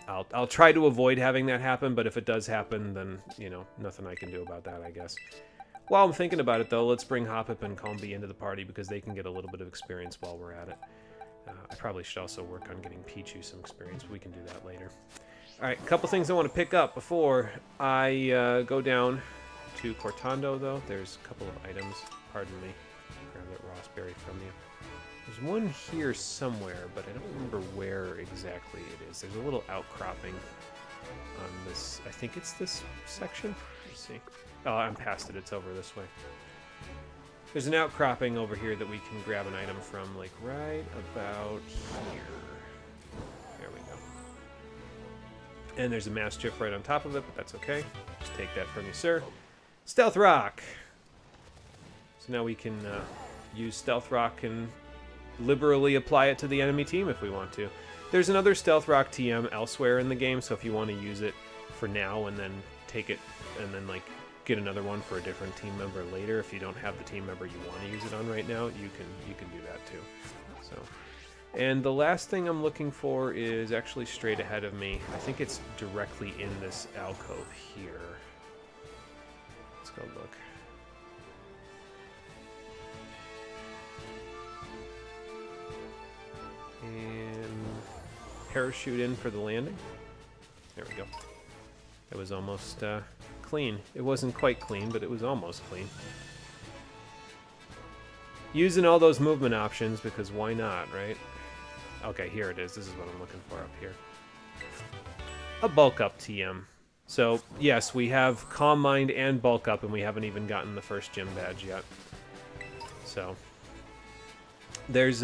I'll try to avoid having that happen, but if it does happen, then, you know, nothing I can do about that, I guess. While I'm thinking about it, though, let's bring Hoppip and Combi into the party because they can get a little bit of experience while we're at it. I probably should also work on getting Pichu some experience. We can do that later. Alright, a couple things I want to pick up before I go down to Cortando, though. There's a couple of items. Pardon me. Grab that Rossberry from you. There's one here somewhere, but I don't remember where exactly it is. There's a little outcropping on this. I think it's this section. Let's see. Oh, I'm past it. It's over this way. There's an outcropping over here that we can grab an item from, like, right about here. There we go. And there's a mass chip right on top of it, but that's okay. Just take that from you, sir. Stealth Rock! So now we can use Stealth Rock and liberally apply it to the enemy team if we want to. There's another Stealth Rock TM elsewhere in the game, so if you want to use it for now and then take it and then, like, get another one for a different team member later, if you don't have the team member you want to use it on right now, you can do that too. So, and the last thing I'm looking for is actually straight ahead of me. I think it's directly in this alcove here. Let's go look. And parachute in for the landing. There we go. It was almost clean. It wasn't quite clean, but it was almost clean. Using all those movement options, because why not, right? Okay, here it is. This is what I'm looking for up here. A bulk up TM. So, yes, we have Calm Mind and bulk up, and we haven't even gotten the first gym badge yet. So, there's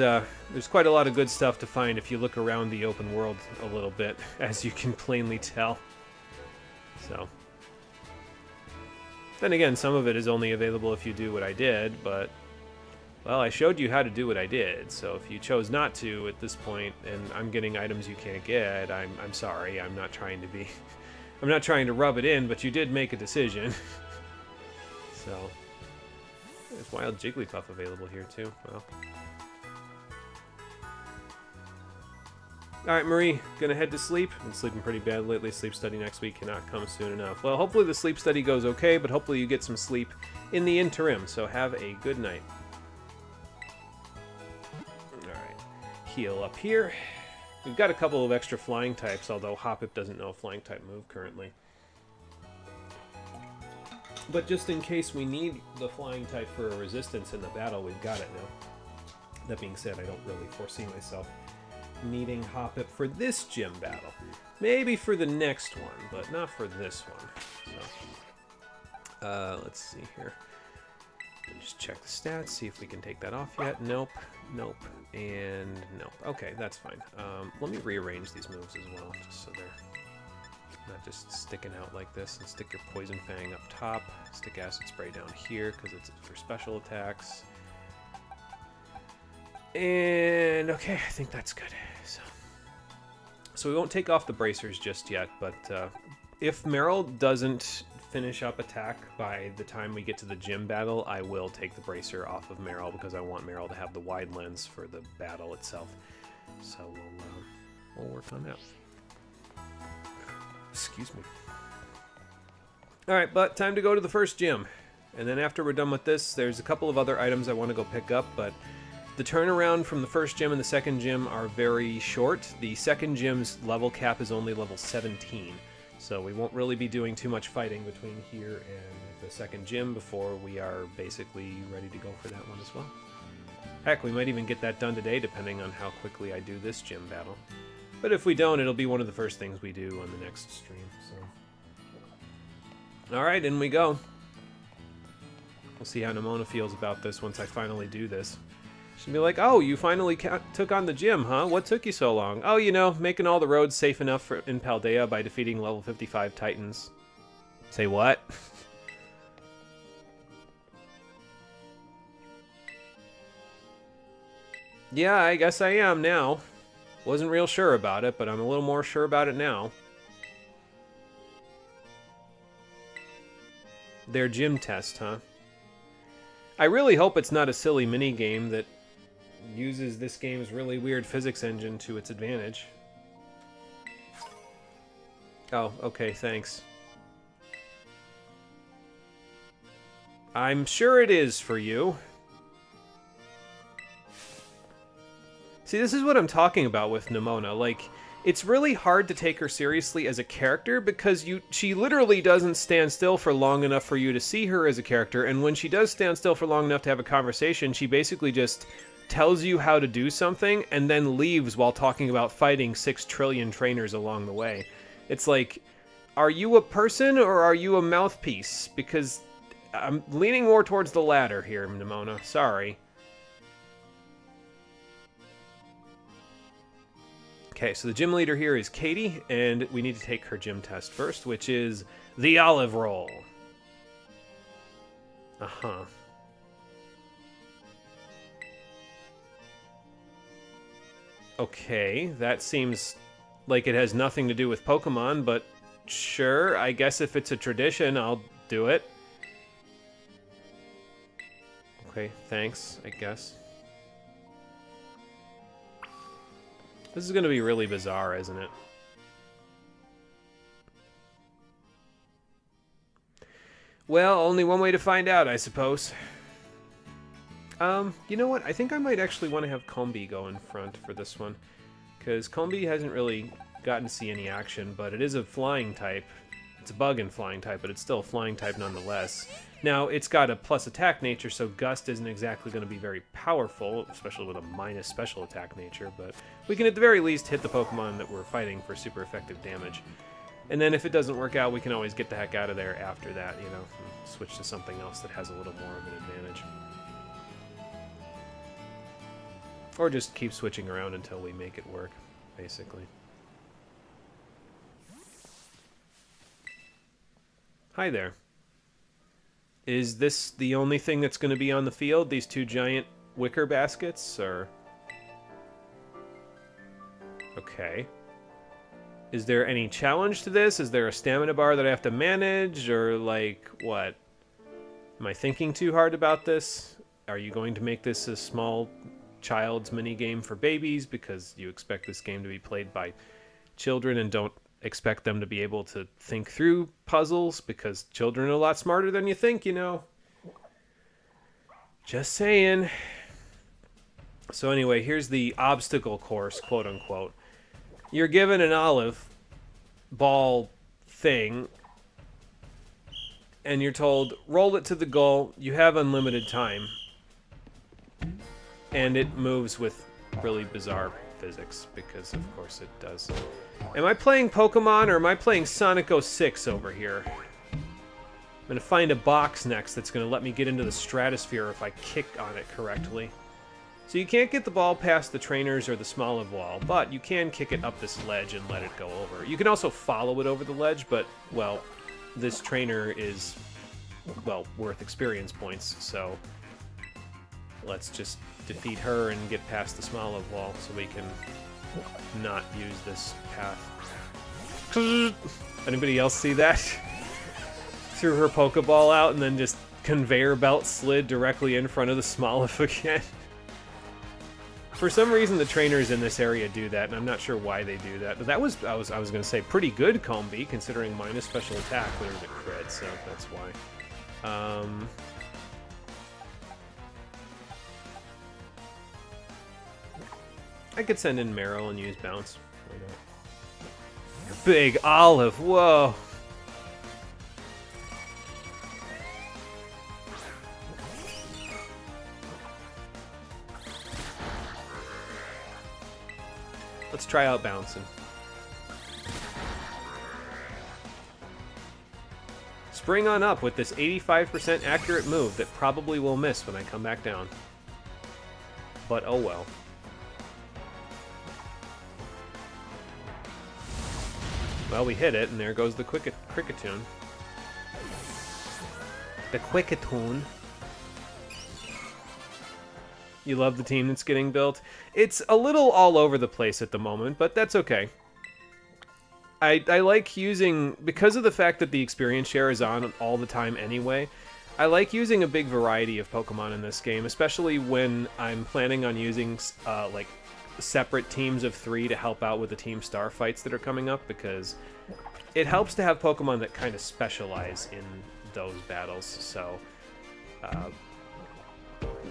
quite a lot of good stuff to find if you look around the open world a little bit, as you can plainly tell. So, then again, some of it is only available if you do what I did, but, well, I showed you how to do what I did, so if you chose not to at this point, and I'm getting items you can't get, I'm sorry, I'm not trying to be, I'm not trying to rub it in, but you did make a decision. So, there's Wild Jigglypuff available here too, well. Alright, Marie, gonna head to sleep. Been sleeping pretty bad lately. Sleep study next week cannot come soon enough. Well, hopefully the sleep study goes okay, but hopefully you get some sleep in the interim, so have a good night. Alright, heal up here. We've got a couple of extra flying types, although Hoppip doesn't know a flying type move currently. But just in case we need the flying type for a resistance in the battle, we've got it now. That being said, I don't really foresee myself needing Hoppip for this gym battle. Maybe for the next one, but not for this one. So, let's see here. Just check the stats, see if we can take that off yet. Nope, nope, and nope. Okay, that's fine. Let me rearrange these moves as well, just so they're not just sticking out like this. And stick your Poison Fang up top. Stick Acid Spray down here, because it's for special attacks. And, okay, I think that's good. So we won't take off the bracers just yet, but if Meryl doesn't finish up attack by the time we get to the gym battle, I will take the bracer off of Meryl because I want Meryl to have the wide lens for the battle itself. So we'll work on that. Excuse me. Alright, but time to go to the first gym. And then after we're done with this, there's a couple of other items I want to go pick up, but the turnaround from the first gym and the second gym are very short. The second gym's level cap is only level 17, so we won't really be doing too much fighting between here and the second gym before we are basically ready to go for that one as well. Heck, we might even get that done today, depending on how quickly I do this gym battle. But if we don't, it'll be one of the first things we do on the next stream. So, alright, in we go. We'll see how Nemona feels about this once I finally do this. She'll be like, oh, you finally took on the gym, huh? What took you so long? Oh, you know, making all the roads safe enough in Paldea by defeating level 55 Titans. Say what? Yeah, I guess I am now. Wasn't real sure about it, but I'm a little more sure about it now. Their gym test, huh? I really hope it's not a silly mini-game that uses this game's really weird physics engine to its advantage. Oh, okay, thanks. I'm sure it is for you. See, this is what I'm talking about with Nemona. Like, it's really hard to take her seriously as a character because she literally doesn't stand still for long enough for you to see her as a character, and when she does stand still for long enough to have a conversation, she basically just tells you how to do something and then leaves while talking about fighting 6 trillion trainers along the way. It's like, are you a person or are you a mouthpiece? Because I'm leaning more towards the latter here, Nemona. Sorry. Okay, so the gym leader here is Katie, and we need to take her gym test first, which is the olive roll. Uh-huh. Okay, that seems like it has nothing to do with Pokemon, but sure, I guess if it's a tradition, I'll do it. Okay, thanks, I guess. This is going to be really bizarre, isn't it? Well, only one way to find out, I suppose. You know what? I think I might actually want to have Combi go in front for this one. Because Combi hasn't really gotten to see any action, but it is a flying type. It's a bug in flying type, but it's still a flying type nonetheless. Now, it's got a plus attack nature, so Gust isn't exactly going to be very powerful, especially with a minus special attack nature, but we can at the very least hit the Pokemon that we're fighting for super effective damage. And then if it doesn't work out, we can always get the heck out of there after that, you know, and switch to something else that has a little more of an advantage. Or just keep switching around until we make it work, basically. Hi there. Is this the only thing that's going to be on the field? These 2 giant wicker baskets, or... Okay. Is there any challenge to this? Is there a stamina bar that I have to manage, or, like, what? Am I thinking too hard about this? Are you going to make this a small child's minigame for babies because you expect this game to be played by children and don't expect them to be able to think through puzzles because children are a lot smarter than you think, you know. Just saying. So anyway, here's the obstacle course, quote unquote. You're given an olive ball thing, and you're told, roll it to the goal. You have unlimited time. And it moves with really bizarre physics, because of course it does. Am I playing Pokemon, or am I playing Sonic 06 over here? I'm going to find a box next that's going to let me get into the stratosphere if I kick on it correctly. So you can't get the ball past the trainers or the Smoliv wall, but you can kick it up this ledge and let it go over. You can also follow it over the ledge, but, well, this trainer is, well, worth experience points, so let's just defeat her and get past the Smoliv wall so we can not use this path. Anybody else see that? Threw her Pokeball out and then just conveyor belt slid directly in front of the Smoliv again. For some reason, the trainers in this area do that, and I'm not sure why they do that. But that was, I was going to say, pretty good Combi, considering minus special attack, but it was a crit, so that's why. I could send in Marrow and use Bounce. Why not? Big Olive, whoa! Let's try out bouncing. Spring on up with this 85% accurate move that probably will miss when I come back down. But oh well. Well, we hit it, and there goes the Cricketune. The Quickatune. You love the team that's getting built. It's a little all over the place at the moment, but that's okay. I like using, because of the fact that the experience share is on all the time anyway, I like using a big variety of Pokemon in this game, especially when I'm planning on using like separate teams of 3 to help out with the Team Star fights that are coming up, because it helps to have Pokemon that kind of specialize in those battles, so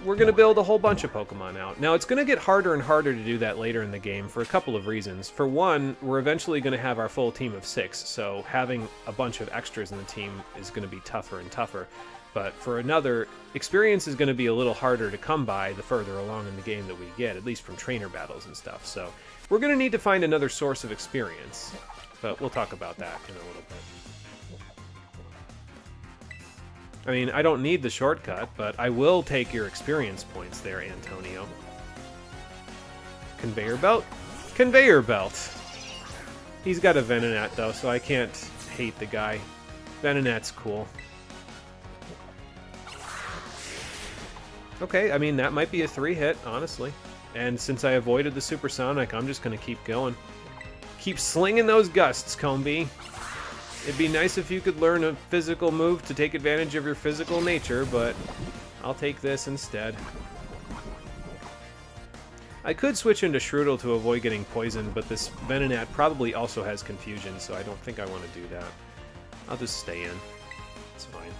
we're going to build a whole bunch of Pokemon out. Now, it's going to get harder and harder to do that later in the game for a couple of reasons. For one, we're eventually going to have our full team of 6, so having a bunch of extras in the team is going to be tougher and tougher. But for another, experience is going to be a little harder to come by the further along in the game that we get, at least from trainer battles and stuff. So we're going to need to find another source of experience, but we'll talk about that in a little bit. I mean, I don't need the shortcut, but I will take your experience points there, Antonio. Conveyor belt? Conveyor belt! He's got a Venonat, though, so I can't hate the guy. Venonat's cool. Okay, I mean, that might be a 3-hit, honestly. And since I avoided the Supersonic, I'm just going to keep going. Keep slinging those gusts, Combi. It'd be nice if you could learn a physical move to take advantage of your physical nature, but I'll take this instead. I could switch into Shroodle to avoid getting poisoned, but this Venonat probably also has Confusion, so I don't think I want to do that. I'll just stay in. It's fine.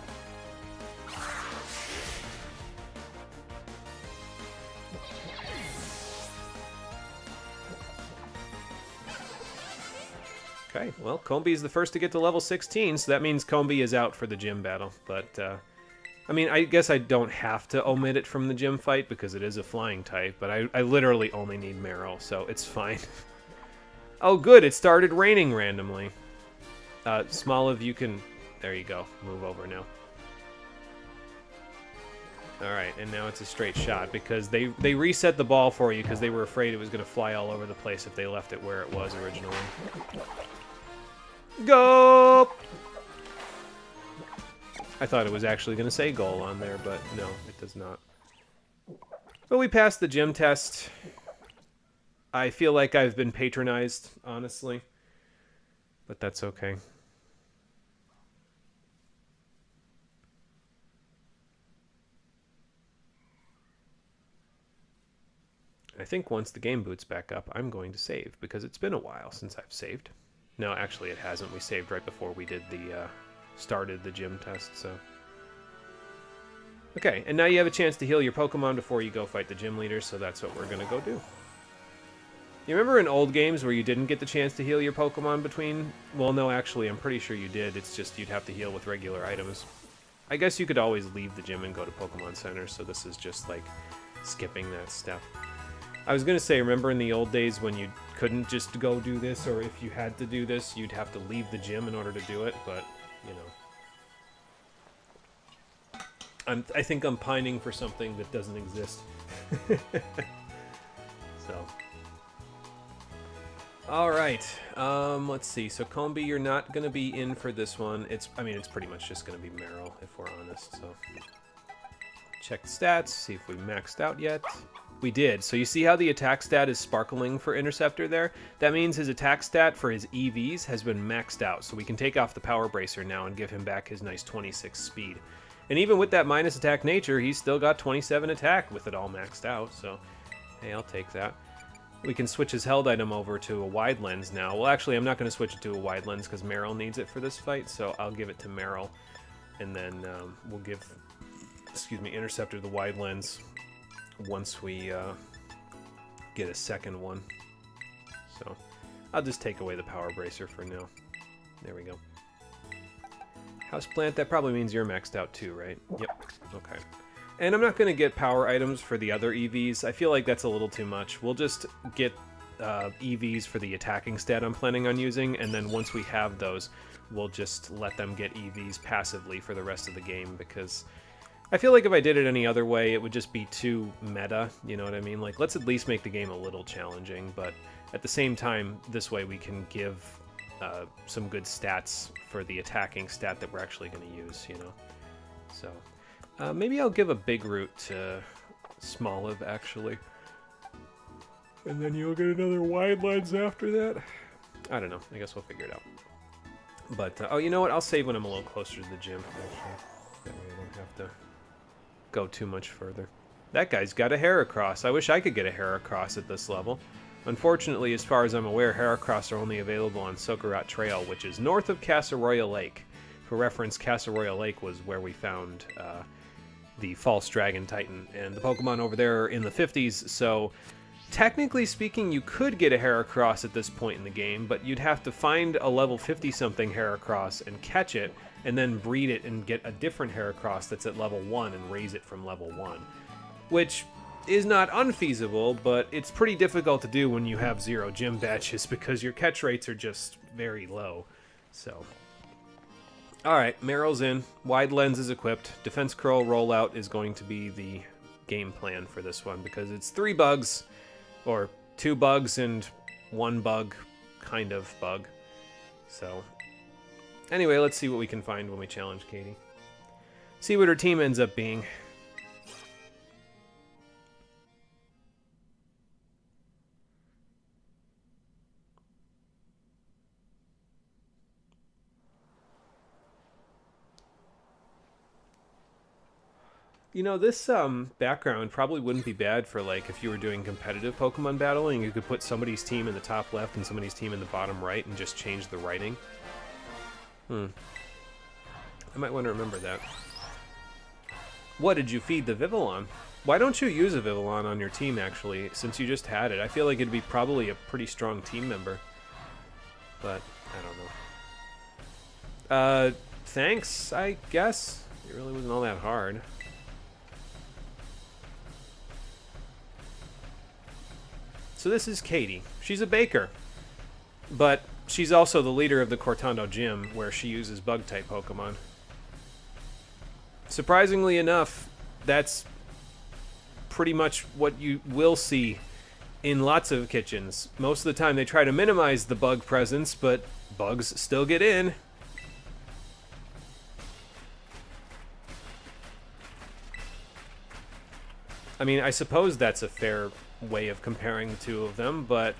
Okay, well, Combi is the first to get to level 16, so that means Combi is out for the gym battle. But, I mean, I guess I don't have to omit it from the gym fight because it is a flying type, but I literally only need Marrow, so it's fine. Oh, good, it started raining randomly. Smoliv, you can... There you go, move over now. Alright, and now it's a straight shot because they reset the ball for you because they were afraid it was going to fly all over the place if they left it where it was originally. Go! I thought it was actually going to say goal on there, but no, it does not. But we passed the gym test. I feel like I've been patronized, honestly. But that's okay. I think once the game boots back up, I'm going to save, because it's been a while since I've saved. No, actually it hasn't. We saved right before we did the, started the gym test, so... Okay, and now you have a chance to heal your Pokemon before you go fight the gym leader, so that's what we're gonna go do. You remember in old games where you didn't get the chance to heal your Pokemon between... Well, no, actually, I'm pretty sure you did. It's just you'd have to heal with regular items. I guess you could always leave the gym and go to Pokemon Center, so this is just, like, skipping that step. I was gonna say, remember in the old days when you couldn't just go do this, or if you had to do this, you'd have to leave the gym in order to do it, but, you know... I think I'm pining for something that doesn't exist. So. Alright, let's see. So Combi, you're not going to be in for this one. I mean, it's pretty much just going to be Meryl, if we're honest. So check the stats, see if we maxed out yet. We did. So you see how the attack stat is sparkling for Interceptor there? That means his attack stat for his EVs has been maxed out. So we can take off the Power Bracer now and give him back his nice 26 speed. And even with that minus attack nature, he's still got 27 attack with it all maxed out, so hey, I'll take that. We can switch his held item over to a wide lens now. Well, actually, I'm not going to switch it to a wide lens because Meryl needs it for this fight, so I'll give it to Meryl. And then we'll give, Interceptor the wide lens once we get a second one. So I'll just take away the Power Bracer for now. There we go. Houseplant, that probably means you're maxed out too, right? Yep. Okay. And I'm not going to get power items for the other EVs. I feel like that's a little too much. We'll just get EVs for the attacking stat I'm planning on using, and then once we have those, we'll just let them get EVs passively for the rest of the game, because I feel like if I did it any other way, it would just be too meta, you know what I mean? Like, let's at least make the game a little challenging, but at the same time, this way we can give... some good stats for the attacking stat that we're actually going to use, you know. So, maybe I'll give a big root to Smoliv, actually. And then you'll get another wide lens after that. I don't know. I guess we'll figure it out. But, oh, you know what? I'll save when I'm a little closer to the gym, actually. That way I don't have to go too much further. That guy's got a Heracross. I wish I could get a Heracross at this level. Unfortunately, as far as I'm aware, Heracross are only available on Sokarat Trail, which is north of Casseroya Lake. For reference, Casseroya Lake was where we found the False Dragon Titan, and the Pokemon over there are in the 50s, so technically speaking, you could get a Heracross at this point in the game, but you'd have to find a level 50-something Heracross and catch it, and then breed it and get a different Heracross that's at level 1 and raise it from level 1. Which... is not unfeasible, but it's pretty difficult to do when you have 0 gym batches because your catch rates are just very low. So, alright, Meryl's in. Wide lens is equipped. Defense Curl rollout is going to be the game plan for this one because it's 3 bugs, or 2 bugs and 1 bug, kind of bug. So, anyway, let's see what we can find when we challenge Katie. See what her team ends up being. You know, this background probably wouldn't be bad for, like, if you were doing competitive Pokemon battling. You could put somebody's team in the top left and somebody's team in the bottom right and just change the writing. I might want to remember that. What, did you feed the Vivillon? Why don't you use a Vivillon on your team, actually, since you just had it? I feel like it'd be probably a pretty strong team member. But, I don't know. Thanks, I guess. It really wasn't all that hard. So this is Katie. She's a baker, but she's also the leader of the Cortando Gym, where she uses Bug-type Pokemon. Surprisingly enough, that's pretty much what you will see in lots of kitchens. Most of the time they try to minimize the bug presence, but bugs still get in. I mean, I suppose that's a fair way of comparing the two of them, but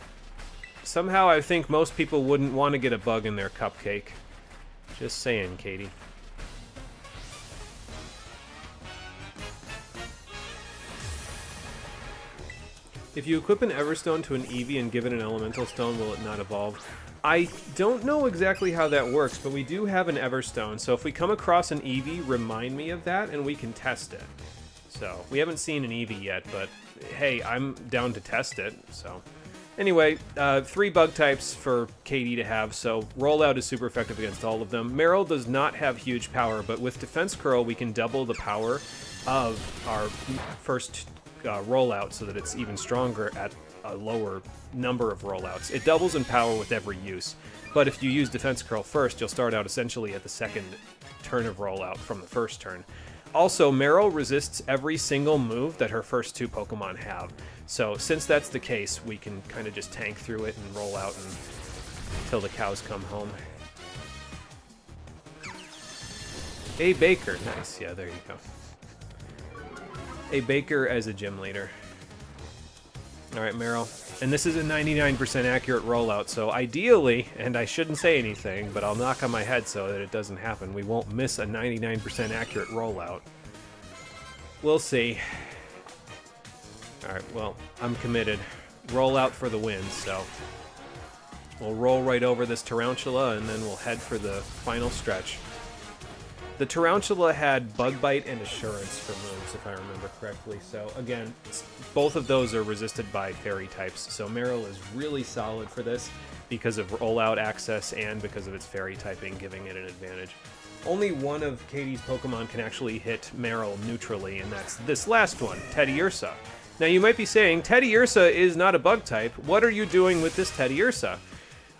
somehow I think most people wouldn't want to get a bug in their cupcake. Just saying, Katie. If you equip an Everstone to an Eevee and give it an Elemental Stone, will it not evolve? I don't know exactly how that works, but we do have an Everstone, so if we come across an Eevee, remind me of that, and we can test it. So, we haven't seen an Eevee yet, but hey, I'm down to test it, so... Anyway, 3 bug types for Katie to have, so Rollout is super effective against all of them. Meryl does not have huge power, but with Defense Curl, we can double the power of our first rollout so that it's even stronger at a lower number of rollouts. It doubles in power with every use, but if you use Defense Curl first, you'll start out essentially at the second turn of rollout from the first turn. Also, Meryl resists every single move that her first 2 Pokemon have. So, since that's the case, we can kind of just tank through it and roll out until the cows come home. A Baker. Nice. Yeah, there you go. A Baker as a gym leader. Alright, Meryl. And this is a 99% accurate rollout, so ideally, and I shouldn't say anything, but I'll knock on my head so that it doesn't happen, we won't miss a 99% accurate rollout. We'll see. Alright, well, I'm committed. Rollout for the win, so we'll roll right over this Tarantula, and then we'll head for the final stretch. The Tarantula had Bug Bite and Assurance for moves, if I remember correctly. So, again, both of those are resisted by Fairy types. So Meryl is really solid for this because of rollout access and because of its Fairy typing, giving it an advantage. Only one of Katie's Pokemon can actually hit Meryl neutrally, and that's this last one, Teddiursa. Now, you might be saying, Teddiursa is not a bug type. What are you doing with this Teddiursa?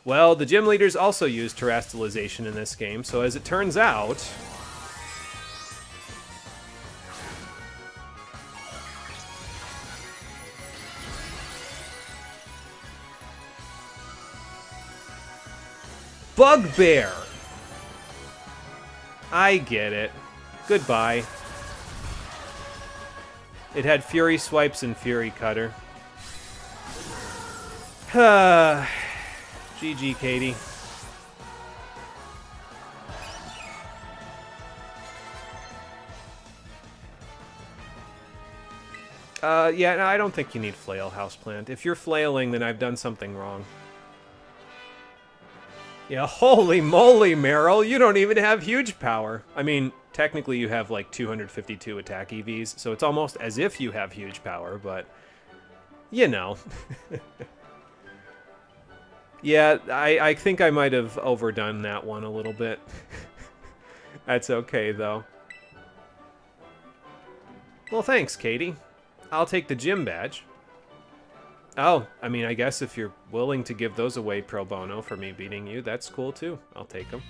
Well, the gym leaders also use Terastallization in this game, so as it turns out... Bugbear! I get it. Goodbye. It had Fury Swipes and Fury Cutter. GG, Katie. Yeah, no, I don't think you need Flail, Houseplant. If you're flailing, then I've done something wrong. Yeah, holy moly, Meryl, you don't even have huge power. I mean, technically you have like 252 attack EVs, so it's almost as if you have huge power, but, you know. Yeah, I think I might have overdone that one a little bit. That's okay, though. Well, thanks, Katie. I'll take the gym badge. Oh, I mean, I guess if you're willing to give those away pro bono for me beating you, that's cool too. I'll take them.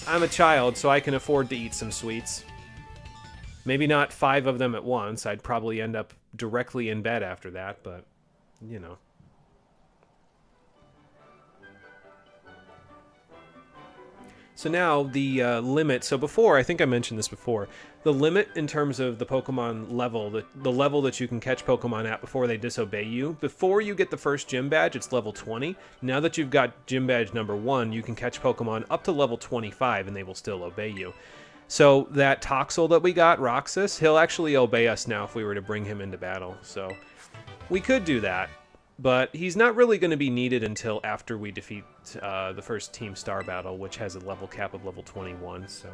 I'm a child, so I can afford to eat some sweets. Maybe not 5 of them at once. I'd probably end up directly in bed after that, but, you know. So now the limit, so before, I think I mentioned this before, the limit in terms of the Pokemon level, the level that you can catch Pokemon at before they disobey you, before you get the first gym badge, it's level 20. Now that you've got gym badge number 1, you can catch Pokemon up to level 25 and they will still obey you. So that Toxel that we got, Roxas, he'll actually obey us now if we were to bring him into battle. So we could do that. But he's not really going to be needed until after we defeat the first Team Star battle, which has a level cap of level 21. So,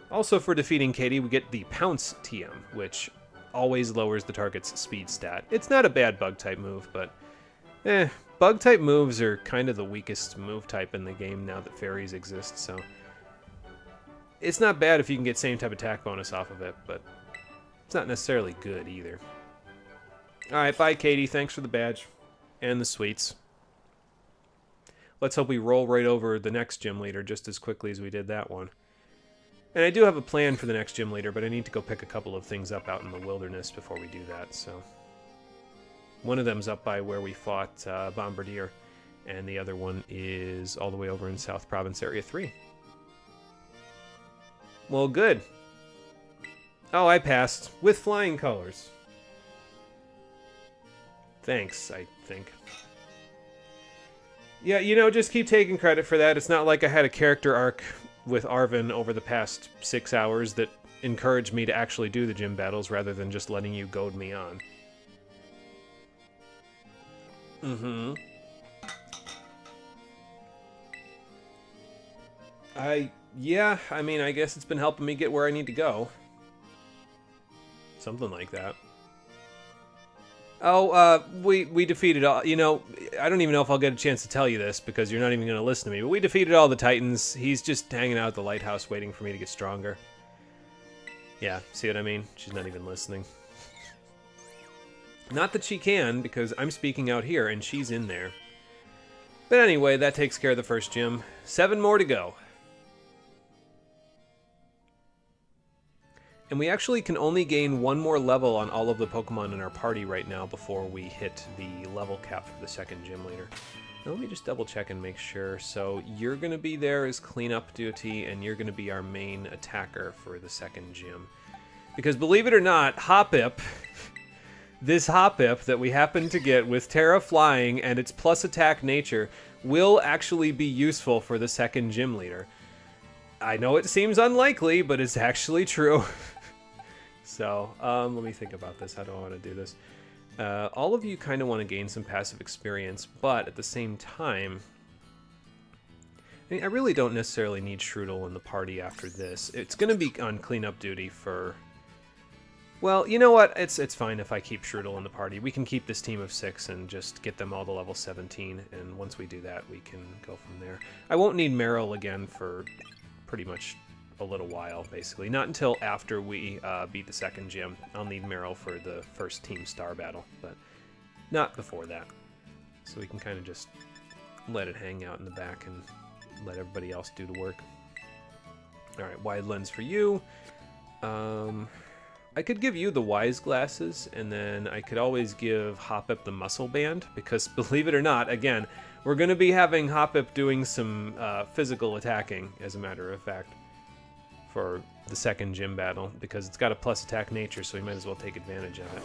also for defeating Katie, we get the Pounce TM, which always lowers the target's speed stat. It's not a bad Bug-type move, but Bug-type moves are kind of the weakest move type in the game now that Fairies exist, so... It's not bad if you can get same type attack bonus off of it, but it's not necessarily good either. Alright, bye Katie, thanks for the badge. And the sweets. Let's hope we roll right over the next gym leader just as quickly as we did that one. And I do have a plan for the next gym leader, but I need to go pick a couple of things up out in the wilderness before we do that, so... One of them's up by where we fought Bombardier, and the other one is all the way over in South Province Area 3. Well, good. Oh, I passed. With flying colors. Thanks, I think. Yeah, you know, just keep taking credit for that. It's not like I had a character arc with Arven over the past 6 hours that encouraged me to actually do the gym battles rather than just letting you goad me on. Mm-hmm. Yeah, I mean, I guess it's been helping me get where I need to go. Something like that. Oh, we defeated all, you know, I don't even know if I'll get a chance to tell you this because you're not even going to listen to me, but we defeated all the Titans. He's just hanging out at the lighthouse waiting for me to get stronger. Yeah, see what I mean? She's not even listening. Not that she can, because I'm speaking out here and she's in there. But anyway, that takes care of the first gym. 7 more to go. And we actually can only gain 1 more level on all of the Pokemon in our party right now before we hit the level cap for the second gym leader. Now let me just double check and make sure. So you're going to be there as cleanup duty, and you're going to be our main attacker for the second gym. Because believe it or not, Hoppip, this Hoppip that we happen to get with Terra Flying and its plus attack nature will actually be useful for the second gym leader. I know it seems unlikely, but it's actually true. So, let me think about this. How do I want to do this? All of you kind of want to gain some passive experience, but at the same time, I mean, I really don't necessarily need Strudel in the party after this. It's going to be on cleanup duty for... Well, you know what? It's fine if I keep Strudel in the party. We can keep this team of 6 and just get them all to level 17, and once we do that, we can go from there. I won't need Meryl again for pretty much a little while, basically. Not until after we beat the second gym. I'll need Meryl for the first Team Star battle, but not before that. So we can kind of just let it hang out in the back and let everybody else do the work. Alright, wide lens for you. I could give you the Wise Glasses, and then I could always give Hoppip the Muscle Band, because believe it or not, again, we're going to be having Hoppip doing some physical attacking, as a matter of fact, for the second gym battle, because it's got a plus attack nature, so we might as well take advantage of it.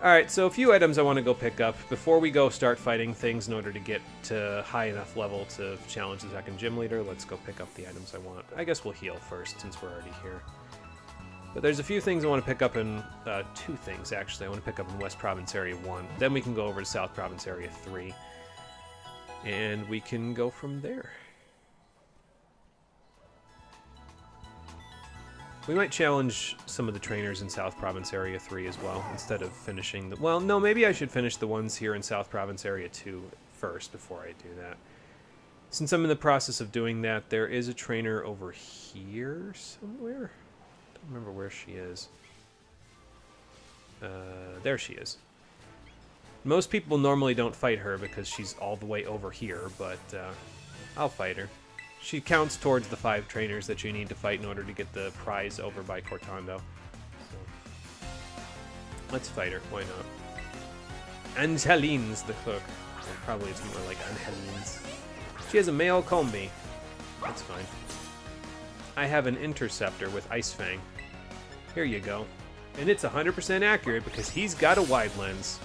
Alright, so a few items I want to go pick up before we go start fighting things in order to get to high enough level to challenge the second gym leader. Let's go pick up the items I want. I guess we'll heal first, since we're already here. But there's a few things I want to pick up in, 2 things actually I want to pick up in West Province Area 1. Then we can go over to South Province Area 3. And we can go from there. We might challenge some of the trainers in South Province Area 3 as well, instead of finishing the... Well, no, maybe I should finish the ones here in South Province Area 2 first before I do that. Since I'm in the process of doing that, there is a trainer over here somewhere. I don't remember where she is. There she is. Most people normally don't fight her because she's all the way over here, but I'll fight her. She counts towards the 5 trainers that you need to fight in order to get the prize over by Cortando. So, let's fight her, why not? Angeline's the cook. Well, probably it's more like Angeline's. She has a male Combi. That's fine. I have an Interceptor with Ice Fang. Here you go. And it's 100% accurate because he's got a wide lens.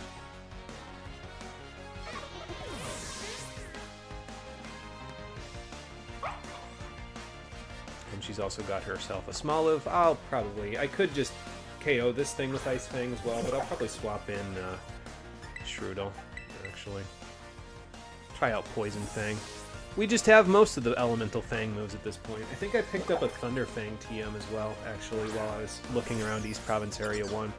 She's also got herself a Smoliv. I could just KO this thing with Ice Fang as well, but I'll probably swap in Strudel, actually. Try out Poison Fang. We just have most of the Elemental Fang moves at this point. I think I picked up a Thunder Fang TM as well, actually, while I was looking around East Province Area 1.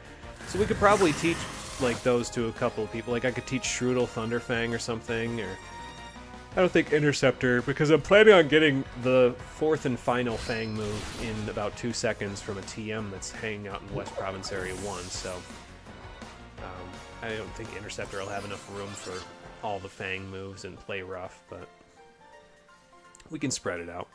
So we could probably teach, like, those to a couple of people. Like, I could teach Strudel Thunder Fang or something, or... I don't think Interceptor, because I'm planning on getting the 4th and final Fang move in about 2 seconds from a TM that's hanging out in West Province Area 1, so I don't think Interceptor will have enough room for all the Fang moves and play rough, but we can spread it out.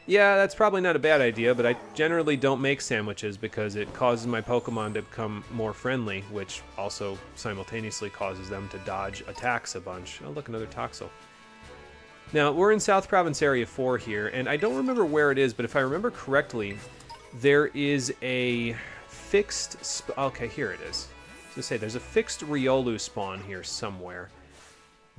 Yeah, that's probably not a bad idea, but I generally don't make sandwiches because it causes my Pokemon to become more friendly, which also simultaneously causes them to dodge attacks a bunch. Oh, look, another Toxel. Now, we're in South Province Area 4 here, and I don't remember where it is, but if I remember correctly, there is a fixed... Okay, here it is. I was going to say, there's a fixed Riolu spawn here somewhere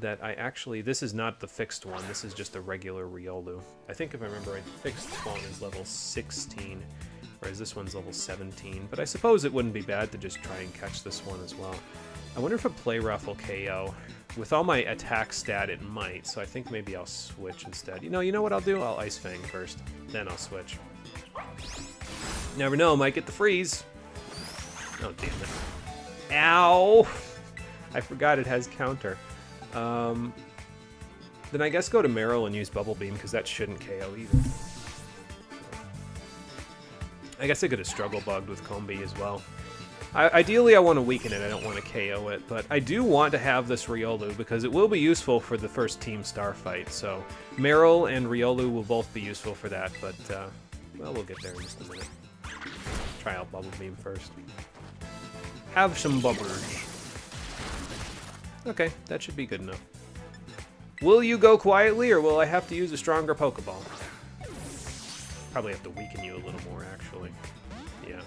that I actually... This is not the fixed one. This is just a regular Riolu. I think if I remember right, the fixed spawn is level 16, whereas this one's level 17. But I suppose it wouldn't be bad to just try and catch this one as well. I wonder if a Play Rough will KO. With all my attack stat, it might, so I think maybe I'll switch instead. You know what I'll do? I'll Ice Fang first, then I'll switch. Never know, might get the freeze. Oh, damn it. Ow! I forgot it has counter. Then I guess go to Meryl and use Bubble Beam, because that shouldn't KO either. I guess I could have Struggle Bugged with Combi as well. Ideally, I want to weaken it. I don't want to KO it, but I do want to have this Riolu because it will be useful for the first Team Star fight. So Meryl and Riolu will both be useful for that, but well, we'll get there in just a minute. Try out Bubble Beam first. Have some bubblers. Okay, that should be good enough. Will you go quietly, or will I have to use a stronger Pokeball? Probably have to weaken you a little more, actually. Yeah.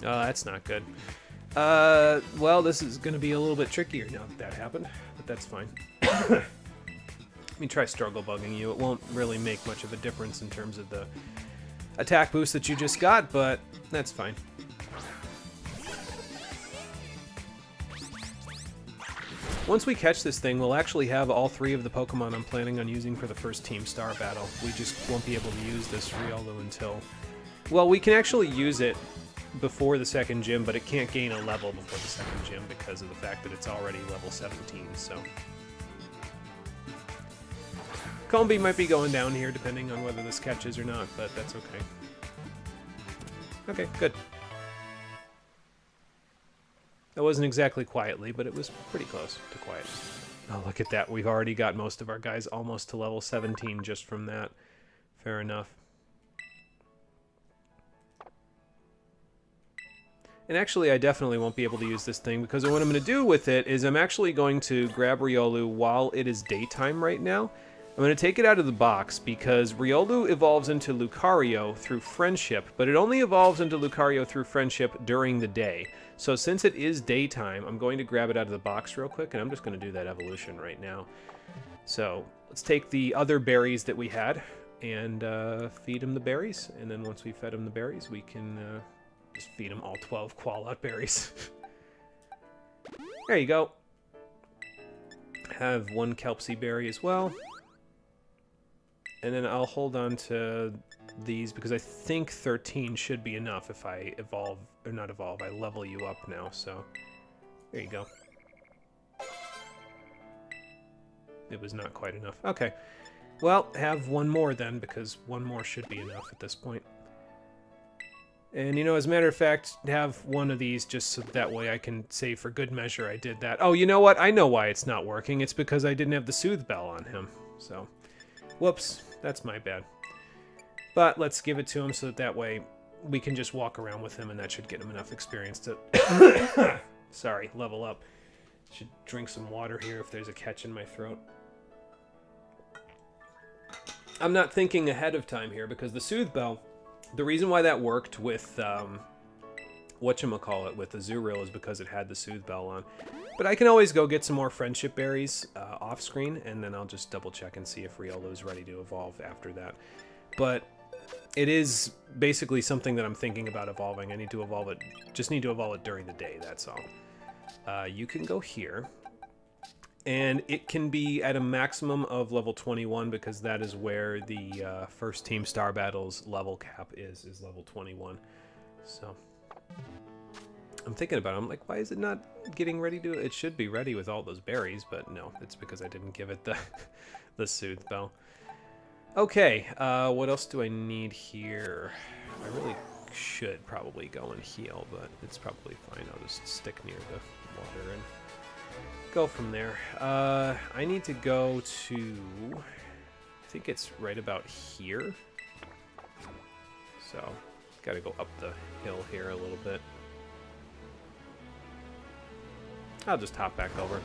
Oh, that's not good. Well, this is going to be a little bit trickier now that that happened, but that's fine. Let me try Struggle Bugging you. It won't really make much of a difference in terms of the attack boost that you just got, but that's fine. Once we catch this thing, we'll actually have all 3 of the Pokemon I'm planning on using for the first Team Star battle. We just won't be able to use this Riolu until... Well, we can actually use it before the second gym, but it can't gain a level before the second gym because of the fact that it's already level 17, so... Combi might be going down here depending on whether this catches or not, but that's okay. Okay, good. That wasn't exactly quietly, but it was pretty close to quiet. Oh, look at that. We've already got most of our guys almost to level 17 just from that. Fair enough. And actually, I definitely won't be able to use this thing because what I'm going to do with it is I'm actually going to grab Riolu while it is daytime right now. I'm going to take it out of the box because Riolu evolves into Lucario through Friendship, but it only evolves into Lucario through Friendship during the day. So since it is daytime, I'm going to grab it out of the box real quick, and I'm just going to do that evolution right now. So let's take the other berries that we had and feed him the berries, and then once we fed him the berries, we can just feed him all 12 Quallot berries. There you go. Have 1 Kelpsy berry as well. And then I'll hold on to these because I think 13 should be enough if I evolve, or not evolve, I level you up now, so there you go. It was not quite enough. Okay, well, have 1 more then, because 1 more should be enough at this point. And, you know, as a matter of fact, have 1 of these just so that way I can say for good measure I did that. Oh, you know what? I know why it's not working. It's because I didn't have the Soothe Bell on him, so... Whoops, that's my bad. But let's give it to him so that way we can just walk around with him and that should get him enough experience to... Sorry, level up. Should drink some water here if there's a catch in my throat. I'm not thinking ahead of time here because the Soothe Bell, the reason why that worked with, whatchamacallit, with Azurill is because it had the Soothe Bell on. But I can always go get some more Friendship Berries off screen, and then I'll just double check and see if Riolu's ready to evolve after that. But it is basically something that I'm thinking about evolving. I need to evolve it, just need to evolve it during the day, that's all. You can go here, and it can be at a maximum of level 21 because that is where the first Team Star Battle's level cap is level 21. So... I'm thinking about it. I'm like, why is it not getting ready to... It should be ready with all those berries, but no, it's because I didn't give it the Soothe Bell. Okay, what else do I need here? I really should probably go and heal, but it's probably fine. I'll just stick near the water and go from there. I need to go to... I think it's right about here. So, gotta go up the hill here a little bit. I'll just hop back over.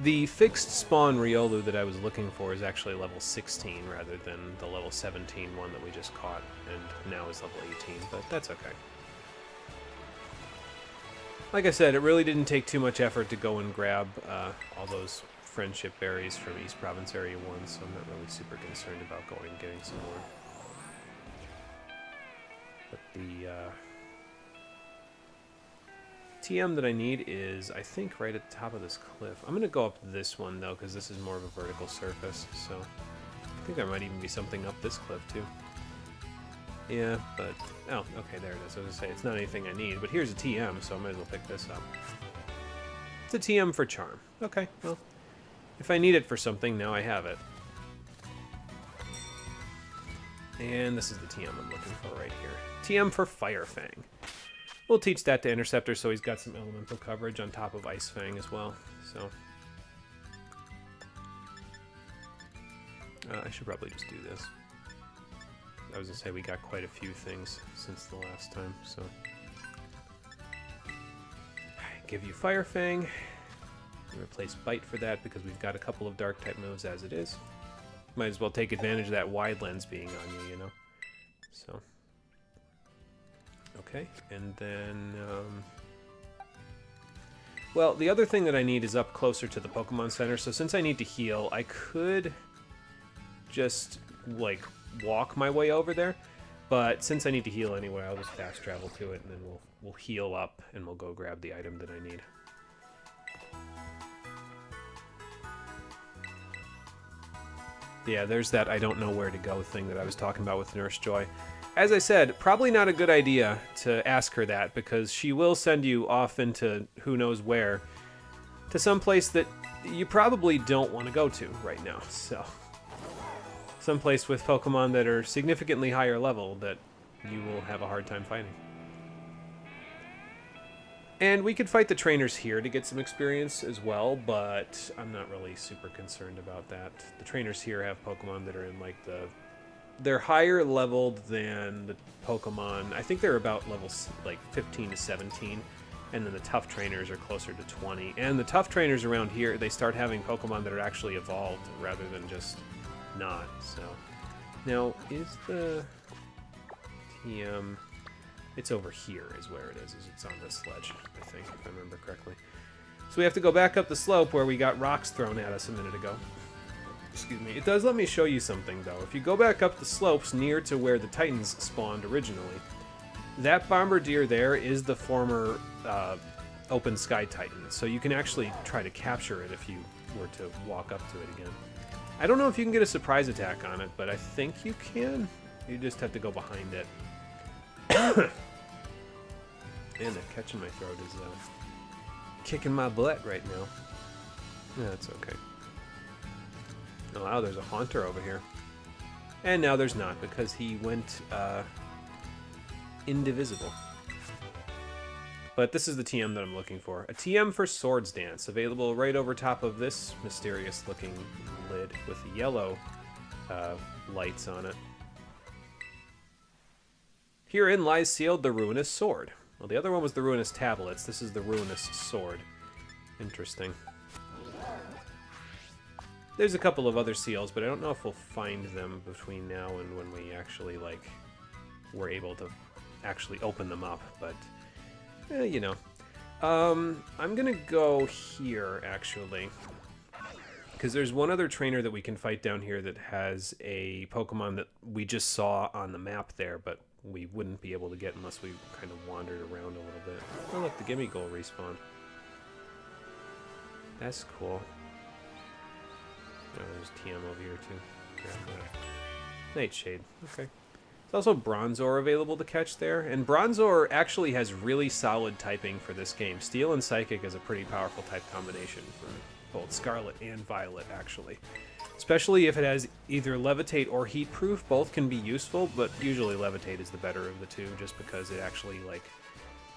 The fixed spawn Riolu that I was looking for is actually level 16 rather than the level 17 one that we just caught, and now is level 18, but that's okay. Like I said, it really didn't take too much effort to go and grab all those friendship berries from East Province Area 1, so I'm not really super concerned about going and getting some more. But the TM that I need is, I think, right at the top of this cliff. I'm going to go up this one, though, because this is more of a vertical surface, so I think there might even be something up this cliff, too. Yeah, but... Oh, okay, there it is. I was going to say, it's not anything I need, but here's a TM, so I might as well pick this up. It's a TM for Charm. Okay, well, if I need it for something, now I have it. And this is the TM I'm looking for right here. TM for Fire Fang. We'll teach that to Interceptor so he's got some elemental coverage on top of Ice Fang as well, so... I should probably just do this. I was going to say we got quite a few things since the last time, so... Give you Fire Fang. Replace Bite for that because we've got a couple of Dark-type moves as it is. Might as well take advantage of that wide lens being on you, you know? So... Okay, and then... Well, the other thing that I need is up closer to the Pokemon Center, so since I need to heal, I could just, like, walk my way over there, but since I need to heal anyway, I'll just fast travel to it, and then we'll heal up, and we'll go grab the item that I need. Yeah, there's that I don't know where to go thing that I was talking about with Nurse Joy. As I said, probably not a good idea to ask her that, because she will send you off into who knows where, to some place that you probably don't want to go to right now, so... Someplace with Pokemon that are significantly higher level that you will have a hard time fighting. And we could fight the trainers here to get some experience as well, but I'm not really super concerned about that. The trainers here have Pokemon that are in, like, they're higher leveled than the Pokemon. I think they're about levels like 15 to 17, and then the tough trainers are closer to 20. And the tough trainers around here, they start having Pokemon that are actually evolved rather than just not. So now is the TM? It's over here is where it is. It's on this ledge, I think, if I remember correctly. So we have to go back up the slope where we got rocks thrown at us a minute ago. Excuse me. It does let me show you something, though. If you go back up the slopes near to where the Titans spawned originally, that Bombardier there is the former Open Sky Titan. So you can actually try to capture it if you were to walk up to it again. I don't know if you can get a surprise attack on it, but I think you can. You just have to go behind it. And that catch in my throat is kicking my butt right now. Yeah, that's okay. Oh, wow, there's a Haunter over here. And now there's not, because he went indivisible. But this is the TM that I'm looking for. A TM for Swords Dance, available right over top of this mysterious-looking lid with yellow lights on it. Herein lies sealed the Ruinous Sword. Well, the other one was the Ruinous Tablets. This is the Ruinous Sword. Interesting. There's a couple of other seals, but I don't know if we'll find them between now and when we actually, like, were able to actually open them up, but, you know. I'm gonna go here, actually, because there's one other trainer that we can fight down here that has a Pokemon that we just saw on the map there, but we wouldn't be able to get unless we kind of wandered around a little bit. Oh, look, the Gimme Goal respawned. That's cool. Oh, there's TM over here, too. Grab that. Nightshade. Okay. There's also Bronzor available to catch there. And Bronzor actually has really solid typing for this game. Steel and Psychic is a pretty powerful type combination for both Scarlet and Violet, actually. Especially if it has either Levitate or Heat Proof. Both can be useful, but usually Levitate is the better of the two, just because it actually, like,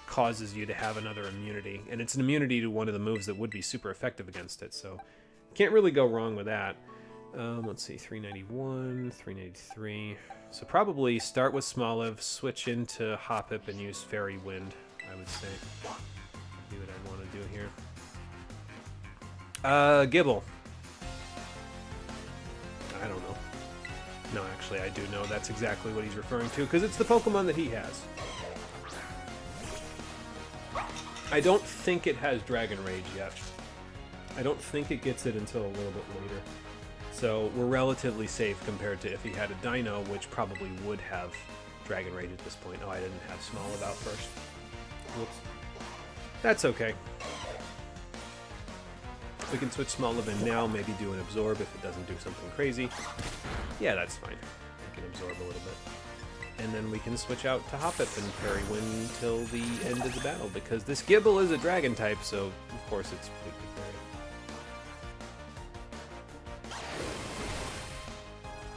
causes you to have another immunity. And it's an immunity to one of the moves that would be super effective against it, so can't really go wrong with that. Let's see, 391, 393. So probably start with Smoliv, switch into Hoppip, and use Fairy Wind, I would say. See what I'd want to do here. Gibble. I don't know. No, actually, I do know that's exactly what he's referring to, because it's the Pokemon that he has. I don't think it has Dragon Rage yet. I don't think it gets it until a little bit later. So we're relatively safe compared to if he had a Dino, which probably would have Dragon Rage at this point. Oh, I didn't have Smoliv out first. Whoops. That's okay. We can switch Smoliv in now, maybe do an Absorb if it doesn't do something crazy. Yeah, that's fine. We can Absorb a little bit. And then we can switch out to Hoppip and Fairy Wind till the end of the battle, because this Gible is a Dragon type, so of course it's weak to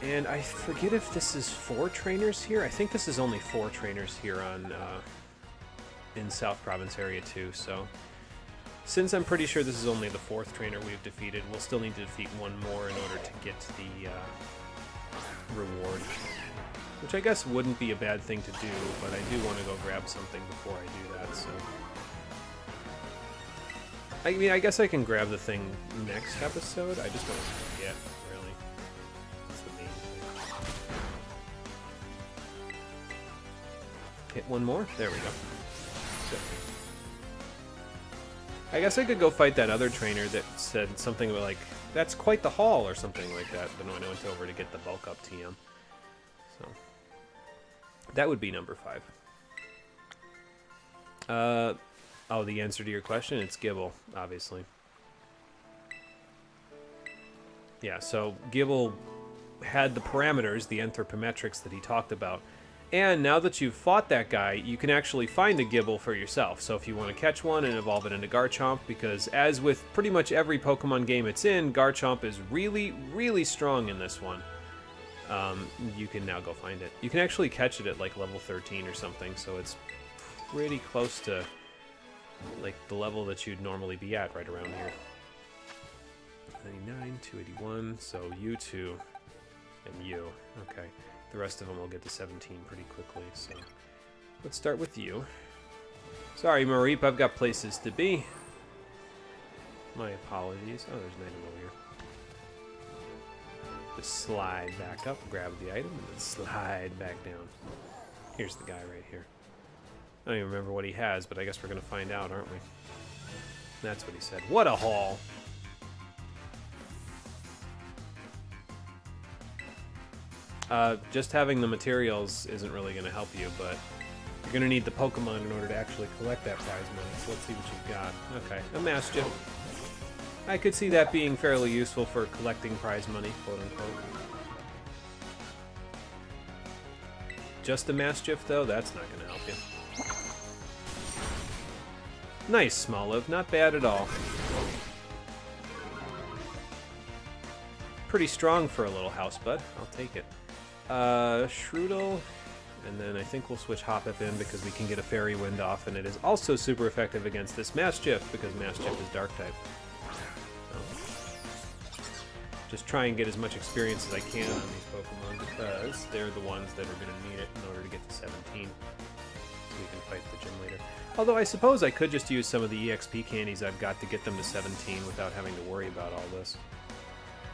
Fairy. And I forget if this is 4 trainers here. I think this is only 4 trainers here on in South Province area 2. So since I'm pretty sure this is only the 4th trainer we've defeated, we'll still need to defeat 1 more in order to get the reward. Which I guess wouldn't be a bad thing to do, but I do want to go grab something before I do that. So I mean, I guess I can grab the thing next episode. I just don't forget. Hit 1 more. There we go. Good. I guess I could go fight that other trainer that said something like, "That's quite the haul," or something like that. But when I went over to get the bulk up TM, so that would be number 5. Oh, the answer to your question, it's Gible, obviously. Yeah. So Gible had the parameters, the anthropometrics that he talked about. And now that you've fought that guy, you can actually find a Gible for yourself. So if you want to catch one and evolve it into Garchomp, because as with pretty much every Pokemon game it's in, Garchomp is really, really strong in this one. You can now go find it. You can actually catch it at like level 13 or something, so it's pretty close to like the level that you'd normally be at right around here. 99, 281, so you 2 and you. Okay. The rest of them will get to 17 pretty quickly, so let's start with you. Sorry, Mareep, I've got places to be. My apologies. Oh, there's an item over here. Just slide back up, grab the item, and then slide back down. Here's the guy right here. I don't even remember what he has, but I guess we're going to find out, aren't we? That's what he said. What a haul! Just having the materials isn't really going to help you, but you're going to need the Pokemon in order to actually collect that prize money, so let's see what you've got. Okay, a Mastiff. I could see that being fairly useful for collecting prize money, quote-unquote. Just a Mastiff, though? That's not going to help you. Nice, Smoliv. Not bad at all. Pretty strong for a little house bud. I'll take it. Shroodle, and then I think we'll switch Hoppip in because we can get a Fairy Wind off, and it is also super effective against this Mastiff because Mastiff is Dark type. So, just try and get as much experience as I can on these Pokemon because they're the ones that are going to need it in order to get to 17. So we can fight the gym leader. Although I suppose I could just use some of the EXP candies I've got to get them to 17 without having to worry about all this.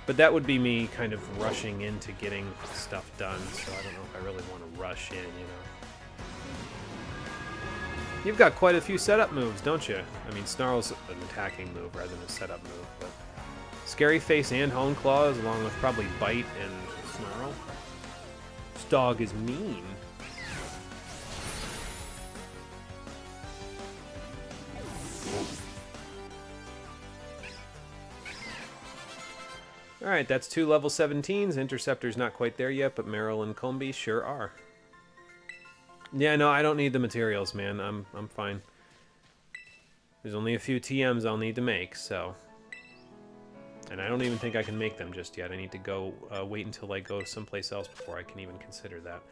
But that would be me kind of rushing into getting stuff done, so I don't know if I really want to rush in, you know. You've got quite a few setup moves, don't you? I mean, Snarl's an attacking move rather than a setup move, but Scary Face and Hone Claws, along with probably Bite and Snarl. This dog is mean. Alright, that's 2 level 17s. Interceptor's not quite there yet, but Meryl and Combi sure are. Yeah, no, I don't need the materials, man. I'm fine. There's only a few TMs I'll need to make, so... And I don't even think I can make them just yet. I need to go wait until I go someplace else before I can even consider that.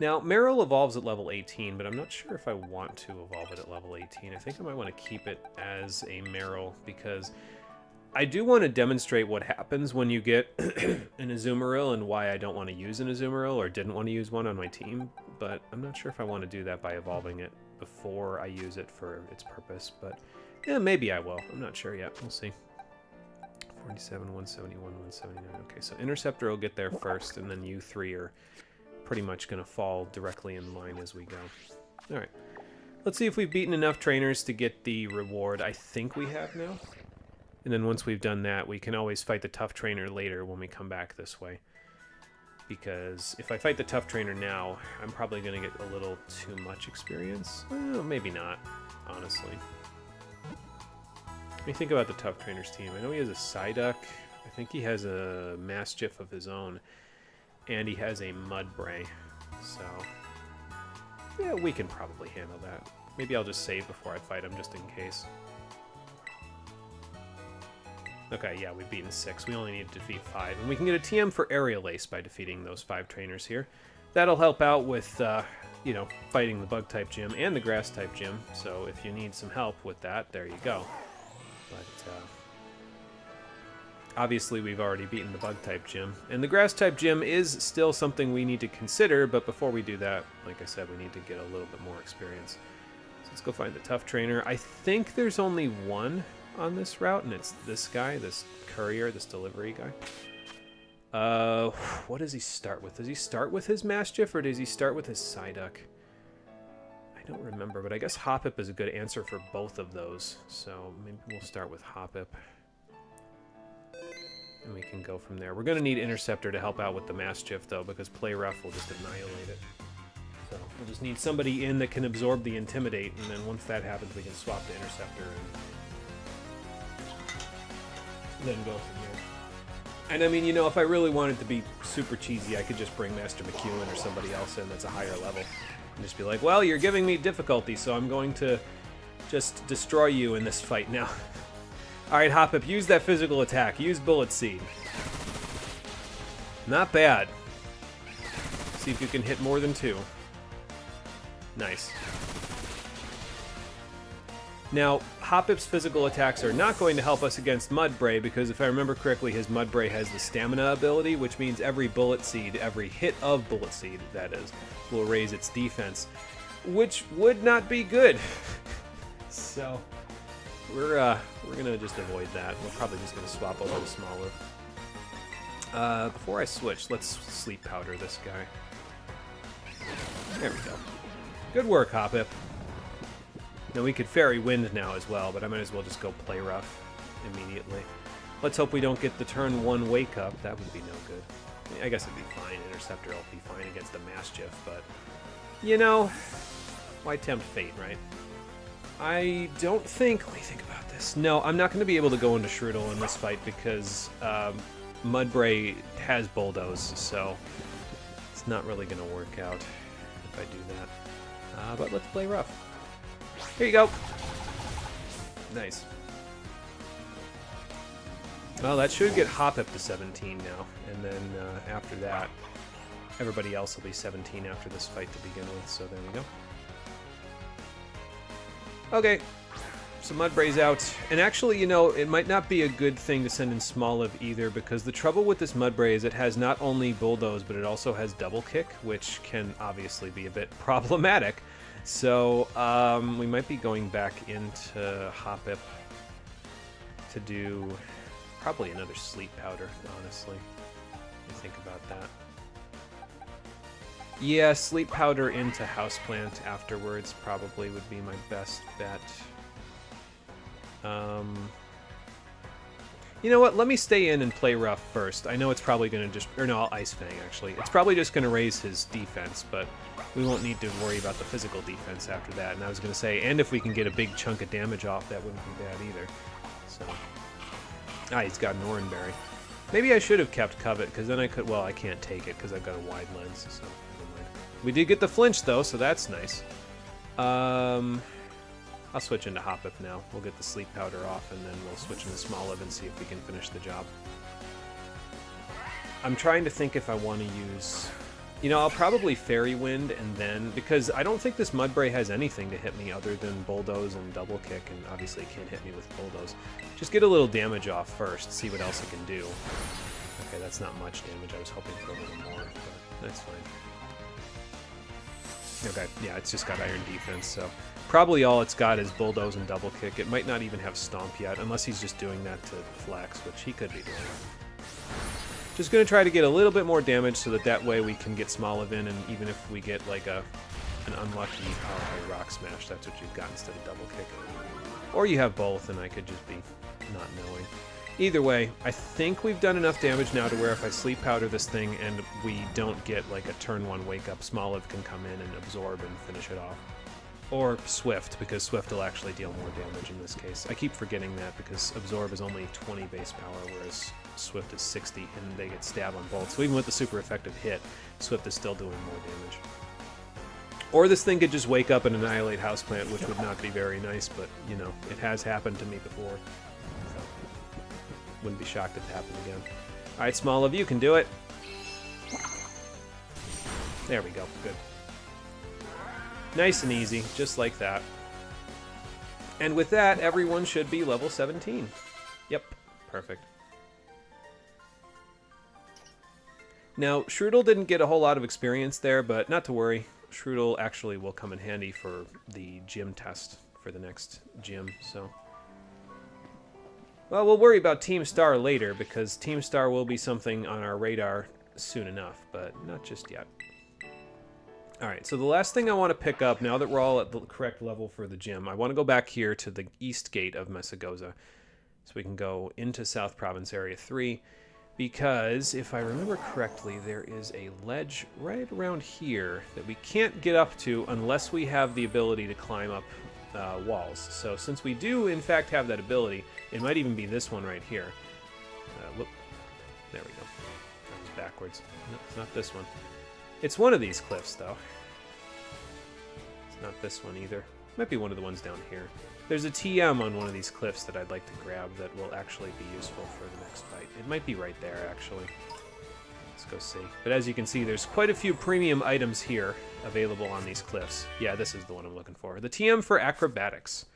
Now, Meryl evolves at level 18, but I'm not sure if I want to evolve it at level 18. I think I might want to keep it as a Meryl, because... I do want to demonstrate what happens when you get an Azumarill and why I don't want to use an Azumarill or didn't want to use one on my team, but I'm not sure if I want to do that by evolving it before I use it for its purpose, but yeah, maybe I will. I'm not sure yet. We'll see. 47, 171, 179. Okay, so Interceptor will get there first, and then you 3 are pretty much going to fall directly in line as we go. All right. Let's see if we've beaten enough trainers to get the reward. I think we have now. And then once we've done that, we can always fight the tough trainer later when we come back this way. Because if I fight the tough trainer now, I'm probably going to get a little too much experience. Well, maybe not, honestly. Let me think about the tough trainer's team. I know he has a Psyduck. I think he has a Mastiff of his own. And he has a Mudbray. So, yeah, we can probably handle that. Maybe I'll just save before I fight him, just in case. Okay, yeah, we've beaten 6. We only need to defeat 5. And we can get a TM for Aerial Ace by defeating those 5 trainers here. That'll help out with, you know, fighting the Bug-type gym and the Grass-type gym. So if you need some help with that, there you go. But, obviously we've already beaten the Bug-type gym. And the Grass-type gym is still something we need to consider, but before we do that, like I said, we need to get a little bit more experience. So let's go find the tough trainer. I think there's only one on this route, and it's this guy, this courier, this delivery guy. What does he start with? Does he start with his Mastiff, or does he start with his Psyduck? I don't remember, but I guess Hoppip is a good answer for both of those, so maybe we'll start with Hoppip. And we can go from there. We're going to need Interceptor to help out with the Mastiff, though, because Play Rough will just annihilate it. So we'll just need somebody in that can absorb the Intimidate, and then once that happens, we can swap to Interceptor and then go from there. And I mean, you know, if I really wanted to be super cheesy, I could just bring Master McEwen or somebody else in that's a higher level. And just be like, well, you're giving me difficulty, so I'm going to just destroy you in this fight now. Alright, Hoppip, use that physical attack. Use Bullet Seed. Not bad. See if you can hit more than 2. Nice. Now, Hoppip's physical attacks are not going to help us against Mudbray, because if I remember correctly, his Mudbray has the Stamina ability, which means every Bullet Seed, every hit of Bullet Seed, that is, will raise its defense, which would not be good. So, we're gonna just avoid that. We're probably just gonna swap over to Smoliv. Before I switch, let's Sleep Powder this guy. There we go. Good work, Hoppip. Now we could Fairy Wind now as well, but I might as well just go Play Rough immediately. Let's hope we don't get the turn 1 Wake Up. That would be no good. I guess it'd be fine. Interceptor will be fine against the Mastiff, but, you know, why tempt fate, right? I don't think... Let me think about this. No, I'm not going to be able to go into Shroodle in this fight because Mudbray has Bulldoze, so it's not really going to work out if I do that. But let's Play Rough. Here you go. Nice. Well, that should get Hoppip to 17 now, and then after that, everybody else will be 17 after this fight to begin with, so there we go. Okay, so Mudbray's out, and actually, you know, it might not be a good thing to send in Smoliv either, because the trouble with this Mudbray is it has not only Bulldoze, but it also has Double Kick, which can obviously be a bit problematic. So, we might be going back into Hoppip to do probably another Sleep Powder, honestly. What do you think about that? Yeah, Sleep Powder into Houseplant afterwards probably would be my best bet. You know what? Let me stay in and Play Rough first. I know it's probably going to just... Or no, I'll Ice Fang, actually. It's probably just going to raise his defense, but we won't need to worry about the physical defense after that. And I was going to say, and if we can get a big chunk of damage off, that wouldn't be bad either. So... Ah, he's got an Oranberry. Maybe I should have kept Covet, because then I could... Well, I can't take it, because I've got a wide lens, so never mind. We did get the flinch, though, so that's nice. I'll switch into Hoppip now. We'll get the Sleep Powder off, and then we'll switch into Smoliv and see if we can finish the job. I'm trying to think if I want to use... You know, I'll probably Fairy Wind, and then... Because I don't think this Mudbray has anything to hit me other than Bulldoze and Double Kick, and obviously it can't hit me with Bulldoze. Just get a little damage off first, see what else it can do. Okay, that's not much damage. I was hoping for a little more, but that's fine. Okay, yeah, it's just got Iron Defense, so... Probably all it's got is Bulldoze and Double Kick. It might not even have Stomp yet, unless he's just doing that to Flex, which he could be doing. Just going to try to get a little bit more damage so that way we can get Smoliv in, and even if we get like a an unlucky rock smash. That's what you've got instead of double kick. Or you have both, and I could just be not knowing. Either way, I think we've done enough damage now to where if I sleep powder this thing and we don't get like a turn 1 wake up, Smoliv can come in and absorb and finish it off. Or Swift, because Swift will actually deal more damage in this case. I keep forgetting that because Absorb is only 20 base power, whereas Swift is 60, and they get stab on both. So even with the super effective hit, Swift is still doing more damage. Or this thing could just wake up and annihilate Houseplant, which would not be very nice, but, you know, it has happened to me before. So, wouldn't be shocked if it happened again. Alright, Smoliv, you can do it. There we go. Good. Nice and easy, just like that. And with that, everyone should be level 17. Yep, perfect. Now, Shroodle didn't get a whole lot of experience there, but not to worry. Shroodle actually will come in handy for the gym test for the next gym, so... Well, we'll worry about Team Star later, because Team Star will be something on our radar soon enough, but not just yet. Alright, so the last thing I want to pick up, now that we're all at the correct level for the gym, I want to go back here to the east gate of Mesagoza, so we can go into South Province Area 3, because, if I remember correctly, there is a ledge right around here that we can't get up to unless we have the ability to climb up walls. So since we do, in fact, have that ability, it might even be this one right here. Whoop. There we go. That was backwards. No, it's not this one. It's one of these cliffs, though. It's not this one either. Might be one of the ones down here. There's a TM on one of these cliffs that I'd like to grab that will actually be useful for the next fight. It might be right there, actually. Let's go see. But as you can see, there's quite a few premium items here available on these cliffs. Yeah, this is the one I'm looking for. The TM for acrobatics.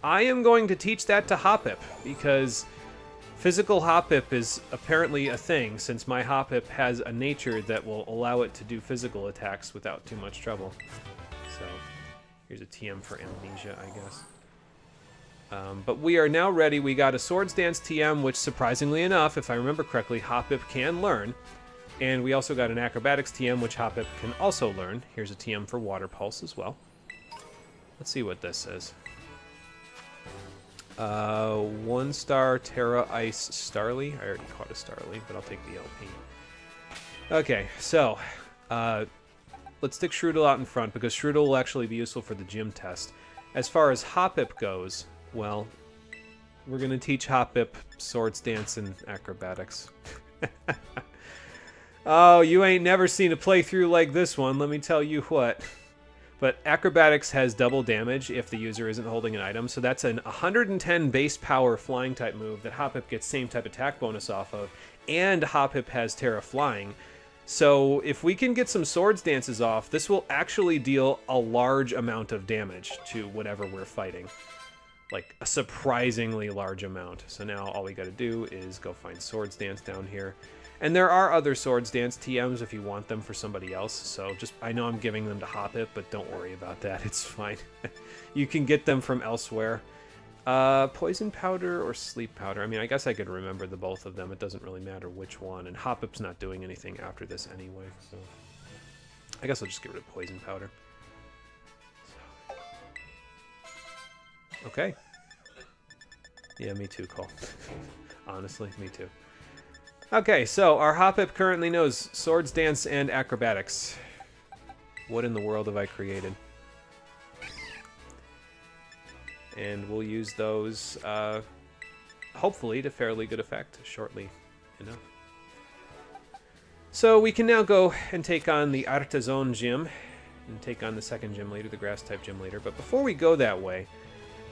I am going to teach that to Hoppip, because physical Hoppip is apparently a thing, since my Hoppip has a nature that will allow it to do physical attacks without too much trouble. So, here's a TM for amnesia, I guess. But we are now ready. We got a Swords Dance TM, which surprisingly enough, if I remember correctly, Hoppip can learn. And we also got an Acrobatics TM, which Hoppip can also learn. Here's a TM for Water Pulse as well. Let's see what this says. 1-star Terra Ice Starly. I already caught a Starly, but I'll take the LP. Okay, so let's stick Shroodle out in front, because Shroodle will actually be useful for the gym test. As far as Hoppip goes, well, we're going to teach Hoppip Swords Dance and Acrobatics. Oh, you ain't never seen a playthrough like this one, let me tell you what. But Acrobatics has double damage if the user isn't holding an item, so that's an 110 base power flying type move that Hoppip gets same type attack bonus off of, and Hoppip has Terra Flying. So if we can get some Swords Dances off, this will actually deal a large amount of damage to whatever we're fighting. Like a surprisingly large amount. So now all we gotta do is go find Swords Dance down here. And there are other Swords Dance TMs if you want them for somebody else. So just, I know I'm giving them to Hoppip, but don't worry about that, it's fine. You can get them from elsewhere. Poison Powder or Sleep Powder? I mean, I guess I could remember the both of them. It doesn't really matter which one. And Hoppip's not doing anything after this anyway, so... I guess I'll just get rid of Poison Powder. So. Okay. Yeah, me too, Cole. Honestly, me too. Okay, so our Hoppip currently knows Swords Dance and Acrobatics. What in the world have I created? And we'll use those, hopefully, to fairly good effect shortly enough. So we can now go and take on the Artazon Gym, and take on the second gym leader, the Grass-type gym leader. But before we go that way,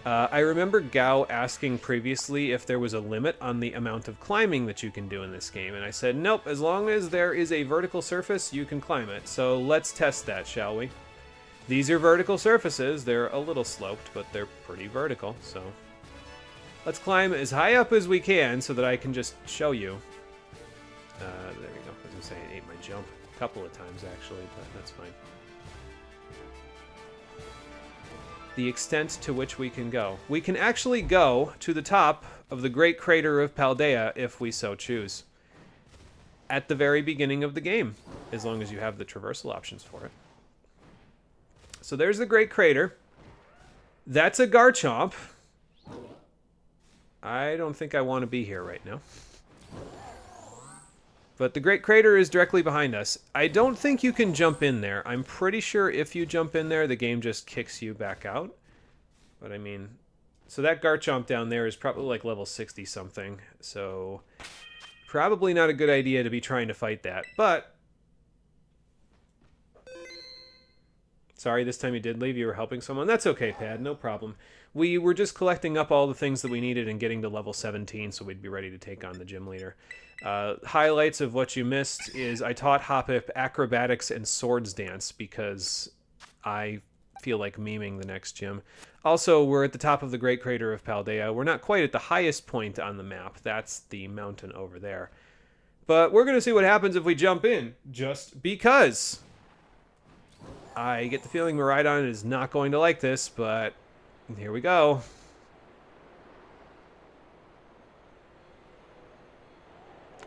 I remember Gao asking previously if there was a limit on the amount of climbing that you can do in this game, and I said, nope, as long as there is a vertical surface, you can climb it. So let's test that, shall we? These are vertical surfaces. They're a little sloped, but they're pretty vertical, so... Let's climb as high up as we can so that I can just show you. There we go. I was going to say it ate my jump a couple of times, actually, but that's fine. The extent to which we can go. We can actually go to the top of the Great Crater of Paldea if we so choose. At the very beginning of the game, as long as you have the traversal options for it. So there's the Great Crater. That's a Garchomp. I don't think I want to be here right now. But the Great Crater is directly behind us. I don't think you can jump in there. I'm pretty sure if you jump in there, the game just kicks you back out. But I mean, so that Garchomp down there is probably like level 60 something. So probably not a good idea to be trying to fight that. But sorry, this time you did leave. You were helping someone. That's okay, Pad. No problem. We were just collecting up all the things that we needed and getting to level 17 so we'd be ready to take on the gym leader. Highlights of what you missed is I taught Hoppip acrobatics and swords dance because I feel like memeing the next gym. Also, we're at the top of the Great Crater of Paldea. We're not quite at the highest point on the map. That's the mountain over there. But we're going to see what happens if we jump in, just because. I get the feeling Miraidon is not going to like this, but here we go.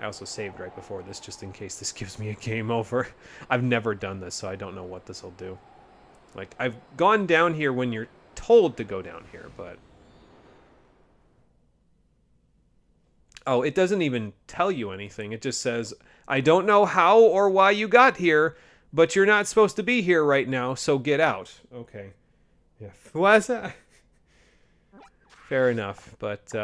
I also saved right before this just in case this gives me a game over. I've never done this, so I don't know what this will do. Like, I've gone down here when you're told to go down here, but... Oh, it doesn't even tell you anything. It just says, I don't know how or why you got here, but you're not supposed to be here right now, so get out. Okay. Yeah. What's that? Fair enough. But,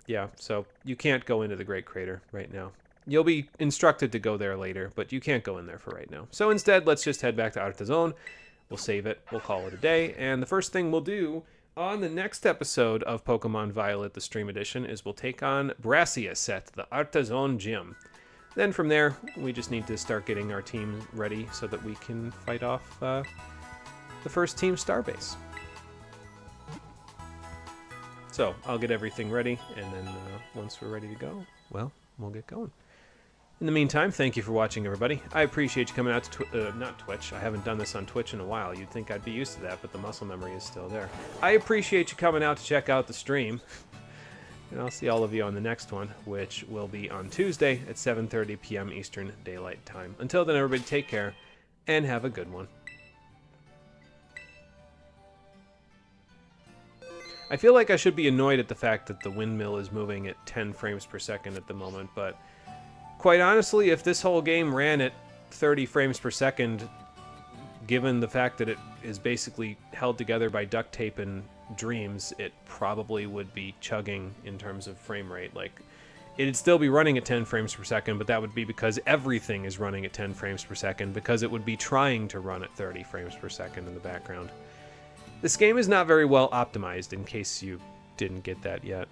yeah, so you can't go into the Great Crater right now. You'll be instructed to go there later, but you can't go in there for right now. So instead, let's just head back to Artezon. We'll save it. We'll call it a day. And the first thing we'll do on the next episode of Pokemon Violet, the Stream Edition, is we'll take on Brassius at the Artezon Gym. Then from there, we just need to start getting our team ready so that we can fight off the first Team Starbase. So I'll get everything ready, and then once we're ready to go, well, we'll get going. In the meantime, thank you for watching, everybody. I appreciate you coming out to not Twitch. I haven't done this on Twitch in a while. You'd think I'd be used to that, but the muscle memory is still there. I appreciate you coming out to check out the stream. And I'll see all of you on the next one, which will be on Tuesday at 7:30 p.m. Eastern Daylight Time. Until then, everybody, take care, and have a good one. I feel like I should be annoyed at the fact that the windmill is moving at 10 frames per second at the moment, but quite honestly, if this whole game ran at 30 frames per second, given the fact that it is basically held together by duct tape and dreams, it probably would be chugging in terms of frame rate. Like, it'd still be running at 10 frames per second, but that would be because everything is running at 10 frames per second, because it would be trying to run at 30 frames per second in the background. This game is not very well optimized, in case you didn't get that yet.